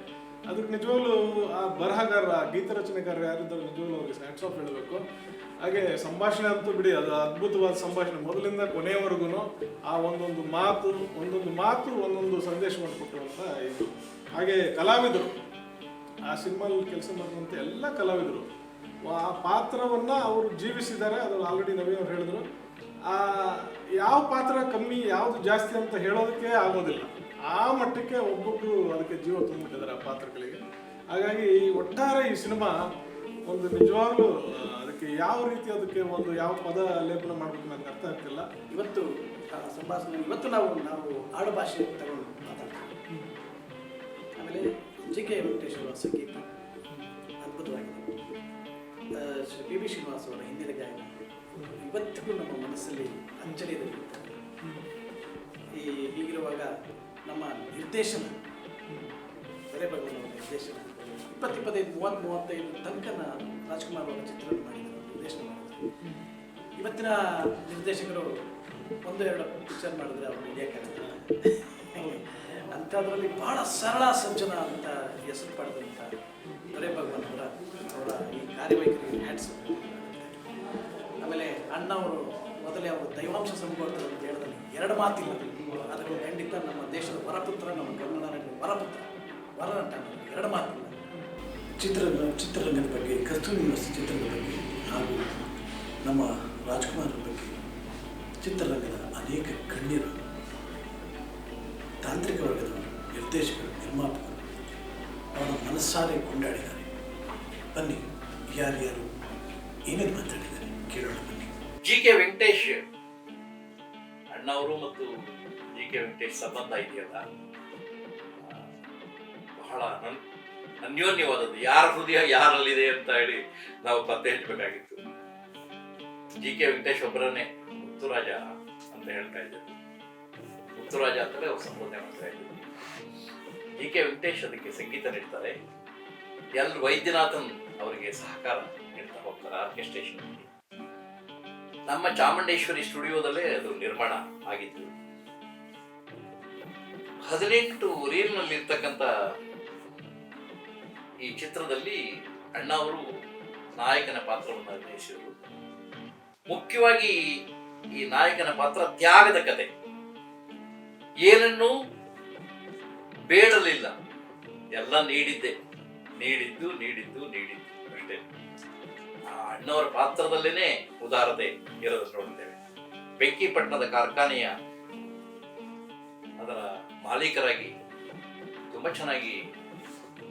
ಅದಕ್ಕೆ ನಿಜವಾಗ್ಲೂ ಆ ಬರಹಗಾರ, ಗೀತ ರಚನೆಗಾರರು ಯಾರಿದ್ದಾರೆ ನಿಜವಾಗ್ಲೂ ಅವ್ರಿಗೆ ಹ್ಯಾಟ್ಸ್ ಆಫ್ ಹೇಳಬೇಕು. ಹಾಗೆ ಸಂಭಾಷಣೆ ಅಂತೂ ಬಿಡಿ, ಅದು ಅದ್ಭುತವಾದ ಸಂಭಾಷಣೆ ಮೊದಲಿಂದ ಕೊನೆಯವರೆಗೂ. ಆ ಒಂದೊಂದು ಮಾತು ಒಂದೊಂದು ಸಂದೇಶವನ್ನು ಕೊಟ್ಟುವಂಥ ಇದು. ಹಾಗೆ ಕಲಾವಿದರು, ಆ ಸಿನಿಮಾದಲ್ಲಿ ಕೆಲಸ ಮಾಡಿದಂಥ ಎಲ್ಲ ಕಲಾವಿದರು ಆ ಪಾತ್ರವನ್ನು ಅವರು ಜೀವಿಸಿದ್ದಾರೆ. ಅದು ಆಲ್ರೆಡಿ ನವೀನ್ ಅವ್ರು ಹೇಳಿದ್ರು. ಯಾವ ಪಾತ್ರ ಕಮ್ಮಿ, ಯಾವುದು ಜಾಸ್ತಿ ಅಂತ ಹೇಳೋದಕ್ಕೆ ಆಗೋದಿಲ್ಲ. ಆ ಮಟ್ಟಕ್ಕೆ ಒಬ್ಬೊಬ್ಬರು ಅದಕ್ಕೆ ಜೀವ ತುಂಬಿಟ್ಟಿದ್ದಾರೆ ಆ ಪಾತ್ರಗಳಿಗೆ. ಹಾಗಾಗಿ ಒಟ್ಟಾರೆ ಈ ಸಿನಿಮಾ ಒಂದು ನಿಜವಾಗ್ಲೂ ಅದಕ್ಕೆ ಯಾವ ರೀತಿ ಯಾವ ಪದ ಲೇಪನ ಮಾಡಬೇಕು ನನಗೆ ಅರ್ಥ ಆಗ್ತಿಲ್ಲ. ಇವತ್ತು ಸಂಭಾಷಣೆ ನಾವು ಆಡು ಭಾಷೆ ತಗೊಂಡು ಮಾತಾಡ್ತೀವಿ. ಆಮೇಲೆ ಜಿ.ಕೆ. ವೆಂಕಟೇಶ್ವರ ಸಂಗೀತ ಅದ್ಭುತವಾಗಿದೆ. ಶ್ರೀ ಪಿ.ಬಿ. ಶ್ರೀನಿವಾಸ್ ಅವರ ಹಿಂದಿನ ಗಾಯನ ಇವತ್ತಿಗೂ ನಮ್ಮ ಮನಸ್ಸಲ್ಲಿ ಅಂಚಲಿಯಲ್ಲಿರುತ್ತದೆ. ಹೀಗಿರುವಾಗ ನಮ್ಮ ನಿರ್ದೇಶನ, ಬೆಲೆ ಭಗವಾನ್ ಅವರ ನಿರ್ದೇಶನ 20, 25, 30, 35 ತನಕ ರಾಜ್ಕುಮಾರ್ ಅವರ ಚಿತ್ರ ಮಾಡಿದರು, ನಿರ್ದೇಶನ ಮಾಡಿದರು. ಇವತ್ತಿನ ನಿರ್ದೇಶಕರು 1-2 ಪಿಕ್ಚರ್ ಮಾಡಿದ್ರೆ ಅವರು ಹಿಡಿಯೋಕ್ಕಾಗಲ್ಲ. ಅಂಥದ್ರಲ್ಲಿ ಭಾಳ ಸರಳ ಸಜ್ಜನ ಅಂತ ಹೆಸರು ಪಡೆದಂಥ ದೊರೆ ಭಗವಾನ್ ಅವರ ಈ ಕಾರ್ಯವೈಖರಿ ಹ್ಯಾಟ್ಸ್. ಆಮೇಲೆ ಅಣ್ಣವರು ಮೊದಲೇ ಅವರು ದೈವಾಂಶ ಸಂಭವಿತ ಅಂತ ಹೇಳಿದಲ್ಲಿ ಎರಡು ಮಾತಿಲ್ಲ. ಅದಕ್ಕೆ ಖಂಡಿತ ನಮ್ಮ ದೇಶದ ವರಪುತ್ರ, ನಮ್ಮ ಕನ್ನಡ ನಾಡಿನ ವರಪುತ್ರ, ವರನಟ, ಎರಡು ಮಾತಿಲ್ಲ. ಚಿತ್ರರಂಗದ ಬಗ್ಗೆ, ಕಸ್ತೂರಿ ನಿವಾಸ ಚಿತ್ರದ ಬಗ್ಗೆ ಹಾಗೂ ನಮ್ಮ ರಾಜ್ಕುಮಾರ್ ಬಗ್ಗೆ, ಚಿತ್ರರಂಗದ ಅನೇಕ ಗಣ್ಯರು, ತಾಂತ್ರಿಕ ವರ್ಗದವರು, ನಿರ್ದೇಶಕರು, ನಿರ್ಮಾಪಕರು ಅವರ ಮನಸ್ಸಾರೆ ಕೊಂಡಾಡಿದ್ದಾರೆ. ಬನ್ನಿ, ಯಾರ್ಯಾರು ಏನೇನು ಮಾತಾಡಿದ್ದಾರೆ ಕೇಳೋಣ ಬನ್ನಿ. ಜಿ.ಕೆ. ವೆಂಕಟೇಶ್ ಅಣ್ಣವರು ಮತ್ತು ಜಿ.ಕೆ. ವೆಂಕಟೇಶ್ ಸಂಬಂಧ ಇದೆಯಲ್ಲ, ಬಹಳ ಅನ್ಯೋನ್ಯವಾದದ್ದು. ಯಾರ ಹೃದಯ ಯಾರಲ್ಲಿದೆ ಅಂತ ಹೇಳಿ ನಾವು ಪತ್ತೆ ಹಚ್ಚಬೇಕಾಗಿತ್ತು. ಜಿ.ಕೆ. ವೆಂಕಟೇಶ್ ಒಬ್ಬರನ್ನೇ ಮುತ್ತುರಾಜ ಅಂತ ಹೇಳ್ತಾ ಇದ್ದರು. ಮುತ್ತುರಾಜ ಅಂತಲೇ ಅವ್ರು ಸಂಬೋಧನೆ ಮಾಡ್ತಾ ಇದ್ದರು. ಜಿ.ಕೆ. ವೆಂಕಟೇಶ್ ಅದಕ್ಕೆ ಸಂಗೀತ ನೀಡ್ತಾರೆ. ಎಲ್ ವೈದ್ಯನಾಥನ್ ಅವರಿಗೆ ಸಹಕಾರ ನೀಡ್ತಾ ಹೋಗ್ತಾರೆ ಆರ್ಕೆಸ್ಟ್ರೇಷನ್. ನಮ್ಮ ಚಾಮುಂಡೇಶ್ವರಿ ಸ್ಟುಡಿಯೋದಲ್ಲೇ ಅದು ನಿರ್ಮಾಣ ಆಗಿತ್ತು. 18 ರೀಲ್ನಲ್ಲಿರ್ತಕ್ಕಂಥ ಈ ಚಿತ್ರದಲ್ಲಿ ಅಣ್ಣ ಅವರು ನಾಯಕನ ಪಾತ್ರವನ್ನು ಅಭಿನಯಿಸಿದರು. ಮುಖ್ಯವಾಗಿ ಈ ನಾಯಕನ ಪಾತ್ರ ತ್ಯಾಗದ ಕತೆ. ಏನನ್ನೂ ಬೇಡಲಿಲ್ಲ, ಎಲ್ಲ ನೀಡಿದ್ದೆ, ನೀಡಿದ್ದು ಅಷ್ಟೇ. ಆ ಅಣ್ಣವರ ಪಾತ್ರದಲ್ಲೇನೆ ಉದಾರತೆ ಇರೋದು ನೋಡಿದ್ದೇವೆ. ಬೆಂಕಿಪಟ್ಟಣದ ಕಾರ್ಖಾನೆಯ ಅದರ ಮಾಲೀಕರಾಗಿ ತುಂಬಾ ಚೆನ್ನಾಗಿ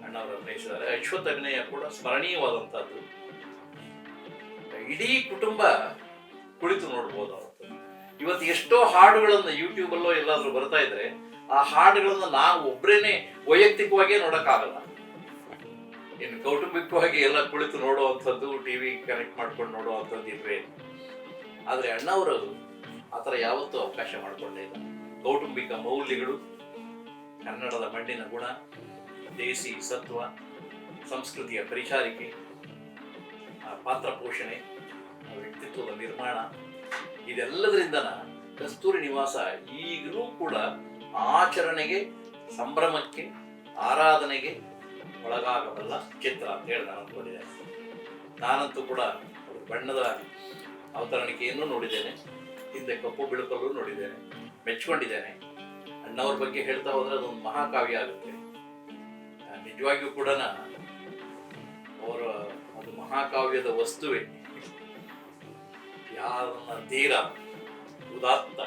ಅಣ್ಣವರು ಅಭಿನಯಿಸಿದ್ದಾರೆ. ಅಶ್ವಥ್ ಅಭಿನಯ ಕೂಡ ಸ್ಮರಣೀಯವಾದಂತಹದ್ದು. ಇಡೀ ಕುಟುಂಬ ಕುಳಿತು ನೋಡ್ಬೋದು ಅವತ್ತು. ಇವತ್ತು ಎಷ್ಟೋ ಹಾಡುಗಳನ್ನು ಯೂಟ್ಯೂಬ್ ಅಲ್ಲೋ ಎಲ್ಲಾದ್ರೂ ಬರ್ತಾ ಇದ್ರೆ ಆ ಹಾಡುಗಳನ್ನ ನಾವು ಒಬ್ರೇನೆ ವೈಯಕ್ತಿಕವಾಗಿಯೇ ನೋಡಕ್ಕಾಗಲ್ಲ. ಇನ್ನು ಕೌಟುಂಬಿಕವಾಗಿ ಎಲ್ಲ ಕುಳಿತು ನೋಡುವಂಥದ್ದು, ಟಿವಿ ಕನೆಕ್ಟ್ ಮಾಡ್ಕೊಂಡು ನೋಡುವಂಥದ್ದು ಇದ್ರೆ. ಆದ್ರೆ ಅಣ್ಣವರು ಆತರ ಯಾವತ್ತೂ ಅವಕಾಶ ಮಾಡಿಕೊಂಡೇ ಇಲ್ಲ. ಕೌಟುಂಬಿಕ ಮೌಲ್ಯಗಳು, ಕನ್ನಡದ ಮಣ್ಣಿನ ಗುಣ, ದೇಸಿ ಸತ್ವ, ಸಂಸ್ಕೃತಿಯ ಪರಿಚಾರಿಕೆ, ಪಾತ್ರ ಪೋಷಣೆ, ವ್ಯಕ್ತಿತ್ವದ ನಿರ್ಮಾಣ, ಇದೆಲ್ಲದರಿಂದ ಕಸ್ತೂರಿ ನಿವಾಸ ಈಗಲೂ ಕೂಡ ಆಚರಣೆಗೆ, ಸಂಭ್ರಮಕ್ಕೆ, ಆರಾಧನೆಗೆ ಒಳಗಾಗಬಲ್ಲ ಚಿತ್ರ ಅಂತ ಹೇಳಿ ನಾನು ಅಂದ್ಕೊಂಡಿದ್ದೇನೆ. ನಾನಂತೂ ಕೂಡ ಬಣ್ಣದ ಅವತರಣಿಕೆಯನ್ನು ನೋಡಿದ್ದೇನೆ, ಹಿಂದೆ ಕಪ್ಪು ಬಿಳುಕಲ್ಲೂ ನೋಡಿದ್ದೇನೆ, ಮೆಚ್ಕೊಂಡಿದ್ದೇನೆ. ಅಣ್ಣವ್ರ ಬಗ್ಗೆ ಹೇಳ್ತಾ ಹೋದ್ರೆ ಅದೊಂದು ಮಹಾಕಾವ್ಯ ಆಗುತ್ತೆ. ನಿಜವಾಗಿಯೂ ಕೂಡ ಅವರ ಒಂದು ಮಹಾಕಾವ್ಯದ ವಸ್ತುವೇ. ಯಾರನ್ನ ಧೀರ, ಉದಾತ್ತ,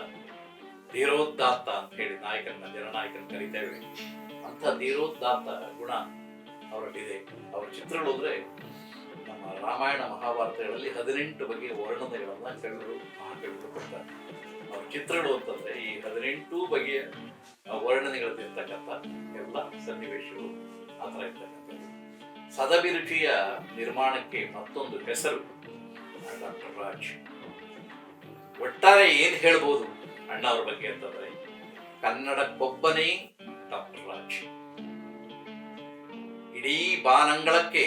ಧೀರೋದಾತ್ತ ಅಂತ ಹೇಳಿ ಜನನಾಯಕನ ಕರೀತೇವೆ. ಅಂತ ಧೀರೋದಾತ್ತ ಗುಣ ಅವರಲ್ಲಿದೆ. ಅವರ ಚಿತ್ರಗಳು ಅಂದ್ರೆ ನಮ್ಮ ರಾಮಾಯಣ ಮಹಾಭಾರತಗಳಲ್ಲಿ 18 ಬಗೆಯ ವರ್ಣನೆಗಳನ್ನ ಕವಿಗಳು, ಮಹಾಕವಿಗಳು ಕೊಡ್ತಾರೆ. ಅವ್ರ ಚಿತ್ರಗಳು ಅಂತಂದ್ರೆ ಈ 18 ಬಗೆಯ ವರ್ಣನೆಗಳಿರ್ತಕ್ಕಂಥ ಎಲ್ಲ ಸನ್ನಿವೇಶಗಳು ಆ ಥರ ಇರ್ತಕ್ಕಂಥದ್ದು. ಸದಭಿರುಚಿಯ ನಿರ್ಮಾಣಕ್ಕೆ ಮತ್ತೊಂದು ಹೆಸರು ಡಾಕ್ಟರ್ ರಾಜ್. ಒಟ್ಟಾರೆ ಏನ್ ಹೇಳ್ಬೋದು ಅಣ್ಣ ಅವ್ರ ಬಗ್ಗೆ ಅಂತಂದ್ರೆ, ಕನ್ನಡಕ್ಕೊಬ್ಬನೇ ಡಾಕ್ಟರ್ ರಾಜ್. ಇಡೀ ಬಾನಂಗಳಕ್ಕೆ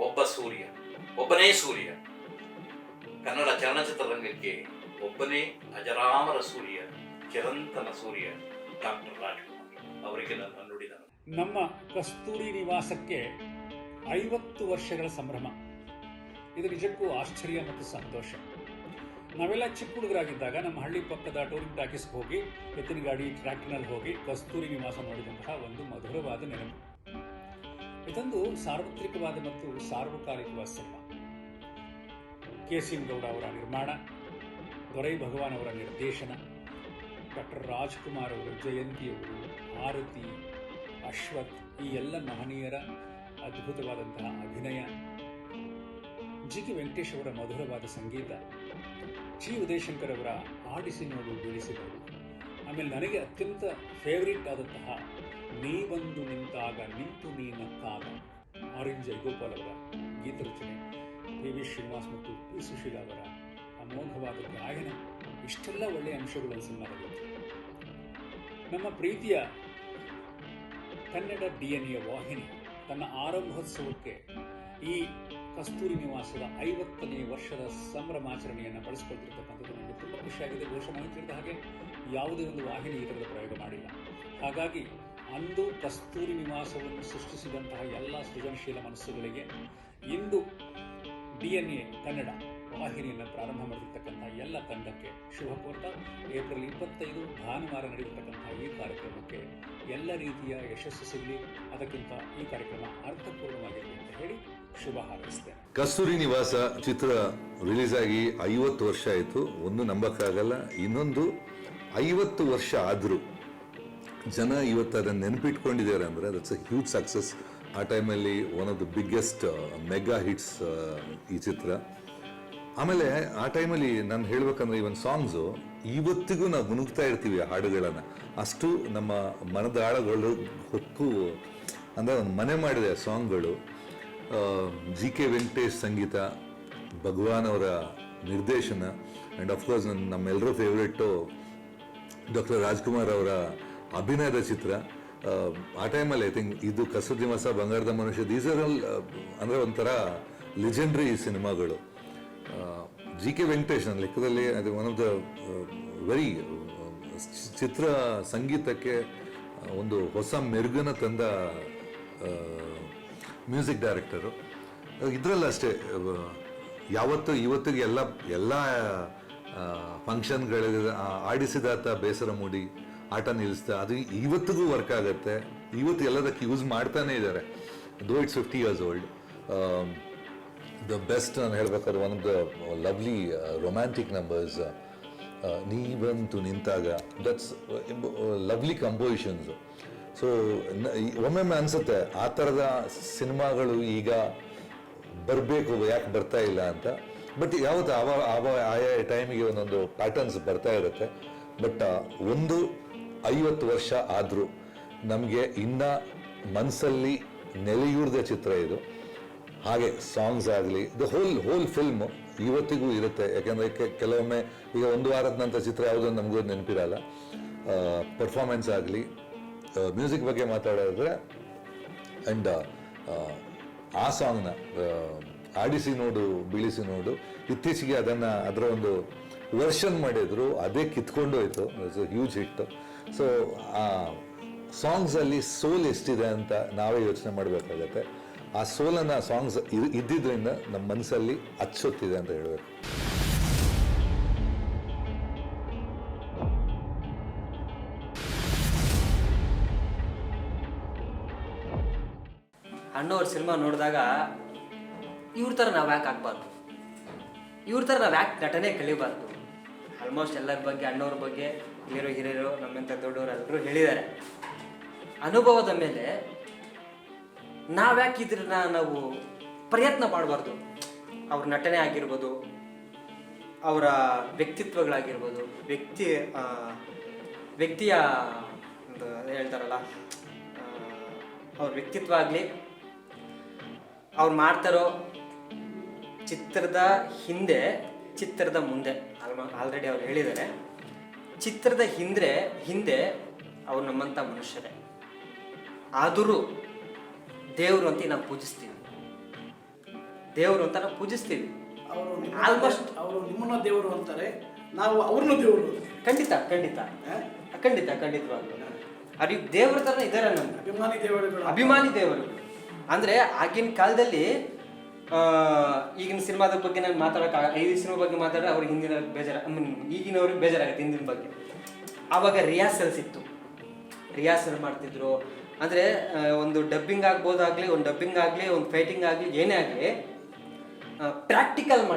ಒಬ್ಬ ಸೂರ್ಯ, ಒಬ್ಬನೇ ಸೂರ್ಯ. ಕನ್ನಡ ಚಲನಚಿತ್ರರಂಗಕ್ಕೆ ಒಬ್ಬನೇ ಅಜರಾಮರ ಸೂರ್ಯ, ಚಿರಂತನ ಸೂರ್ಯ ಡಾಕ್ಟರ್ ರಾಜ್ಕುಮಾರ್. ಅವರಿಗೆ ನನ್ನ ನುಡಿದ ನಮ್ಮ ಕಸ್ತೂರಿ ನಿವಾಸಕ್ಕೆ 50 ವರ್ಷಗಳ ಸಂಭ್ರಮ. ಇದು ನಿಜಕ್ಕೂ ಆಶ್ಚರ್ಯ ಮತ್ತು ಸಂತೋಷ. ನಾವೆಲ್ಲ ಚಿಕ್ಕ ಹುಡುಗರಾಗಿದ್ದಾಗ ನಮ್ಮ ಹಳ್ಳಿ ಪಕ್ಕದ ಟೂರಿಂಗ್ ಟಾಕೀಸ್ಗೆ ಹೋಗಿ ಎತ್ತಿನ ಗಾಡಿ ಟ್ರ್ಯಾಕ್ಟರ್ನಲ್ಲಿ ಹೋಗಿ ಕಸ್ತೂರಿ ನಿವಾಸ ನೋಡಿದಂತಹ ಒಂದು ಮಧುರವಾದ ನೆನಪು. ಇದೊಂದು ಸಾರ್ವತ್ರಿಕವಾದ ಮತ್ತು ಸಾರ್ವಕಾಲಿಕವಾದ ಸಿನಿಮಾ. ಕೆ.ಸಿ. ಗೌಡ ಅವರ ನಿರ್ಮಾಣ, ದೊರೈ ಭಗವಾನ್ ಅವರ ನಿರ್ದೇಶನ, ಡಾಕ್ಟರ್ ರಾಜ್ಕುಮಾರ್ ಅವರು, ಜಯಂತಿಯವರು, ಆರತಿ, ಅಶ್ವಥ್, ಈ ಎಲ್ಲ ಮಹನೀಯರ ಅದ್ಭುತವಾದಂತಹ ಅಭಿನಯ, ಜಿ.ಕೆ. ವೆಂಕಟೇಶ್ ಅವರ ಮಧುರವಾದ ಸಂಗೀತ, ಜಿ. ಉದಯಶಂಕರ್ ಅವರ ಆಡಿಸಿ ನೋಡು ಬೀಳಿಸಿದವರು, ಆಮೇಲೆ ನನಗೆ ಅತ್ಯಂತ ಫೇವರಿಟ್ ಆದಂತಹ ನೀ ಬಂದು ನಿಂತಾಗ ನಿಂತು ನೀ ನಕ್ಕಾಗ, ಆರೆಂಜ್ ಜಯಗೋಪಾಲ್ ಅವರ ಗೀತರಚನೆ, ವಿ ಶ್ರೀನಿವಾಸ್ ಮತ್ತು ಪಿ ಸುಶೀಲ ಅವರ ಅಮೋಘವಾದ ಗಾಯನ, ಇಷ್ಟೆಲ್ಲ ಒಳ್ಳೆಯ ಅಂಶಗಳು ಸಿನಿಮಾದಲ್ಲಿ. ನಮ್ಮ ಪ್ರೀತಿಯ ಕನ್ನಡ DNA ವಾಹಿನಿ ತನ್ನ ಆರಂಭೋತ್ಸವಕ್ಕೆ ಈ ಕಸ್ತೂರಿ ನಿವಾಸದ 50ನೇ ವರ್ಷದ ಸಂಭ್ರಮಾಚರಣೆಯನ್ನು ಬಳಸಿಕೊಳ್ತಿರ್ತಕ್ಕಂಥದ್ದು ನನಗೆ ತುಂಬ ಖುಷಿಯಾಗಿದೆ. ಬಹುಶಃ ನನಗೆ ತಿಳಿದ ಹಾಗೆ ಯಾವುದೇ ಒಂದು ವಾಹಿನಿ ಈ ಥರದ ಪ್ರಯೋಗ ಮಾಡಿಲ್ಲ. ಹಾಗಾಗಿ ಅಂದು ಕಸ್ತೂರಿ ನಿವಾಸವನ್ನು ಸೃಷ್ಟಿಸಿದಂತಹ ಎಲ್ಲ ಸೃಜನಶೀಲ ಮನಸ್ಸುಗಳಿಗೆ ಇಂದು DNA ಕನ್ನಡ ವಾಹಿನಿಯನ್ನು ಪ್ರಾರಂಭ ಮಾಡಿರ್ತಕ್ಕಂಥ ಎಲ್ಲ ತಂಡಕ್ಕೆ ಶುಭ ಕೋರ್ತಾ ಏಪ್ರಿಲ್ 25 ಭಾನುವಾರ ನಡೆಯತಕ್ಕಂಥ ಈ ಕಾರ್ಯಕ್ರಮಕ್ಕೆ ಎಲ್ಲ ರೀತಿಯ ಯಶಸ್ಸು ಸಿಗಲಿ, ಅದಕ್ಕಿಂತ ಈ ಕಾರ್ಯಕ್ರಮ ಅರ್ಥಪೂರ್ಣವಾಗಿರಲಿ ಅಂತ ಹೇಳಿ ಶುಭ ಹಾರೈಸ್ತೇನೆ. ಕಸ್ತೂರಿ ನಿವಾಸ ಚಿತ್ರ ರಿಲೀಸ್ ಆಗಿ 50 ವರ್ಷ ಆಯಿತು. ಒಂದು ನಂಬಕ್ಕಾಗಲ್ಲ. ಇನ್ನೊಂದು 50 ವರ್ಷ ಆದರೂ ಜನ ಇವತ್ತು ಅದನ್ನು ನೆನಪಿಟ್ಕೊಂಡಿದ್ದಾರೆ ಅಂದರೆ ದಟ್ಸ್ ಅ ಹ್ಯೂಜ್ ಸಕ್ಸಸ್. ಆ ಟೈಮಲ್ಲಿ one of the biggest mega hits ಈ ಚಿತ್ರ. ಆಮೇಲೆ ಆ ಟೈಮಲ್ಲಿ ನಾನು ಹೇಳ್ಬೇಕಂದ್ರೆ ಇವನ್ ಸಾಂಗ್ಸು ಇವತ್ತಿಗೂ ನಾವು ಮುನುಗ್ತಾ ಇರ್ತೀವಿ ಆ ಹಾಡುಗಳನ್ನು. ಅಷ್ಟು ನಮ್ಮ ಮನದ ಆಳಗಳು ಹೊಕ್ಕು ಅಂದರೆ ಒಂದು ಮನೆ ಮಾಡಿದೆ ಸಾಂಗ್ಗಳು. GK ವೆಂಕಟೇಶ್ ಸಂಗೀತ, ಭಗವಾನ್ ಅವರ ನಿರ್ದೇಶನ, ಆ್ಯಂಡ್ ಅಫ್ಕೋರ್ಸ್ ನಮ್ಮೆಲ್ಲರೂ ಫೇವ್ರೇಟು ಡಾಕ್ಟರ್ ರಾಜ್ಕುಮಾರ್ ಅವರ ಅಭಿನಯದ ಚಿತ್ರ. ಆ ಟೈಮಲ್ಲಿ ಐ ಥಿಂಕ್ ಇದು ಕಸ್ತೂರಿ ನಿವಾಸ, ಬಂಗಾರದ ಮನುಷ್ಯ, ದೀಸ್ ಆರ್ ಆಲ್ ಅಂದರೆ ಒಂಥರ ಲೆಜೆಂಡ್ರಿ ಸಿನಿಮಾಗಳು. GK ವೆಂಕಟೇಶ್ ನನ್ನ ಲೆಕ್ಕದಲ್ಲಿ ಅದು ಒನ್ ಆಫ್ ದ ವೆರಿ ಚಿತ್ರ ಸಂಗೀತಕ್ಕೆ ಒಂದು ಹೊಸ ಮೆರುಗನ ತಂದ ಮ್ಯೂಸಿಕ್ ಡೈರೆಕ್ಟರು. ಇದರಲ್ಲ ಅಷ್ಟೇ, ಇವತ್ತಿಗೆ ಎಲ್ಲ ಫಂಕ್ಷನ್ಗಳಿಗೆ ಆಡಿಸಿದಾತ ಬೇಸರ ಮೂಡಿ ಆಟ ನಿಲ್ಲಿಸ್ತಾ ಅದು ಇವತ್ತಿಗೂ ವರ್ಕ್ ಆಗುತ್ತೆ. ಇವತ್ತು ಎಲ್ಲದಕ್ಕೆ ಯೂಸ್ ಮಾಡ್ತಾನೆ ಇದ್ದಾರೆ. ದೋ it's 50 years old. The best ನಾನು ಹೇಳ್ಬೇಕಾದ್ರೆ one of the lovely romantic numbers, ನೀ ಬಂತು ನಿಂತಾಗ, ದಟ್ಸ್ ಲವ್ಲಿ ಕಂಪೋಸಿಷನ್ಸು. ಸೊ ಒಮ್ಮೊಮ್ಮೆ ಅನಿಸುತ್ತೆ ಆ ಥರದ ಸಿನಿಮಾಗಳು ಈಗ ಬರಬೇಕು, ಯಾಕೆ ಬರ್ತಾ ಇಲ್ಲ ಅಂತ. ಬಟ್ ಯಾವತ್ತು ಆಯಾ ಟೈಮಿಗೆ ಒಂದೊಂದು ಪ್ಯಾಟರ್ನ್ಸ್ ಬರ್ತಾ ಇರುತ್ತೆ. ಬಟ್ ಒಂದು 50 ವರ್ಷ ಆದರೂ ನಮಗೆ ಇನ್ನ ಮನಸ್ಸಲ್ಲಿ ನೆಲೆಯೂರಿದ ಚಿತ್ರ ಇದು. ಹಾಗೆ ಸಾಂಗ್ಸ್ ಆಗಲಿ, ದ ಹೋಲ್ ಫಿಲ್ಮ್ ಇವತ್ತಿಗೂ ಇರುತ್ತೆ. ಯಾಕೆಂದರೆ ಕೆಲವೊಮ್ಮೆ ಈಗ ಒಂದು ವಾರದ ನಂತರ ಚಿತ್ರ ಯಾವುದನ್ನು ನಮಗೂ ನೆನಪಿರಲ್ಲ. ಪರ್ಫಾರ್ಮೆನ್ಸ್ ಆಗಲಿ, ಮ್ಯೂಸಿಕ್ ಬಗ್ಗೆ ಮಾತಾಡಿದ್ರೆ, ಆ್ಯಂಡ್ ಆ ಸಾಂಗ್ನ ಆಡಿಸಿ ನೋಡು ಬೀಳಿಸಿ ನೋಡು, ಇತ್ತೀಚೆಗೆ ಅದರ ಒಂದು ವರ್ಷನ್ ಮಾಡಿದ್ರು, ಅದೇ ಕಿತ್ಕೊಂಡು ಹೋಯ್ತು. It's a huge hit. So ಆ ಸಾಂಗ್ಸಲ್ಲಿ ಸೋಲ್ ಎಷ್ಟಿದೆ ಅಂತ ನಾವೇ ಯೋಚನೆ ಮಾಡಬೇಕಾಗತ್ತೆ. ಆ ಸೋಲನ್ನು ಸಾಂಗ್ಸ್ ಇದ್ದಿದ್ದರಿಂದ ನಮ್ಮ ಮನಸ್ಸಲ್ಲಿ ಅಚ್ಚೊತ್ತಿದೆ ಅಂತ ಹೇಳಬೇಕು. ಅಣ್ಣವ್ರ ಸಿನಿಮಾ ನೋಡಿದಾಗ ಇವ್ರ ಥರ ನಾವು ಯಾಕೆ ಆಗಬಾರ್ದು, ಇವ್ರ ಥರ ನಾವು ಯಾಕೆ ನಟನೆ ಕಲಿಬಾರ್ದು. ಆಲ್ಮೋಸ್ಟ್ ಎಲ್ಲರ ಬಗ್ಗೆ, ಅಣ್ಣವ್ರ ಬಗ್ಗೆ ಹಿರಿಯರು ನಮ್ಮಿಂತ ದೊಡ್ಡವರು ಎಲ್ಲರೂ ಹೇಳಿದ್ದಾರೆ. ಅನುಭವದ ಮೇಲೆ ನಾವ್ಯಾಕೆ ಇದ್ರನ್ನ ನಾವು ಪ್ರಯತ್ನ ಮಾಡಬಾರ್ದು. ಅವ್ರ ನಟನೆ ಆಗಿರ್ಬೋದು, ಅವರ ವ್ಯಕ್ತಿತ್ವಗಳಾಗಿರ್ಬೋದು, ವ್ಯಕ್ತಿಯ ಒಂದು ಹೇಳ್ತಾರಲ್ಲ, ಅವ್ರ ವ್ಯಕ್ತಿತ್ವ ಆಗಲಿ, ಅವ್ರು ಮಾಡ್ತಾರೋ ಚಿತ್ರದ ಹಿಂದೆ, ಚಿತ್ರದ ಮುಂದೆ, ಆಲ್ರೆಡಿ ಅವ್ರು ಹೇಳಿದ್ದಾರೆ. ಚಿತ್ರದ ಹಿಂದೆ ಅವ್ರು ನಮ್ಮಂಥ ಮನುಷ್ಯರೇ. ಆದರೂ ದೇವರು ಅಂತ ನಾವು ಪೂಜಿಸ್ತೀವಿ, ದೇವರು ಅಂತ ನಾವು ಪೂಜಿಸ್ತೀವಿ. ಆಲ್ಮೋಸ್ಟ್ ಅವರು ನಿಮ್ಮನ್ನ ದೇವರು ಅಂತಾರೆ, ನಾವು ಅವ್ರನ್ನ ದೇವರು. ಖಂಡಿತವಾಗ್ಲು ಅವ್ರಿಗೆ ದೇವ್ರ ಥರ ಇದ್ದಾರೆ. ನಮ್ಗೆ ಅಭಿಮಾನಿ ದೇವರುಗಳು ಅಂದರೆ ಆಗಿನ ಕಾಲದಲ್ಲಿ, ಈಗಿನ ಸಿನಿಮಾದ ಬಗ್ಗೆ ನಾನು ಈ ಸಿನಿಮಾ ಬಗ್ಗೆ ಮಾತಾಡಿದ್ರೆ ಅವ್ರಿಗೆ ಹಿಂದಿನ ಈಗಿನವ್ರಿಗೆ ಬೇಜಾರಾಗುತ್ತೆ ಹಿಂದಿನ ಬಗ್ಗೆ. ಆವಾಗ ರಿಹರ್ಸಲ್ಸ್ ಇತ್ತು, ರಿಹರ್ಸಲ್ ಮಾಡ್ತಿದ್ರು. ಅಂದರೆ ಒಂದು ಡಬ್ಬಿಂಗ್ ಆಗ್ಬೋದಾಗಲಿ, ಒಂದು ಫೈಟಿಂಗ್ ಆಗಲಿ, ಏನೇ ಆಗಲಿ ಪ್ರಾಕ್ಟಿಕಲ್ ಆಗಿ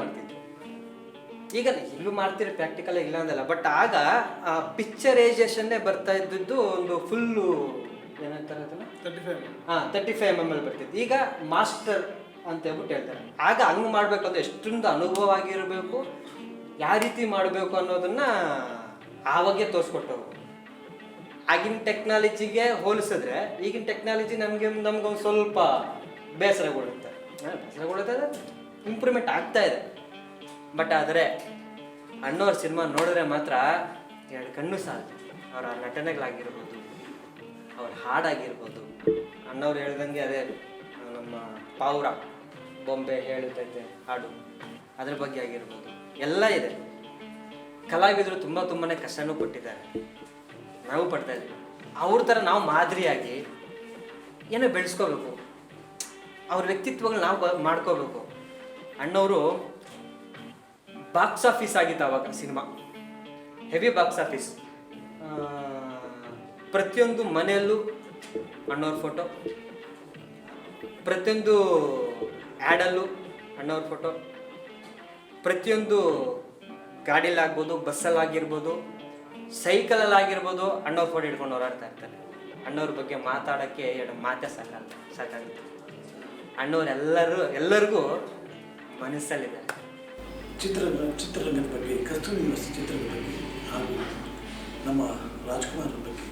ಮಾಡ್ತಿದ್ರು. ಈಗ ಇಲ್ಲೂ ಮಾಡ್ತೀರಿ ಪ್ರಾಕ್ಟಿಕಲ್, ಇಲ್ಲ ಅಂದಲ್ಲ. ಬಟ್ ಆಗ ಪಿಕ್ಚರೈಸೇಷನ್ನೇ ಬರ್ತಾ ಇದ್ದದ್ದು ಒಂದು ಫುಲ್ಲು ಏನಂತಾರೆ ಅದನ್ನು 35 mm ಬರ್ತಿತ್ತು. ಈಗ ಮಾಸ್ಟರ್ ಅಂತ ಹೇಳ್ಬಿಟ್ಟು ಹೇಳ್ತಾರೆ. ಆಗ ಹಂಗೆ ಮಾಡಬೇಕು ಅಂದ್ರೆ ಎಷ್ಟೊಂದು ಅನುಭವ ಆಗಿರಬೇಕು, ಯಾವ ರೀತಿ ಮಾಡಬೇಕು ಅನ್ನೋದನ್ನ ಆವಾಗೇ ತೋರಿಸ್ಕೊಟ್ಟವು. ಆಗಿನ ಟೆಕ್ನಾಲಜಿಗೆ ಹೋಲಿಸಿದ್ರೆ ಈಗಿನ ಟೆಕ್ನಾಲಜಿ ನಮ್ಗೊಂದು ಸ್ವಲ್ಪ ಬೇಸರಗೊಳ್ಳುತ್ತೆ, ಇಂಪ್ರೂವ್ಮೆಂಟ್ ಆಗ್ತಾ ಇದೆ. ಬಟ್ ಆದರೆ ಅಣ್ಣವ್ರ ಸಿನಿಮಾ ನೋಡಿದ್ರೆ ಮಾತ್ರ ಎರಡು ಕಣ್ಣು ಸಾಲದು. ಅವರ ನಟನೆಗಳಾಗಿರ್ಬೋದು, ಅವ್ರ ಹಾಡಾಗಿರ್ಬೋದು. ಅಣ್ಣವ್ರು ಹೇಳ್ದಂಗೆ ಅದೇ ನಮ್ಮ ಪಾವುರ ಬೊಂಬೆ ಹೇಳುತ್ತೈತೆ ಹಾಡು, ಅದ್ರ ಬಗ್ಗೆ ಆಗಿರ್ಬೋದು, ಎಲ್ಲ ಇದೆ. ಕಲಾವಿದರು ತುಂಬಾ ಕಷ್ಟನೂ ಪಟ್ಟಿದ್ದಾರೆ, ನಾವು ಪಡ್ತಾ ಇದ್ದೀವಿ. ಅವ್ರ ಥರ ನಾವು ಮಾದರಿಯಾಗಿ ಏನೋ ಬೆಳೆಸ್ಕೋಬೇಕು, ಅವ್ರ ವ್ಯಕ್ತಿತ್ವಗಳು ನಾವು ಮಾಡ್ಕೋಬೇಕು. ಅಣ್ಣವರು ಬಾಕ್ಸ್ ಆಫೀಸ್ ಆಗಿತ್ತು ಆವಾಗ ಸಿನಿಮಾ, ಹೆವಿ ಬಾಕ್ಸ್ ಆಫೀಸ್. ಪ್ರತಿಯೊಂದು ಮನೆಯಲ್ಲೂ ಅಣ್ಣವ್ರ ಫೋಟೋ, ಪ್ರತಿಯೊಂದು ಆ್ಯಡಲ್ಲೂ ಅಣ್ಣವ್ರ ಫೋಟೋ, ಪ್ರತಿಯೊಂದು ಗಾಡೀಲಾಗ್ಬೋದು, ಬಸ್ಸಲ್ಲಾಗಿರ್ಬೋದು, ಸೈಕಲಲ್ಲಾಗಿರ್ಬೋದು ಅಣ್ಣವ್ರ ಫೋಟೋ ಹಿಡ್ಕೊಂಡು ಓಡಾಡ್ತಾ ಇರ್ತಾರೆ. ಅಣ್ಣವ್ರ ಬಗ್ಗೆ ಮಾತಾಡೋಕ್ಕೆ ಎರಡು ಮಾತೇ ಸಾಕಾಗುತ್ತೆ. ಅಣ್ಣವ್ರು ಎಲ್ಲರಿಗೂ ಮನಸ್ಸಲ್ಲಿದ್ದಾರೆ. ಚಿತ್ರರಂಗದ ಬಗ್ಗೆ, ಕಸ್ತೂರಿ ನಿವಾಸ ಚಿತ್ರದ ಬಗ್ಗೆ ಹಾಗೂ ನಮ್ಮ ರಾಜ್ಕುಮಾರ್ ಬಗ್ಗೆ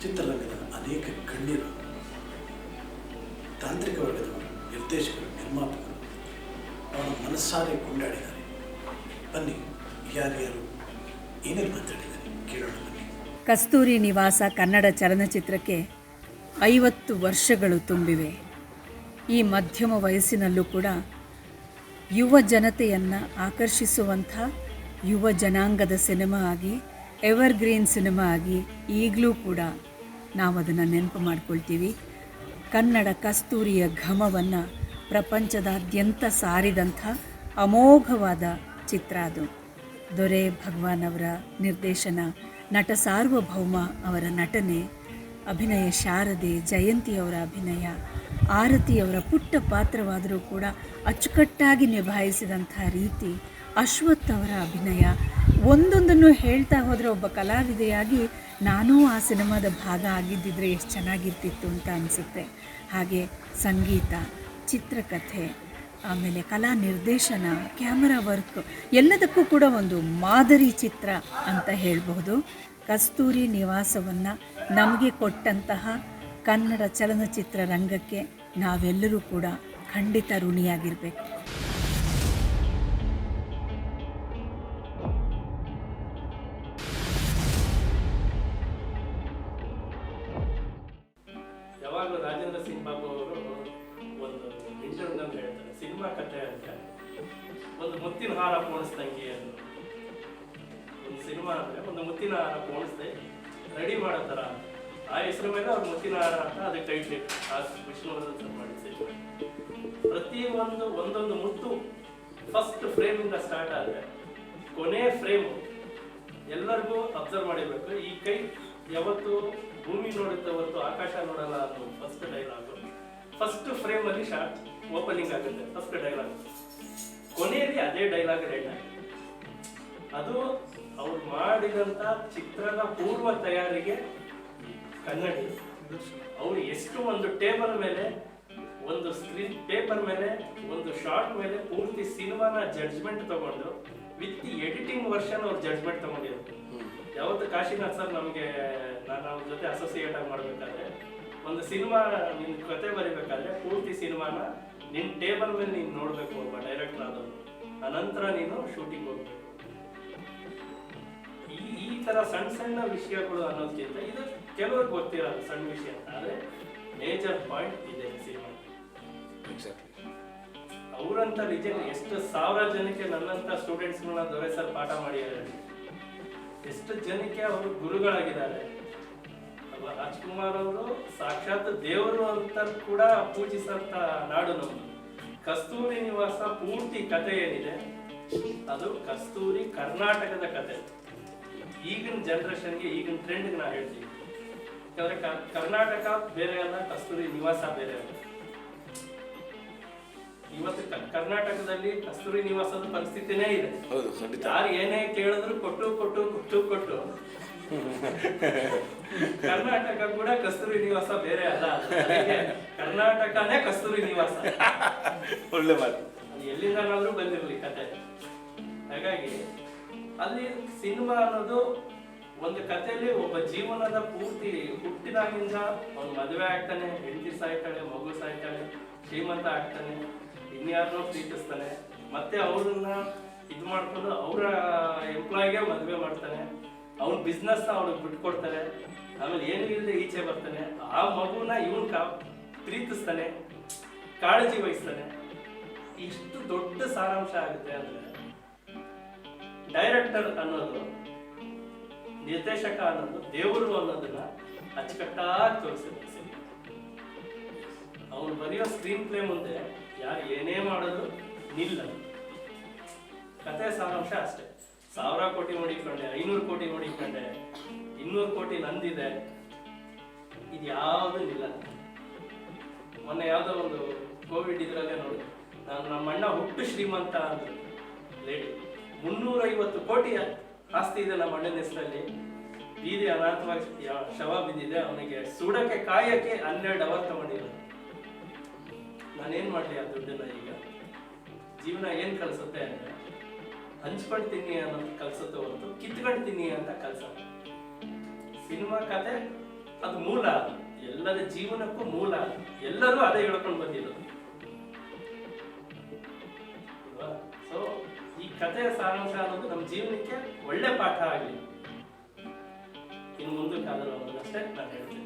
ಚಿತ್ರರಂಗದ ಅನೇಕ ಗಣ್ಯರು, ತಾಂತ್ರಿಕ ವರ್ಗದವರು, ನಿರ್ದೇಶಕರು, ನಿರ್ಮಾಪಕರು ಅವರ ಮನಸ್ಸಾರೆ ಕೊಂಡಾಡಿದ್ದಾರೆ. ಬನ್ನಿ, ಯಾರ್ಯಾರು ಏನೇನು ಮಾತಾಡಿದ್ದಾರೆ ಕೇಳೋಣ ಬನ್ನಿ. ಕಸ್ತೂರಿ ನಿವಾಸ ಕನ್ನಡ ಚಲನಚಿತ್ರಕ್ಕೆ 50 ವರ್ಷಗಳು ತುಂಬಿವೆ. ಈ ಮಧ್ಯಮ ವಯಸ್ಸಿನಲ್ಲೂ ಕೂಡ ಯುವ ಜನತೆಯನ್ನು ಆಕರ್ಷಿಸುವಂಥ ಯುವ ಜನಾಂಗದ ಸಿನಿಮಾ ಆಗಿ, ಎವರ್ಗ್ರೀನ್ ಸಿನಿಮಾ ಆಗಿ ಈಗಲೂ ಕೂಡ ನಾವು ಅದನ್ನು ನೆನಪು ಮಾಡ್ಕೊಳ್ತೀವಿ. ಕನ್ನಡ ಕಸ್ತೂರಿಯ ಘಮವನ್ನು ಪ್ರಪಂಚದಾದ್ಯಂತ ಸಾರಿದಂಥ ಅಮೋಘವಾದ ಚಿತ್ರ ಅದು. ದೊರೆ ಭಗವಾನ್ ಅವರ ನಿರ್ದೇಶನ, ನಟ ಸಾರ್ವಭೌಮ ಅವರ ನಟನೆ, ಅಭಿನಯ ಶಾರದೆ, ಜಯಂತಿಯವರ ಅಭಿನಯ, ಆರತಿಯವರ ಪುಟ್ಟ ಪಾತ್ರವಾದರೂ ಕೂಡ ಅಚ್ಚುಕಟ್ಟಾಗಿ ನಿಭಾಯಿಸಿದಂಥ ರೀತಿ, ಅಶ್ವಥ್ ಅವರ ಅಭಿನಯ, ಒಂದೊಂದನ್ನು ಹೇಳ್ತಾ ಹೋದರೆ ಒಬ್ಬ ಕಲಾವಿದೆಯಾಗಿ ನಾನೂ ಆ ಸಿನಿಮಾದ ಭಾಗ ಆಗಿದ್ದಿದ್ರೆ ಎಷ್ಟು ಚೆನ್ನಾಗಿರ್ತಿತ್ತು ಅಂತ ಅನಿಸುತ್ತೆ. ಹಾಗೆ ಸಂಗೀತ, ಚಿತ್ರಕಥೆ, ಆಮೇಲೆ ಕಲಾ ನಿರ್ದೇಶನ, ಕ್ಯಾಮರಾ ವರ್ಕ್ ಎಲ್ಲದಕ್ಕೂ ಕೂಡ ಒಂದು ಮಾದರಿ ಚಿತ್ರ ಅಂತ ಹೇಳಬಹುದು. ಕಸ್ತೂರಿ ನಿವಾಸವನ್ನು ನಮಗೆ ಕೊಟ್ಟಂತಹ ಕನ್ನಡ ಚಲನಚಿತ್ರ ರಂಗಕ್ಕೆ ನಾವೆಲ್ಲರೂ ಕೂಡ ಖಂಡಿತ ಋಣಿಯಾಗಿರಬೇಕು. ಯಾವಾಗಲೂ ರಾಜೇಂದ್ರ ಸಿಂಗ್ ಬಾಬು ಅವರು ಒಂದು ಇಂಟರ್ವ್ಯೂನಲ್ಲಿ ಹೇಳ್ತಾರೆ, ಸಿನಿಮಾ ಕಥೆ ಅಂತ ಒಂದು ಮುತ್ತಿನ ಹಾರ ಪೋಣಿಸ್ದಂಗೆ ಅದು. ಒಂದು ಸಿನಿಮಾ ಅಂದರೆ ಒಂದು ಮುತ್ತಿನ ಹಾರ ಪೋಣಿಸ್ದೆ ರೆಡಿ ಮಾಡೋ ಥರ, ಆ ಹೆಸರು ಮೇಲೆ ಅವ್ರು ಮುತ್ತಿನ ಹಾರ ಅಂತ ಅದಕ್ಕೆ ಟೈಟ್ಲ್ ಆ ವಿಷ್ಣುವರ್ಧನ್ ಮಾಡಿದ ಸಿನಿಮಾ. ಒಂದೊಂದು ಮುತ್ತು ಫಸ್ಟ್ ಫ್ರೇಮಿಂದ ಸ್ಟಾರ್ಟ್ ಆದರೆ ಕೊನೆ ಫ್ರೇಮು ಎಲ್ಲರಿಗೂ ಅಬ್ಸರ್ವ್ ಮಾಡಿರ್ಬೇಕು. ಈ ಕೈ ಯಾವತ್ತು ಭೂಮಿ ನೋಡುತ್ತೆ ಹೊರತು ಆಕಾಶ ನೋಡಲ್ಲ ಅನ್ನೋ ಫಸ್ಟ್ ಡೈಲಾಗು ಫಸ್ಟ್ ಫ್ರೇಮಲ್ಲಿ ಓಪನಿಂಗ್ ಆಗುತ್ತೆ. ಫಸ್ಟ್ ಡೈಲಾಗ್ ಕೊನೆಯಲ್ಲಿ ಅದೇ ಡೈಲಾಗ್ ರೆಡ್ ಆಗಿದೆ. ಅದು ಅವ್ರು ಮಾಡಿದಂಥ ಚಿತ್ರದ ಪೂರ್ವ ತಯಾರಿಗೆ ಕನ್ನಡಿ ಅವ್ರು ಎಷ್ಟು ಒಂದು ಟೇಬಲ್ ಮೇಲೆ, ಒಂದು ಸ್ಕ್ರೀನ್ ಪೇಪರ್ ಮೇಲೆ, ಒಂದು ಶಾರ್ಟ್ ಮೇಲೆ ಪೂರ್ತಿ ಸಿನಿಮಾನ ಜಡ್ಜ್ಮೆಂಟ್ ತಗೊಂಡು ವಿತ್ ಎಡಿಟಿಂಗ್ ವರ್ಷನ್ ಅವ್ರು ಜಡ್ಜ್ಮೆಂಟ್ ತಗೊಂಡಿದ್ರು. ಯಾವತ್ತು ಕಾಶಿನಾಥ್ ಸರ್ ನಮಗೆ, ನಾನು ಅವ್ರ ಜೊತೆ ಅಸೋಸಿಯೇಟ್ ಆಗಿ ಮಾಡಬೇಕಾದ್ರೆ, ಒಂದು ಸಿನಿಮಾ ನಿನ್ನ ಕತೆ ಬರೀಬೇಕಾದ್ರೆ ಪೂರ್ತಿ ಸಿನಿಮಾನ ನಿನ್ನ ಟೇಬಲ್ ಮೇಲೆ ನೀನು ನೋಡಬೇಕು ಒಬ್ಬ ಡೈರೆಕ್ಟರ್ ಆದವರು, ಅನಂತರ ನೀನು ಶೂಟಿಂಗ್ ಹೋಗ್ಬೇಕು. ಈ ಥರ ಸಣ್ಣ ಸಣ್ಣ ವಿಷಯಗಳು ಅನ್ನೋದಕ್ಕಿಂತ ಇದು ಕೆಲವ್ರಿಗೆ ಗೊತ್ತಿರೋದು ಸಣ್ಣ ವಿಷಯ ಅಂತ, ಆದರೆ ಮೇಜರ್ ಪಾಯಿಂಟ್ ಇದೆ ಸಿನಿಮಾ. ಅವರಂತ ರಿಜನ್ ಎಷ್ಟು ಸಾವಿರ ಜನಕ್ಕೆ ನನ್ನಂಥ ಸ್ಟೂಡೆಂಟ್ಸ್ಗಳನ್ನ ದೊರೆ ಸರ್ ಪಾಠ ಮಾಡಿದ್ದಾರೆ, ಎಷ್ಟು ಜನಕ್ಕೆ ಅವರು ಗುರುಗಳಾಗಿದ್ದಾರೆ ಅಲ್ವಾ. ರಾಜ್ಕುಮಾರ್ ಅವರು ಸಾಕ್ಷಾತ್ ದೇವರು ಅಂತ ಕೂಡ ಪೂಜಿಸಂತ ನಾಡು ನಮ್ಮದು. ಕಸ್ತೂರಿ ನಿವಾಸ ಪೂರ್ತಿ ಕತೆ ಏನಿದೆ ಅದು ಕಸ್ತೂರಿ ಕರ್ನಾಟಕದ ಕತೆ. ಈಗಿನ ಜನರೇಷನ್ಗೆ, ಈಗಿನ ಟ್ರೆಂಡ್ಗೆ ನಾ ಹೇಳ್ತೀನಿ, ಯಾಕಂದ್ರೆ ಕರ್ನಾಟಕ ಬೇರೆ ಅಲ್ಲ, ಕಸ್ತೂರಿ ನಿವಾಸ ಬೇರೆ ಅಲ್ಲ. ಇವತ್ತು ಕರ್ನಾಟಕದಲ್ಲಿ ಕಸ್ತೂರಿ ನಿವಾಸದ ಪರಿಸ್ಥಿತಿನೇ ಇದೆ. ಯಾರು ಏನೇ ಕೇಳಿದ್ರು ಕೊಟ್ಟು ಕರ್ನಾಟಕ ಕೂಡ ಕಸ್ತೂರಿ ನಿವಾಸ ಬೇರೆ ಅಲ್ಲ, ಕರ್ನಾಟಕನೇ ಕಸ್ತೂರಿ ನಿವಾಸ. ಒಳ್ಳೆ ಮಾತು. ಎಲ್ಲಿಂದನಾದ್ರೂ ಬಂದಿರಲಿ ಕತೆ. ಹಾಗಾಗಿ ಅಲ್ಲಿ ಸಿನಿಮಾ ಅನ್ನೋದು ಒಂದು ಕಥೆಯಲ್ಲಿ ಒಬ್ಬ ಜೀವನದ ಪೂರ್ತಿ ಹುಟ್ಟಿದಾಗಿಂದ ಅವ್ನು ಮದುವೆ ಆಗ್ತಾನೆ, ಹೆಂಡತಿ ಸಾಯ್ತಾಳೆ, ಮಗು ಸಾಯ್ತಾಳೆ, ಶ್ರೀಮಂತ ಆಗ್ತಾನೆ, ಇನ್ಯಾರನ್ನೋ ಪ್ರೀತಿಸ್ತಾನೆ, ಮತ್ತೆ ಅವ್ರನ್ನ ಇದು ಮಾಡ್ಕೊಂಡು ಅವರ ಎಂಪ್ಲಾಯಿಗೆ ಮದುವೆ ಮಾಡ್ತಾನೆ, ಅವ್ನ ಬಿಸ್ನೆಸ್ ಅವ್ನಿಗೆ ಬಿಟ್ಕೊಡ್ತಾನೆ, ಆಮೇಲೆ ಏನು ಇಲ್ಲದೆ ಈಚೆ ಬರ್ತಾನೆ, ಆ ಮಗುನ ಇವನ್ ಪ್ರೀತಿಸ್ತಾನೆ, ಕಾಳಜಿ ವಹಿಸ್ತಾನೆ. ಇಷ್ಟು ದೊಡ್ಡ ಸಾರಾಂಶ ಆಗುತ್ತೆ ಅಂದ್ರೆ ಡೈರೆಕ್ಟರ್ ಅನ್ನೋದು ನಿರ್ದೇಶಕ ಅನ್ನೋದು ದೇವರು ಅನ್ನೋದನ್ನ ಅಚ್ಚುಕಟ್ಟಾಗಿ ತೋರಿಸಿದ್ರು ಸಿನಿಮಾ. ಅವನು ಬರೆಯೋ ಸ್ಕ್ರೀನ್ ಪ್ಲೇ ಮುಂದೆ ಯಾರು ಏನೇ ಮಾಡೋದು ನಿಲ್ಲ. ಕತೆ ಸಾರಾಂಶ ಅಷ್ಟೇ. 1000 ಕೋಟಿ ನೋಡಿಕೊಂಡೆ, 500 ಕೋಟಿ ನೋಡಿಕೊಂಡೆ, 200 ಕೋಟಿ ನಂದಿದೆ, ಇದು ಯಾವುದು ನಿಲ್ಲ. ಮೊನ್ನೆ ಯಾವುದೋ ಒಂದು ಕೋವಿಡ್ ಇದರಲ್ಲೇ ನೋಡಿ, ನಮ್ಮ ಅಣ್ಣ ಹುಟ್ಟು ಶ್ರೀಮಂತ ಅಂದ್ರು ಲೇಡಿ. 350 ಕೋಟಿ ಆಸ್ತಿ ಇದೆ ನಮ್ಮ ಅಣ್ಣನ ಹೆಸರಲ್ಲಿ. ಬೀದಿ ಅನಾಥವಾಗಿ ಶವ ಬಿದ್ದಿದೆ, ಅವನಿಗೆ ಸುಡಕ್ಕೆ ಕಾಯಕ್ಕೆ 12 ಅವರ್ ತಗೊಂಡಿರೋದು. ನಾನೇನು ಮಾಡಲಿ ಆ ದುಡ್ಡನ್ನ? ಈಗ ಜೀವನ ಏನು ಕಲಿಸುತ್ತೆ ಅಂದರೆ ಹಂಚ್ಕೊಳ್ತೀನಿ ಅನ್ನೋದು ಕಲಿಸುತ್ತೆ ಹೊರತು ಕಿತ್ಕೊಳ್ತೀನಿ ಅಂತ ಕಲಿಸ. ಸಿನಿಮಾ ಕತೆ ಅದು ಮೂಲ, ಎಲ್ಲರ ಜೀವನಕ್ಕೂ ಮೂಲ. ಎಲ್ಲರೂ ಅದೇ ಹೇಳ್ಕೊಂಡು ಬಂದಿರೋದು. ಸೊ ಈ ಕಥೆಯ ಸಾರಾಂಶ ಅನ್ನೋದು ನಮ್ಮ ಜೀವನಕ್ಕೆ ಒಳ್ಳೆ ಪಾಠ ಆಗಲಿ, ಇನ್ನು ಮುಂದಕ್ಕಾದರೂ ಅನ್ನೋದಷ್ಟೇ ನಾನು ಹೇಳ್ತೀನಿ.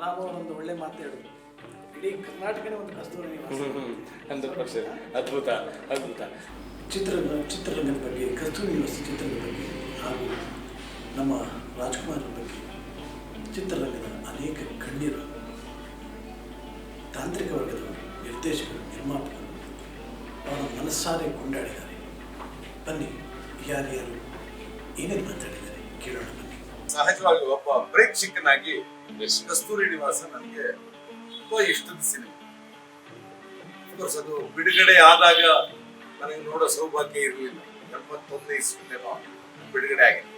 ರಾಮ ಅವರೊಂದು ಒಳ್ಳೆ ಮಾತು ಹೇಳಿದ್ರು, ಇಡೀ ಕರ್ನಾಟಕನೇ ಒಂದು ಕಸ್ತೂರಿ ನಿವಾಸ. 100% ಅದ್ಭುತ ಅದ್ಭುತ. ಚಿತ್ರರಂಗದ ಬಗ್ಗೆ, ಕಸ್ತೂರಿ ನಿವಾಸ ಚಿತ್ರದ ಬಗ್ಗೆ ಹಾಗೂ ನಮ್ಮ ರಾಜ್ಕುಮಾರ್ ಬಗ್ಗೆ, ಚಿತ್ರರಂಗದ ಅನೇಕ ಗಣ್ಯರು, ತಾಂತ್ರಿಕ ವರ್ಗದವರು, ನಿರ್ದೇಶಕರು, ನಿರ್ಮಾಪಕರು ಅವರ ಮನಸ್ಸಾರೆ ಕೊಂಡಾಡಿದ್ದಾರೆ. ಬನ್ನಿ, ಯಾರ್ಯಾರು ಏನೇನು ಮಾತಾಡಿದ್ದಾರೆ ಕೇಳೋಣ ಬನ್ನಿ. ಸಹಜವಾಗಿ ಒಬ್ಬ ಪ್ರೇಕ್ಷಕನಾಗಿ ಕಸ್ತೂರಿ ನಿವಾಸ ನನಗೆ ತುಂಬಾ ಇಷ್ಟದ ಸಿನಿಮಾ. ಅದು ಬಿಡುಗಡೆ ಆದಾಗ ನನಗೆ ನೋಡೋ ಸೌಭಾಗ್ಯ ಇರಲಿಲ್ಲ. 71 ಇಸ್ವಿನೇನೋ ಬಿಡುಗಡೆ ಆಗಿದೆ.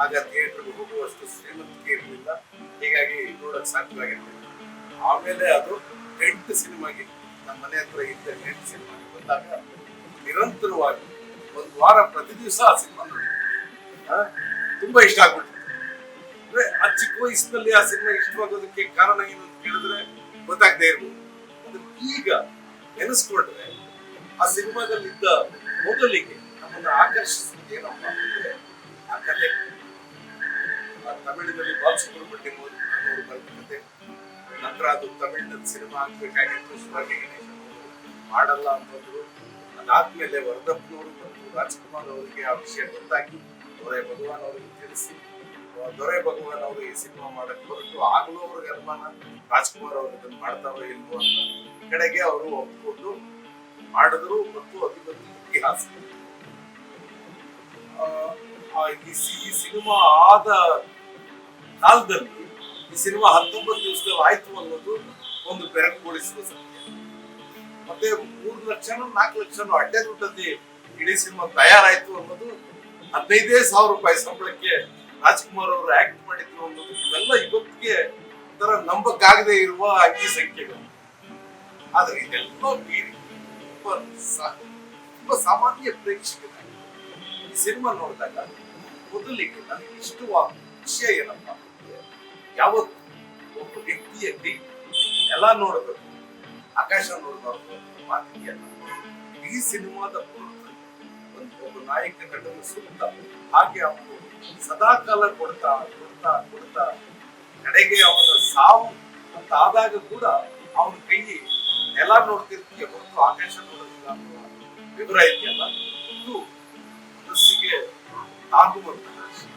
ಆಗ ಥಿಯೇಟರ್ಗೆ ಹೋಗುವಷ್ಟು ಶ್ರೀಮಂತಿಕೆ ಇರಲಿಲ್ಲ, ಹೀಗಾಗಿ ನೋಡಕ್ ಸಾಧ್ಯವಾಗಿರ್ಲಿಲ್ಲ. ಆಮೇಲೆ ಅದು 8 ಸಿನಿಮಾಗೆ, ನಮ್ಮ ಮನೆ ಹತ್ರ ಇದ್ದ 8 ಸಿನಿಮಾಗೆ ಬಂದಾಗ ನಿರಂತರವಾಗಿ 1 ವಾರ ಪ್ರತಿ ದಿವಸ ಆ ಸಿನಿಮಾ ನೋಡಿ ತುಂಬಾ ಇಷ್ಟ ಆಗ್ಬಿಟ್ಟು. ಅಂದ್ರೆ ಆ ಚಿಕ್ಕ ವಯಸ್ಸಿನಲ್ಲಿ ಆ ಸಿನಿಮಾ ಇಷ್ಟವಾಗೋದಕ್ಕೆ ಕಾರಣ ಏನು ಅಂತ ಕೇಳಿದ್ರೆ ಗೊತ್ತಾಗದೆ ಇರ್ಬೋದು. ಅದನ್ನ ಈಗ ನೆನೆಸ್ಕೊಂಡ್ರೆ ಆ ಸಿನಿಮಾದಲ್ಲಿದ್ದ ಮೊದಲಿಗೆ ನಮ್ಮನ್ನ ಆಕರ್ಷಿಸಿದ ಏನಪ್ಪ ಅಂದ್ರೆ ಆ ಕತೆ. ತಮಿಳಿನಲ್ಲಿ ಬಾಲಸುಬ್ರಹ್ಮಣ್ಯಂ ಅವರು ಬರೆದ ಕತೆ. ನಂತರ ಅದು ತಮಿಳಿನ ಸಿನಿಮಾ ಆಗ್ಬೇಕಾಗಿತ್ತು, ಶಿವಾಜಿ ಗಣೇಶನ್ ಮಾಡಲ್ಲ ಅಂತಂದ್ರು. ಅದಾದ್ಮೇಲೆ ವರದಪ್ಪನವರು ಮತ್ತು ರಾಜ್ಕುಮಾರ್ ಅವರಿಗೆ ಆ ವಿಷಯ ಗೊತ್ತಾಗಿ ದೊರೆ ಭಗವಾನ್ ಅವರಿಗೆ ತಿಳಿಸಿ ದೊರೆ ಭಗವಾನ್ ಅವರು ಈ ಸಿನಿಮಾ ಮಾಡಕ್ ಹೊರಟು ಆಗ್ಲೂ ಅವ್ರಿಗೆ ಅನುಮಾನ ರಾಜ್ಕುಮಾರ್ ಅವರು ಇದನ್ನು ಮಾಡ್ತಾರೋ ಇಲ್ವೋ ಅಂತ. ಕಡೆಗೆ ಅವರು ಒಪ್ಪಿಕೊಂಡು ಮಾಡಿದ್ರು ಮತ್ತು ಅಭಿವೃದ್ಧಿ ಇತಿಹಾಸ. ಈ ಸಿನಿಮಾ ಆದ ಕಾಲದಲ್ಲಿ ಈ ಸಿನಿಮಾ 19 ದಿವಸದಲ್ಲಿ ಆಯ್ತು ಅನ್ನೋದು ಒಂದು ಬೆರಗುಗೊಳಿಸುವ ಸತ್ಯ. ಮತ್ತೆ 3 ಲಕ್ಷನೋ 4 ಲಕ್ಷನೋ ಅಡ್ಡೆ ದುಡ್ಡಲ್ಲಿ ಇಡೀ ಸಿನಿಮಾ ತಯಾರಾಯ್ತು ಅನ್ನೋದು 15,000 ರೂಪಾಯಿ ಸಂಬಳಕ್ಕೆ ರಾಜ್ಕುಮಾರ್ ಅವರು ಆಕ್ಟ್ ಮಾಡಿದ್ರು ಅನ್ನೋದು ಇವೆಲ್ಲ ಇವತ್ತಿಗೆ ತರ ನಂಬಕ್ಕಾಗದೆ ಇರುವ ಅಂಕಿ ಸಂಖ್ಯೆಗಳು. ಆದ್ರೆ ಇದೆಲ್ಲ ಮೀರಿ ತುಂಬಾ ಸಾಮಾನ್ಯ ಪ್ರೇಕ್ಷಕನಾಗಿ ಈ ಸಿನಿಮಾ ನೋಡಿದಾಗ ಮೊದಲಿಗೆ ನನಗೆ ಇಷ್ಟವಾದ ವಿಷಯ ಏನಪ್ಪ ಅಂದ್ರೆ, ಯಾವತ್ತು ಒಬ್ಬ ವ್ಯಕ್ತಿಯಲ್ಲಿ ಎಲ್ಲ ನೋಡಬೇಕು, ಆಕಾಶ ನೋಡಬಾರ್ದು ಮಾತಿದೆಯಲ್ಲ. ಈ ಸಿನಿಮಾದ ಒಬ್ಬ ನಾಯಕ ನಟನ ಸುತ್ತ ಹಾಗೆ ಅವನು ಸದಾಕಾಲ ಕೊಡ್ತಾ ಕೊಡ್ತಾ ಕೊಡ್ತಾ ಕಡೆಗೆ ಅವನ ಸಾವು ಅಂತ ಆದಾಗ ಕೂಡ ಅವನ ಕೈ ನೆಲ ನೋಡ್ತಿರ್ತೀಯ ಹೊರತು ಆಕಾಶ ನೋಡೋದಿಲ್ಲ ಅನ್ನುವ ವಿವರ ಇದೆಯಲ್ಲ, ಇದು ಮನಸ್ಸಿಗೆ ತಾಗುವಂತಹ ವಿಷಯ.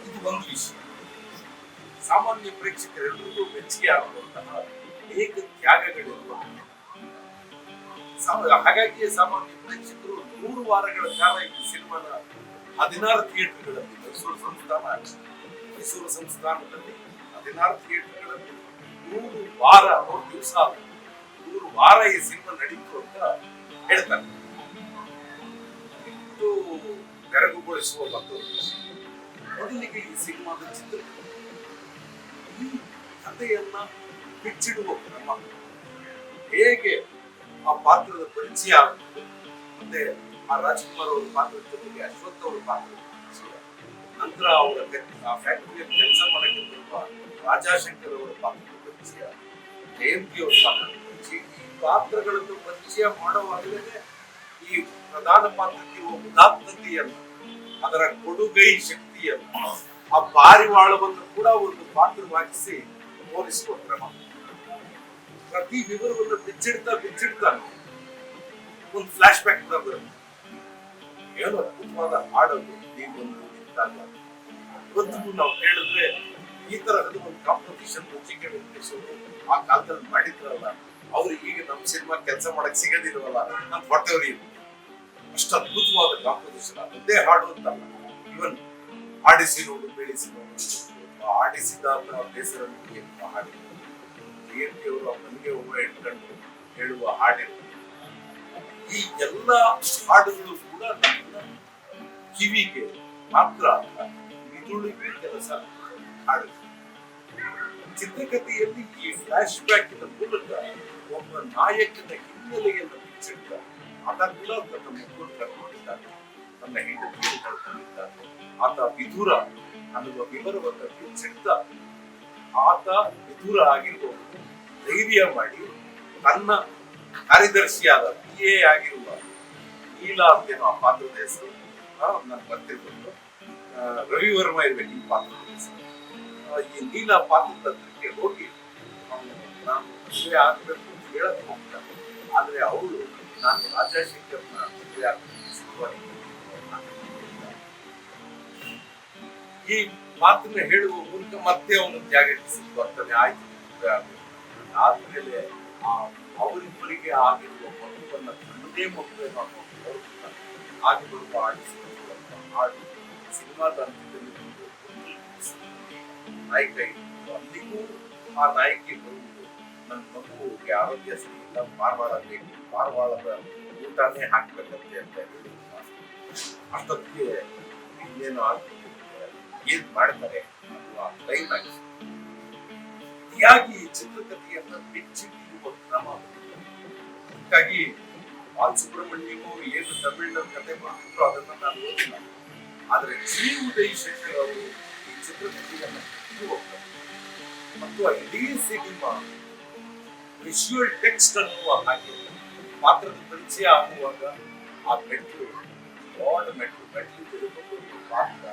ಇದು ಒಂದು ವಿಷಯ. ಸಾಮಾನ್ಯ ಪ್ರೇಕ್ಷಕರೆಲ್ಲರಿಗೂ ಮೆಚ್ಚುಗೆ ಆಗುವಂತಹ ಅನೇಕ ತ್ಯಾಗಗಳಿರುವ, ಹಾಗಾಗಿ ಸಾಮಾನ್ಯ ಪ್ರೇಕ್ಷಕರು 100 ವಾರಗಳ ಕಾಲ ಈ ಸಿನಿಮಾನ 16 ಥಿಯೇಟರ್ಗಳಲ್ಲಿ, ಮೈಸೂರು ಸಂಸ್ಥಾನದಲ್ಲಿ 16 ಥಿಯೇಟರ್ಗಳಲ್ಲಿ 100 ವಾರ 100 ದಿವಸ 100 ವಾರ ಈ ಸಿನಿಮಾ ನಡೀತು ಅಂತ ಹೇಳ್ತಾರೆ. ಇದು ಬೆರಗುಗೊಳಿಸುವ ಮತ್ತೊಂದು ವಿಷಯ. ಮೊದಲಿಗೆ ಈ ಸಿನಿಮಾದ ಚಿತ್ರ ಈ ಕಥೆಯನ್ನ ಬಿಚ್ಚಿಡುವ ಕ್ರಮ, ಹೇಗೆ ಆ ಪಾತ್ರದ ಪರಿಚಯ ಆಗುತ್ತೆ, ಮತ್ತೆ ಆ ರಾಜ್ಕುಮಾರ್ ಅವರ ಪಾತ್ರದ ಜೊತೆಗೆ ಅಶ್ವಥ್ ಅವರ ಪಾತ್ರದ ಪರಿಚಯ, ನಂತರ ಅವರ ಆ ಫ್ಯಾಕ್ಟರಿಯಲ್ಲಿ ಕೆಲಸ ಮಾಡಕ್ಕೆ ಬರುವ ರಾಜಾಶಂಕರ್ ಅವರ ಪಾತ್ರದ ಪರಿಚಯ, ಜಯಂತಿ ಅವರ ಪಾತ್ರದ ಪರಿಚಯ, ಈ ಪಾತ್ರಗಳನ್ನು ಪರಿಚಯ ಮಾಡುವಾಗಲೇ ಈ ಪ್ರಧಾನ ಪಾತ್ರಕ್ಕೆ ಉದಾತ್ತತೆಯಲ್ಲ, ಅದರ ಕೊಡುಗೈ ಶಕ್ತಿಯಲ್ಲ, ಆ ಪಾರಿವಾಳವನ್ನು ಕೂಡ ಒಂದು ಪಾತ್ರವಾಗಿಸಿ ಹೋಲಿಸುವ ಕ್ರಮ. ಪ್ರತಿ ವಿವರವನ್ನು ಬಿಚ್ಚಿಡ್ತಾ ಒಂದು ಫ್ಲಾಶ್ ಬ್ಯಾಕ್ ಕೂಡ ಬರುತ್ತೆ. ಏನು ಅದ್ಭುತವಾದ ಹಾಡೋದು ಈ ಒಂದು ಗೊತ್ತಾಗಲ್ಲ. ಇವತ್ತಿಗೂ ನಾವು ಕೇಳಿದ್ರೆ ಈ ತರಹದ ಒಂದು ಕಾಂಪಿಟಿಷನ್ ಜಿ.ಕೆ. ವೆಂಕಟೇಶ್ ಅವರು ಆ ಕಾಲದಲ್ಲಿ ಮಾಡಿದ್ರಲ್ಲ, ಅವ್ರಿಗೆ ಈಗ ನಮ್ಮ ಸಿನಿಮಾ ಕೆಲಸ ಮಾಡಕ್ ಸಿಗೋದಿಲ್ವಲ್ಲ ಅಂತ ಹೊಟ್ಟೆವ್ರಿ. ಅಷ್ಟು ಅದ್ಭುತವಾದ ಕಾಂಪಿಟಿಷನ್. ಅದೊಂದೇ ಹಾಡು ಅಂತಲ್ಲ, ಇವನ್ ಆಡಿಸಿ ನೋಡು ಬೆಳೆಸಿ ನೋಡು, ಆಡಿಸಿದಾಗ ಬೇಸರ ಎಂಬ ಹಾಡಿನ ಜಯಂತಿ ಅವರು ಆ ಮನೆಗೆ ಒಬ್ಬ ಇಟ್ಕೊಂಡು ಹೇಳುವ ಹಾಡಿನ ಈ ಎಲ್ಲ ಹಾಡುಗಳು ಕೂಡ ನನ್ನ ಕಿವಿಗೆ ಮಾತ್ರ ಮಿದುಳಿಗೆ ಕೆಲಸ ಹಾಡು. ಚಿತ್ರಕಥೆಯಲ್ಲಿ ಈ ಫ್ಲಾಶ್ ಬ್ಯಾಕ್ ಮೂಲಕ ಒಬ್ಬ ನಾಯಕನ ಹಿನ್ನೆಲೆಯನ್ನು ಬಿಚ್ಚಿಡ್ತ ಆತ ಕೂಡ ತನ್ನ ಮಕ್ಕಳು ಕರ್ಕೊಂಡಿದ್ದಾನೆ, ತನ್ನ ಹೆಂಡತಿಯನ್ನು ಕಳ್ಕೊಂಡಿದ್ದಾನೆ. ಆತ ವಿಧುರ ಅನ್ನುವ ವಿವರವನ್ನು ಬಿಚ್ಚಿಡ್ತ ಆತ ವಿಧುರ ಆಗಿರುವವನು ಧೈರ್ಯ ಮಾಡಿ ತನ್ನ ಕಾರ್ಯದರ್ಶಿಯಾದ PA ಆಗಿರುವ ನೀಲಾ ಅಂತೇನೋ ಆ ಪಾತ್ರದ ಹೆಸರು, ನಾನು ಬರ್ತಿರ್ಬೋದು, ರವಿವರ್ಮ ಇರ್ಬೇಕು ಈ ಪಾತ್ರದ ಹೆಸರು. ಈ ನೀಲಾ ಪಾತ್ರದ ಹತ್ರಕ್ಕೆ ಹೋಗಿ ನಾನು ಮದುವೆ ಆಗ್ಬೇಕು ಅಂತ ಹೇಳಕ್ ಹೋಗ್ತಾರೆ. ಆದ್ರೆ ಅವಳು ನಾನು ರಾಜಶೇಖರ್ನ ಮದುವೆ ಆಗ್ಬೇಕು ಸಿದ್ಧವಾಗಿ ಈ ಮಾತನ್ನ ಹೇಳುವ ಮೂಲಕ ಮತ್ತೆ ಅವನು ತ್ಯಾಗಕ್ಕೆ ಸಿದ್ಧವಾಗ್ತಾನೆ. ಆಯ್ತು ಮದುವೆ ಆಗ್ಬೇಕು. ಆದ್ಮೇಲೆ ಅವರಿಬ್ಬರಿಗೆ ಆಗಿರುವ ಮಗುವನ್ನ ತನ್ನದೇ ಮಗುವೆ ಆಗಿ ಬರುವ ಹಾಡು ಸಿನಿಮಾದ ಅಂತ್ಯದಲ್ಲಿ ನಾಯಕ ಇತ್ತು. ಅಲ್ಲಿಗೂ ಆ ನಾಯಕಿ ಬರುವುದು ನನ್ನ ಮಗುವಿಗೆ ಆರೋಗ್ಯ ಸರಿಯಿಲ್ಲ, ಪಾರವಾಳ ಬೇಕು, ಪಾರವಾಳದ ಊಟನೇ ಹಾಕ್ಬೇಕಂತೆ ಅಂತ ಹೇಳಿ ಅಷ್ಟೊತ್ತಿಗೆ ಇನ್ನೇನು ಆಗ್ಬೇಕು ಏನ್ ಮಾಡ್ತಾರೆ ಅನ್ನುವ ಕ್ಲೈಮ್ಯಾಕ್ಸ್. ಹೀಗಾಗಿ ಚಿತ್ರಕಥೆಯನ್ನ ಬಿಚ್ಚಿಟ್ಟಿರುವ ಕ್ರಮ. ಹಾಗಾಗಿ ಬಾಲಸುಬ್ರಹ್ಮಣ್ಯಂ ಅವರು ಏನು ತಮಿಳಿನ ಕಥೆ ಮಾಡಿದ್ರು ಅದನ್ನ ನಾನು ಓದಿಲ್ಲ. ಆದ್ರೆ ಜಿ. ಉದಯ್ ಶಂಕರ್ ಅವರು ಈ ಚಿತ್ರಕಥೆಯನ್ನ ಹೋಗ್ತಾರೆ ಮತ್ತು ಇಡೀ ಸಿನಿಮಾ ವಿಜುವಲ್ ಟೆಕ್ಸ್ಟ್ ಅನ್ನುವ ಹಾಗೆ ಪಾತ್ರದ ಪರಿಚಯ ಆಗುವಾಗ ಆ ಮೆಟ್ಲು ಮೆಟ್ಲು ಪಾತ್ರ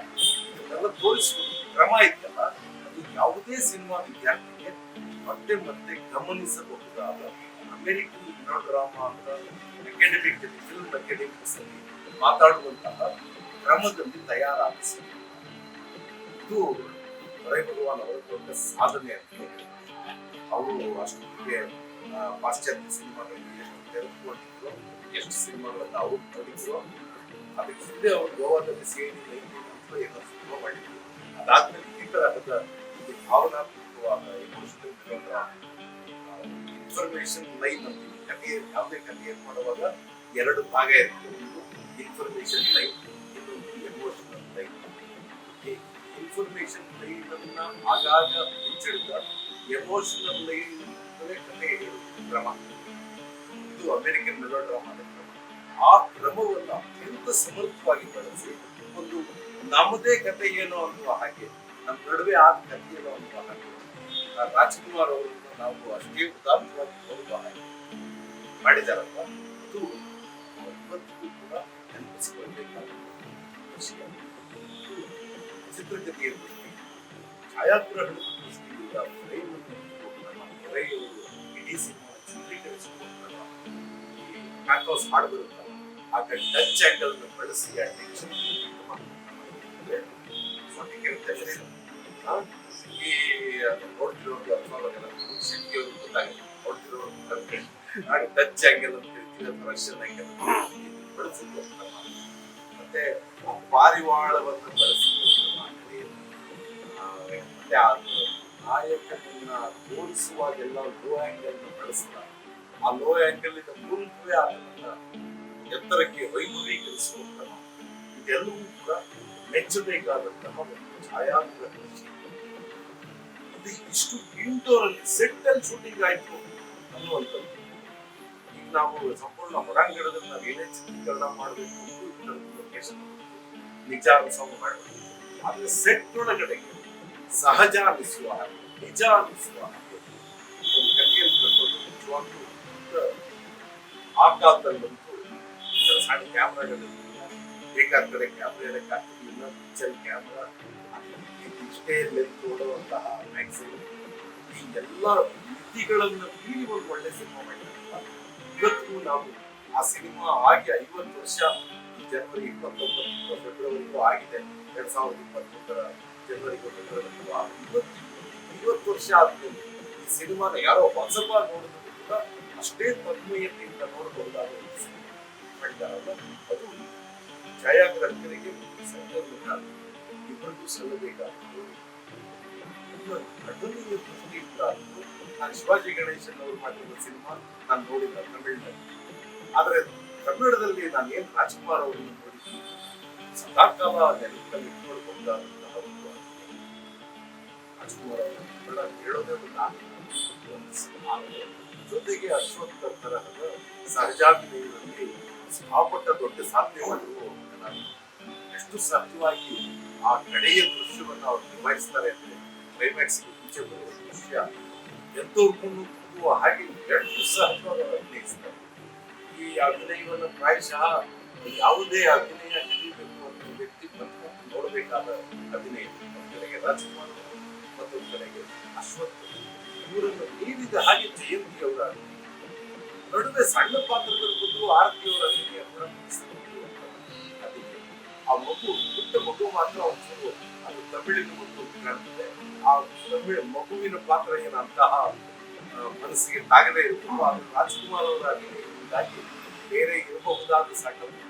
ಇದನ್ನೆಲ್ಲ ತೋರಿಸುವ ಕ್ರಮ ಇತ್ತಲ್ಲ, ಅದು ಯಾವುದೇ ಸಿನಿಮಾ ವಿದ್ಯಾರ್ಥಿಗೆ ಮತ್ತೆ ಮತ್ತೆ ಗಮನಿಸಬಹುದಾದ ಅಮೆರಿಕನ್ ಮೆಲೋಡ್ರಾಮಾ ಅಂತ ಅಕಾಡೆಮಿಕ್ ಫಿಲ್ಮ್ ಅಕಾಡೆಮಿಕ್ಸ್ ಅಲ್ಲಿ ಮಾತಾಡುವಂತಹ ಕ್ರಮದಲ್ಲಿ ತಯಾರಾದ ಸಿನಿಮಾ. ಇದು ಹೊರೆ ಭಗವಾನ್ ಅವರ ದೊಡ್ಡ ಸಾಧನೆ ಅಂತ ಹೇಳಿ ಅವರು ಅಷ್ಟೊತ್ತಿಗೆ ಪಾಶ್ಚಾತ್ಯ ಸಿನಿಮಾಗಳಲ್ಲಿ ಎಷ್ಟು ತೆರೆದುಕೊಂಡಿದ್ರು, ಎಷ್ಟು ಸಿನಿಮಾಗಳನ್ನ ನಾವು ನೋಡಿದ್ರು. ಅದಕ್ಕೆ ಹಿಂದೆ ಅವರು ಗೋವಾದಲ್ಲಿ ಸೇರಿ ಏನೋ ಸಿನಿಮಾ ಮಾಡಿದ್ರು. ಅದಾದ್ಮೇಲೆ ಈ ತರಹದ ಭಾವನಾತ್ಮಕವಾದ ಎಮೋಷನಲ್ ಇನ್ಫಾರ್ಮೇಶನ್ ಲೈನ್ ಅಂತೀವಿ. ಕಥೆ ಯಾವುದೇ ಕಥೆಯನ್ನು ಮಾಡುವಾಗ ಎರಡು ಭಾಗ ಇರ್ತದೆ. ಒಂದು ಇನ್ಫಾರ್ಮೇಶನ್ ಲೈನ್, ಇನ್ನೊಂದು ಎಮೋಷನಲ್ ಲೈನ್. ಇನ್ಫಾರ್ಮೇಶನ್ ಲೈನ್ ಅನ್ನ ಆಗಾಗ ಬಿಚ್ಚಿಡಿದ ಎಮೋಷನಲ್ ಲೈನ್ ಕಥೆ ಕ್ರಮ. ಇದು ಅಮೆರಿಕನ್ ಮೆಲೋಡ್ರಾಮಾದ ಕ್ರಮ. ಆ ಕ್ರಮವನ್ನು ಅತ್ಯಂತ ಸಮರ್ಥವಾಗಿ ಬಳಸಿ ಒಂದು ನಮ್ಮದೇ ಕಥೆ ಏನೋ ಅನ್ನುವ ಹಾಗೆ, ನಮ್ಮ ನಡುವೆ ಆದ ಕಥೆ ಏನೋ ಅನ್ನುವ ಹಾಗೆ ರಾಜ್ಕುಮಾರ್ ಅವರನ್ನು ನಾವು ಅಷ್ಟೇ ಉದಾತ್ತವಾಗಿ ನೋಡುವ ಹಾಗೆ ಮಾಡಿದಾರಲ್ಲ, ಅದು ಇವತ್ತಿಗೂ ಕೂಡ ನೆನಪಿಸಿಕೊಳ್ಳಬೇಕಾದ ವಿಷಯ. ಚಿತ್ರಕಥೆಯ ದೃಷ್ಟಿ, ಛಾಯಾಗ್ರಹಣದ ದೃಷ್ಟಿಯಿಂದ ಫ್ರೇಮ್ ನಮ್ಮ ಕೆರೆಯವರು ಇಡೀ ಸಿನಿಮಾ ಚಿತ್ರೀಕರಿಸಿಕೊಂಡಲ್ಲ. ಈ ಹಾಡು ಬರುತ್ತಲ್ಲ, ಆಗ ಟಚ್ ಆಂಗಲ್ ಬಳಸಿ ಅಟೆನ್ಷನ್ ಈ ನೋಡ್ತಿರೋದು ಅಥವಾ ಶಕ್ತಿಯವರು ಗೊತ್ತಾಗುತ್ತೆ, ನೋಡ್ತಿರೋರು ಟಚ್ ಆಂಗಲ್ ಅಂತ ಹೇಳ್ತೀವಿ ಅಥವಾ ರಷ್ಯನ್ ಆಂಗಲ್ ಬಳಸಿದ್ದು. ಮತ್ತೆ ಪಾರಿವಾಳವನ್ನು ಬಳಸಿದ್ದು ಮತ್ತೆ ಆ ನಾಯಕನನ್ನ ತೋರಿಸುವಾಗೆಲ್ಲ ಲೋ ಆಂಗಲ್ ಬಳಸ್ತಾರೆ. ಆ ಲೋ ಆಂಗಲ್ ಇಂದ ಮೂಲಕವೇ ಆತನನ್ನ ಎತ್ತರಕ್ಕೆ ವೈಭವೀಕರಿಸುವಂತಹ ಇದೆಲ್ಲವೂ ಕೂಡ ಮೆಚ್ಚಬೇಕಾದಂತಹ ಒಂದು ಛಾಯಾಗ್ರಹ. ಇಷ್ಟು ಇಂಡೋರ್ ಅಲ್ಲಿ ಸೆಟ್ ಅಲ್ಲಿ ಶೂಟಿಂಗ್ ಆಯ್ತು ಅನ್ನುವಂಥದ್ದು. ಈಗ ನಾವು ಸಂಪೂರ್ಣ ಹೊರಾಂಗಣದಲ್ಲಿ ನಾವು ಏನೇ ಚಿತ್ರೀಕರಣ ಮಾಡಬೇಕು ಲೊಕೇಶನ್ ನಿಜ ಅನಿಸೋದು ಮಾಡಬೇಕು. ಆದ್ರೆ ಸೆಟ್ ಒಳಗಡೆಗೆ ಸಹಜ ಅನಿಸುವ ಹಾಗೆ, ನಿಜ ಅನಿಸುವ ಹಾಗೆ ಒಂದು ಕಥೆಯನ್ನು ಕಟ್ಟೋದು ನಿಜವಾಗ್ಲೂ ಆ ಕಾಲದಲ್ಲಂತೂ ಸಣ್ಣ ಕ್ಯಾಮ್ರಾಗಳಲ್ಲಿ ಬೇಕಾದ ಕಡೆ ಕ್ಯಾಮ್ರಾ ಇರಕ್ಕೆ ಆಗ್ತಿರ್ಲಿಲ್ಲ. ಪಿಕ್ಚರ್ ಕ್ಯಾಮ್ರಾ ಇಷ್ಟೇ ಲೆಂತ್ ಓಡುವಂತಹ ಮ್ಯಾಕ್ಸಿಮಮ್ ಈ ಎಲ್ಲ ಮಿತಿಗಳನ್ನು ಮೀರಿ ಒಂದು ಒಳ್ಳೆ ಸಿನಿಮಾ ಮಾಡಿದಾಗ ಇವತ್ತು ನಾವು ಆ ಸಿನಿಮಾ ಆಗಿ 50 ವರ್ಷ ಜನವರಿ 29 ಫೆಬ್ರವರಿಗೂ ಆಗಿದೆ. 2023 ಜನವರಿ 1 50 ವರ್ಷ ಆದ್ಮೇಲೆ ಈ ಸಿನಿಮಾನ ಯಾರೋ ಹೊಸಬ ನೋಡಿದ್ರು ಕೂಡ ಅಷ್ಟೇ ತನ್ಮಯತೆಯಿಂದ ನೋಡಬಹುದಾದ ಮಾಡಿದಾರಲ್ಲ, ಅದು ಛಾಯಾಗ್ರಾಹಕರಿಗೆ ಸಂಕಲ್ಪ ಇಬ್ಬರಿಗೂ ಸಲ್ಲಬೇಕಾದ್ದು ಅಡ್ಡನೀಯ ದೃಷ್ಟಿಯಿಂದ. ನಾನು ಶಿವಾಜಿ ಗಣೇಶನ್ ಅವರು ಮಾಡಿರುವ ಸಿನಿಮಾ ನಾನು ನೋಡಿಲ್ಲ ತಮಿಳಿನಲ್ಲಿ, ಆದ್ರೆ ಕನ್ನಡದಲ್ಲಿ ನಾನು ಏನ್ ರಾಜ್ಕುಮಾರ್ ಅವರನ್ನು ನೋಡಿದ್ದೀನಿ, ಸದಾಕಾಲ ನೆನಪಿನಲ್ಲಿ ಇಟ್ಕೊಳ್ಬಹುದಾದಂತಹ ಒಂದು ರಾಜ್ಕುಮಾರ್ ಅವರು ಹೇಳೋದೇ ಒಂದು ಜೊತೆಗೆ ಅಶ್ವತ್ಥ ತರಹದ ಸಹಜಾಭಿನಯದಲ್ಲಿ ಸಿಕ್ಕಾಪಟ್ಟ ದೊಡ್ಡ ಸಾಧನೆ ಮಾಡಿರುವ ನಾನು ಎಷ್ಟು ಸಹಜವಾಗಿ ಆ ಕಡೆಯ ದೃಶ್ಯವನ್ನು ಅವ್ರು ನಿಭಾಯಿಸ್ತಾರೆ ಅಂದ್ರೆ ಕ್ಲೈಮ್ಯಾಕ್ಸ್ ಮುಂಚೆ ಬರುವ ದೃಶ್ಯ ಎಂತವ್ರಿಗೂ ಹಾಗೆ ಎಷ್ಟು ಸಹಜವಾಗಿ ಅಭಿನಯಿಸ್ತಾರೆ. ಈ ಅಭಿನಯವನ್ನು ಪ್ರಾಯಶಃ ಯಾವುದೇ ಅಭಿನಯ ಕಲಿಬೇಕು ಅನ್ನೋ ವ್ಯಕ್ತಿ ಬಂದು ನೋಡಬೇಕಾದ ಅಭಿನಯ. ಒಂದು ಕಡೆಗೆ ರಾಜ್ಕುಮಾರ್, ಮತ್ತೊಂದು ಕಡೆಗೆ ಅಶ್ವತ್ಥ, ಇವರನ್ನು ನೀಡಿದ ಹಾಗೆ ಜಯಂತಿ ಅವರ ನಡುವೆ ಸಣ್ಣ ಪಾತ್ರದಲ್ಲಿ ಬಂದು ಆರತಿಯವರ ಅಭಿನಯ ಕೂಡ ಅದಕ್ಕೆ ಆ ಮಗು ಪುಟ್ಟ ಮಗು ಮಾತ್ರ ಒಂಚೂರು ಅದು ತಮಿಳಿನ ಮಗು ಕಾಣ್ತದೆ. ಆ ತಮಿಳು ಮಗುವಿನ ಪಾತ್ರ ಏನಂತಹ ಮನಸ್ಸಿಗೆ ತಾಗದೇ ಇರಬಹುದು. ಅದು ರಾಜ್ಕುಮಾರ್ ಅವರ ಅಭಿನಯದಿಂದಾಗಿ ಬೇರೆ ಇರಬಹುದಾದ ಸಣ್ಣ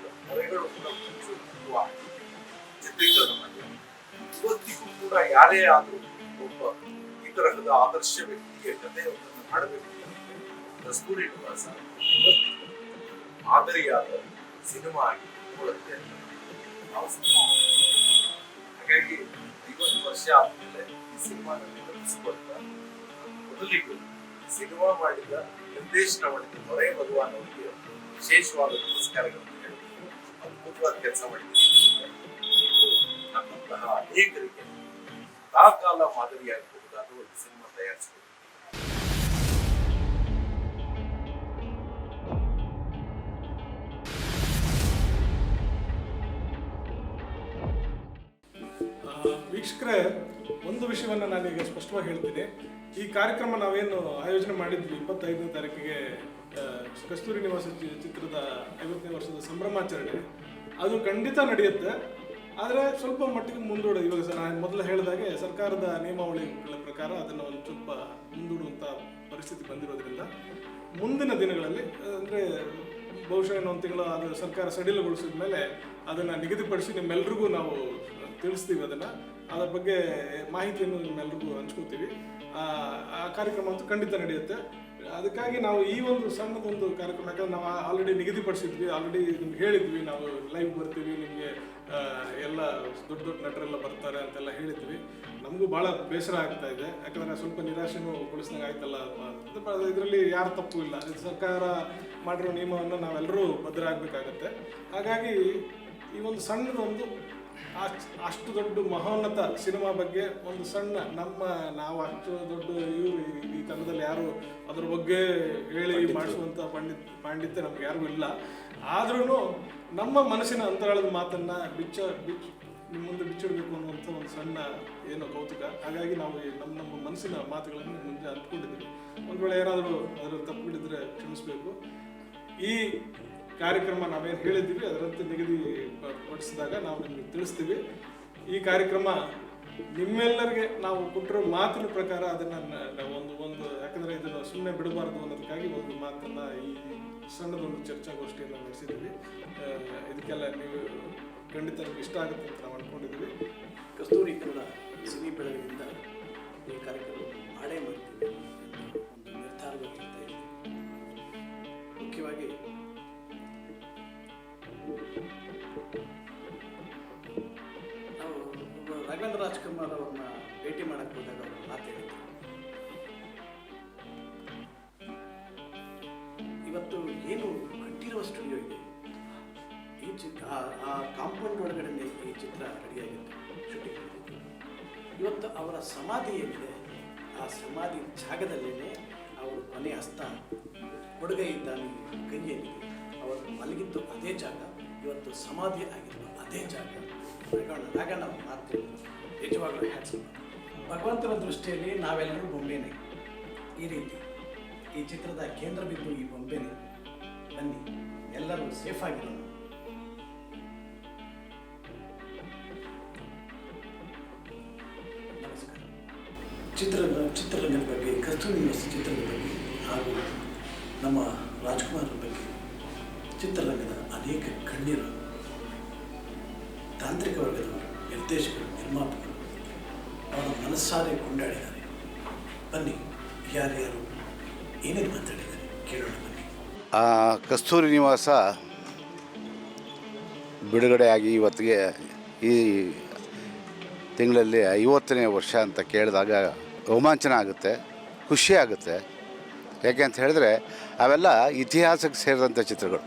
ಹೊರೆಗಳು ಕೂಡ ಚಿತ್ರೀಕರಣ ಮಾಡಿದ್ದಾರೆ. ಇವತ್ತಿಗೂ ಕೂಡ ಯಾರೇ ಆದರೂ ಒಬ್ಬ ಈ ತರಹದ ಆದರ್ಶ ವ್ಯಕ್ತಿಯ ಕಥೆಯೊಂದನ್ನು ಮಾಡಬೇಕು ಕಸ್ತೂರಿ ನಿವಾಸ ಮಾದರಿಯಾದ ಸಿನಿಮಾ ಆಗಿ ನೋಡುತ್ತೆ. ಹಾಗಾಗಿ 50 ವರ್ಷ ಆದ್ಮೇಲೆ ಈ ಸಿನಿಮಾನ ನಿರ್ಮಿಸಿಕೊಡ್ತಾ ಮೊದಲಿಗೂ ಸಿನಿಮಾ ಮಾಡಿದ ನಿರ್ದೇಶನ ಮಾಡಿದ ಹೊರೆ ಭಗವಾನ್ ಅವರಿಗೆ ವಿಶೇಷವಾದ ಪುರಸ್ಕಾರಗಳನ್ನು ಹೇಳಬೇಕು. ಅದ್ಭುತವಾದ ಕೆಲಸ ಮಾಡಿದ್ದಾರೆ. ನಮ್ಮಂತಹ ಅನೇಕರಿಗೆ ಕಾಲ ಮಾದರಿಯಾಗಬಹುದಾದ ಒಂದು ಸಿನಿಮಾ ತಯಾರಿಸಿದೆ. ವೀಕ್ಷಕರೇ, ಒಂದು ವಿಷಯವನ್ನು ನಾನೀಗ ಸ್ಪಷ್ಟವಾಗಿ ಹೇಳ್ತೀನಿ. ಈ ಕಾರ್ಯಕ್ರಮ ನಾವೇನು ಆಯೋಜನೆ ಮಾಡಿದ್ವಿ 25ನೇ ತಾರೀಕಿಗೆ ಕಸ್ತೂರಿ ನಿವಾಸ ಚಿತ್ರದ 50ನೇ ವರ್ಷದ ಸಂಭ್ರಮಾಚರಣೆ, ಅದು ಖಂಡಿತ ನಡೆಯುತ್ತೆ. ಆದರೆ ಸ್ವಲ್ಪ ಮಟ್ಟಿಗೆ ಮುಂದೂಡೋದು. ಇವಾಗ ನಾನು ಮೊದಲು ಹೇಳಿದಾಗೆ ಸರ್ಕಾರದ ನಿಯಮಾವಳಿಗಳ ಪ್ರಕಾರ ಅದನ್ನು ಒಂದು ಸ್ವಲ್ಪ ಮುಂದೂಡುವಂಥ ಪರಿಸ್ಥಿತಿ ಬಂದಿರೋದ್ರಿಂದ ಮುಂದಿನ ದಿನಗಳಲ್ಲಿ, ಅಂದರೆ ಬಹುಶಃ ಇನ್ನೊಂದು ತಿಂಗಳು ಅದು ಸರ್ಕಾರ ಸಡಿಲಗೊಳಿಸಿದ ಮೇಲೆ ಅದನ್ನು ನಿಗದಿಪಡಿಸಿ ನಿಮ್ಮೆಲ್ರಿಗೂ ನಾವು ತಿಳಿಸ್ತೀವಿ. ಅದರ ಬಗ್ಗೆ ಮಾಹಿತಿಯನ್ನು ನಿಮ್ಮೆಲ್ರಿಗೂ ಹಂಚ್ಕೋತೀವಿ. ಆ ಕಾರ್ಯಕ್ರಮ ಅಂತೂ ಖಂಡಿತ ನಡೆಯುತ್ತೆ. ಅದಕ್ಕಾಗಿ ನಾವು ಈ ಒಂದು ಸಣ್ಣದೊಂದು ಕಾರ್ಯಕ್ರಮ, ಯಾಕಂದ್ರೆ ನಾವು ಆಲ್ರೆಡಿ ನಿಗದಿಪಡಿಸಿದ್ವಿ, ಆಲ್ರೆಡಿ ನಿಮ್ಗೆ ಹೇಳಿದ್ವಿ ನಾವು ಲೈವ್ ಬರ್ತೀವಿ, ನಿಮಗೆ ಎಲ್ಲ ದೊಡ್ಡ ದೊಡ್ಡ ನಟರೆಲ್ಲ ಬರ್ತಾರೆ ಅಂತೆಲ್ಲ ಹೇಳಿದ್ವಿ. ನಮಗೂ ಭಾಳ ಬೇಸರ ಆಗ್ತಾ ಇದೆ. ಯಾಕಂದರೆ ಸ್ವಲ್ಪ ನಿರಾಶೆನೂ ಗೊಳಿಸಿದಂಗೆ ಆಯ್ತಲ್ಲ. ಇದರಲ್ಲಿ ಯಾರು ತಪ್ಪು ಇಲ್ಲ. ಸರ್ಕಾರ ಮಾಡಿರೋ ನಿಯಮವನ್ನು ನಾವೆಲ್ಲರೂ ಭದ್ರ ಆಗಬೇಕಾಗತ್ತೆ. ಹಾಗಾಗಿ ಈ ಒಂದು ಸಣ್ಣದೊಂದು ಅಷ್ಟು ದೊಡ್ಡ ಮಹೋನ್ನತ ಸಿನಿಮಾ ಬಗ್ಗೆ ಒಂದು ಸಣ್ಣ ನಾವು ಅಷ್ಟು ದೊಡ್ಡ ಇವರು ಈ ಕನ್ನಡದಲ್ಲಿ ಯಾರು ಅದ್ರ ಬಗ್ಗೆ ಹೇಳಿ ಮಾಡಿಸುವಂಥ ಪಾಂಡಿತ್ಯ ನಮ್ಗೆ ಯಾರಿಗೂ ಇಲ್ಲ. ಆದ್ರೂ ನಮ್ಮ ಮನಸ್ಸಿನ ಅಂತರಾಳದ ಮಾತನ್ನು ನಿಮ್ಮ ಮುಂದೆ ಬಿಚ್ಚಿಡಬೇಕು ಅನ್ನುವಂಥ ಒಂದು ಸಣ್ಣ ಏನೋ ಕೌತುಕ. ಹಾಗಾಗಿ ನಾವು ನಮ್ಮ ಮನಸ್ಸಿನ ಮಾತುಗಳನ್ನು ಮುಂದೆ ಅಂದ್ಕೊಂಡಿದ್ದೀವಿ. ಒಂದು ವೇಳೆ ಏನಾದರೂ ಅದರಲ್ಲಿ ತಪ್ಪುಗಳಿದ್ರೆ ಕ್ಷಮಿಸಬೇಕು. ಈ ಕಾರ್ಯಕ್ರಮ ನಾವೇನು ಹೇಳಿದ್ದೀವಿ ಅದರಂತೆ ನಿಗದಿಪಡಿಸಿದಾಗ ನಾವು ನಿಮಗೆ ತಿಳಿಸ್ತೀವಿ. ಈ ಕಾರ್ಯಕ್ರಮ ನಿಮ್ಮೆಲ್ಲರಿಗೆ ನಾವು ಕೊಟ್ಟಿರೋ ಮಾತಿನ ಪ್ರಕಾರ ಅದನ್ನು ಒಂದು ಯಾಕಂದರೆ ಇದನ್ನು ಸುಮ್ಮನೆ ಬಿಡಬಾರ್ದು ಅನ್ನೋದಕ್ಕಾಗಿ ಒಂದು ಮಾತನ್ನು ಈ ಸಣ್ಣದೊಂದು ಚರ್ಚಾಗೋಷ್ಠಿಯನ್ನು ನಡೆಸಿದ್ದೀವಿ. ಇದಕ್ಕೆಲ್ಲ ನೀವು ಖಂಡಿತ ನಿಮ್ಗೆ ಇಷ್ಟ ಆಗುತ್ತೆ ಅಂತ ನಾವು ಅಂದ್ಕೊಂಡಿದ್ದೀವಿ. ಕಸ್ತೂರಿ ಕನ್ನಡ ಸಿನಿ ಬೆಳಗಿನಿಂದ ಈ ಕಾರ್ಯಕ್ರಮ ಮಾಡೇ ಮಾಡ್ತೀವಿ ಒಂದು ನಿರ್ಧಾರವಾಗಿರ್ತಾ ಇದೆ. ಮುಖ್ಯವಾಗಿ ನಾವು ರಾಘವೇಂದ್ರ ರಾಜ್ಕುಮಾರ್ ಅವ್ರನ್ನ ಭೇಟಿ ಮಾಡಕ್ಕೆ ಹೋದಾಗ ಅವರು ಮಾತಾಡಿದ್ರು. ಇವತ್ತು ಏನು ಕಂಠೀರವ ಸ್ಟುಡಿಯೋ ಇದೆ, ಈ ಚಿತ್ರ ಆ ಕಾಂಪೌಂಡ್ ಒಳಗಡೆ ಈ ಚಿತ್ರ ರೆಡಿಯಾಗಿತ್ತು, ಶೂಟಿಂಗ್. ಇವತ್ತು ಅವರ ಸಮಾಧಿ ಏನಿದೆ ಆ ಸಮಾಧಿ ಜಾಗದಲ್ಲೇ ಅವರು ಕೊನೆ ಹಸ್ತ ಕೊಡುಗೆ ಇದ್ದಾನೆ ಕೈಯಲ್ಲಿ ಅವರು ಮಲಗಿದ್ದು ಅದೇ ಜಾಗ, ಇವತ್ತು ಸಮಾಧಿ ಆಗಿದ್ದು ಅದೇ ಜಾಗ. ರಾಗಣ್ಣ ಮಾತು ನಿಜವಾಗ್ಲೂ ಹ್ಯಾಟ್ಸ್. ಭಗವಂತನ ದೃಷ್ಟಿಯಲ್ಲಿ ನಾವೆಲ್ಲರೂ ಬೊಂಬೆನೇ. ಈ ರೀತಿ ಈ ಚಿತ್ರದ ಕೇಂದ್ರ ಬಿಂದು ಈ ಬೊಂಬೆನೇ. ಬನ್ನಿ ಎಲ್ಲರೂ ಸೇಫ್ ಆಗಿರೋಣ. ಚಿತ್ರರಂಗದ ಬಗ್ಗೆ, ಕಸ್ತೂರಿ ನಿವಾಸ ಚಿತ್ರದ ಬಗ್ಗೆ ಹಾಗೂ ನಮ್ಮ ರಾಜ್ಕುಮಾರ್ ಬಗ್ಗೆ ಚಿತ್ರರಂಗದ ಅನೇಕ ಗಣ್ಯರು, ತಾಂತ್ರಿಕ ವರ್ಗದವರು, ನಿರ್ದೇಶಕರು, ನಿರ್ಮಾಪಕರು ಅವರ ಮನಸ್ಸಾರೆ ಕೊಂಡಾಡಿದ್ದಾರೆ. ಬನ್ನಿ, ಯಾರ್ಯಾರು ಏನೇನು ಮಾತಾಡಿದ್ದಾರೆ ಕೇಳೋಣ ಬನ್ನಿ. ಕಸ್ತೂರಿ ನಿವಾಸ ಬಿಡುಗಡೆಯಾಗಿ ಇವತ್ತಿಗೆ ಈ ತಿಂಗಳಲ್ಲಿ 50ನೇ ವರ್ಷ ಅಂತ ಕೇಳಿದಾಗ ರೋಮಾಂಚನ ಆಗುತ್ತೆ, ಖುಷಿ ಆಗುತ್ತೆ. ಯಾಕೆ ಅಂತ ಹೇಳಿದ್ರೆ ಅವೆಲ್ಲ ಇತಿಹಾಸಕ್ಕೆ ಸೇರಿದಂಥ ಚಿತ್ರಗಳು.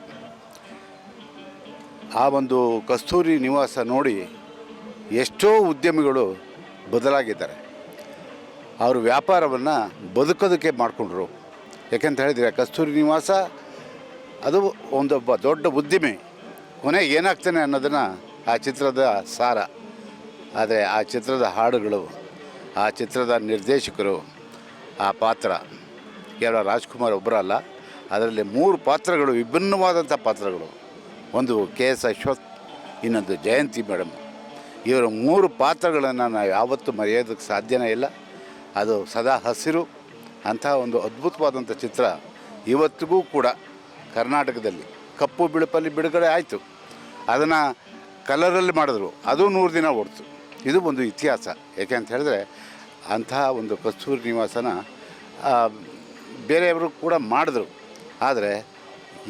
ಆ ಒಂದು ಕಸ್ತೂರಿ ನಿವಾಸ ನೋಡಿ ಎಷ್ಟೋ ಉದ್ಯಮಿಗಳು ಬದಲಾಗಿದ್ದಾರೆ. ಅವರು ವ್ಯಾಪಾರವನ್ನು ಬದುಕೋದಕ್ಕೆ ಮಾಡಿಕೊಂಡ್ರು. ಯಾಕೆಂತ ಹೇಳಿದರೆ ಕಸ್ತೂರಿ ನಿವಾಸ ಅದು ಒಂದೊಬ್ಬ ದೊಡ್ಡ ಉದ್ಯಮಿ ಕೊನೆಗೆ ಏನಾಗ್ತಾನೆ ಅನ್ನೋದನ್ನು ಆ ಚಿತ್ರದ ಸಾರ. ಆದರೆ ಆ ಚಿತ್ರದ ಹಾಡುಗಳು, ಆ ಚಿತ್ರದ ನಿರ್ದೇಶಕರು, ಆ ಪಾತ್ರ ಕೇವಲ ರಾಜ್ಕುಮಾರ್ ಒಬ್ಬರಲ್ಲ, ಅದರಲ್ಲಿ 3 ಪಾತ್ರಗಳು, ವಿಭಿನ್ನವಾದಂಥ ಪಾತ್ರಗಳು. ಒಂದು KS ಅಶ್ವಥ್, ಇನ್ನೊಂದು ಜಯಂತಿ ಮೇಡಮ್. ಇವರ 3 ಪಾತ್ರಗಳನ್ನು ನಾವು ಯಾವತ್ತೂ ಮರೆಯೋದಕ್ಕೆ ಸಾಧ್ಯನೇ ಇಲ್ಲ. ಅದು ಸದಾ ಹಸಿರು ಅಂಥ ಒಂದು ಅದ್ಭುತವಾದಂಥ ಚಿತ್ರ ಇವತ್ತಿಗೂ ಕೂಡ ಕರ್ನಾಟಕದಲ್ಲಿ ಕಪ್ಪು ಬಿಳುಪಲ್ಲಿ ಬಿಡುಗಡೆ ಆಯಿತು. ಅದನ್ನು ಕಲರಲ್ಲಿ ಮಾಡಿದ್ರು, ಅದು 100 ದಿನ ಓಡ್ತು. ಇದು ಒಂದು ಇತಿಹಾಸ. ಏಕೆ ಅಂತ ಹೇಳಿದ್ರೆ ಅಂಥ ಒಂದು ಕಸ್ತೂರಿ ನಿವಾಸನ ಬೇರೆಯವರು ಕೂಡ ಮಾಡಿದ್ರು. ಆದರೆ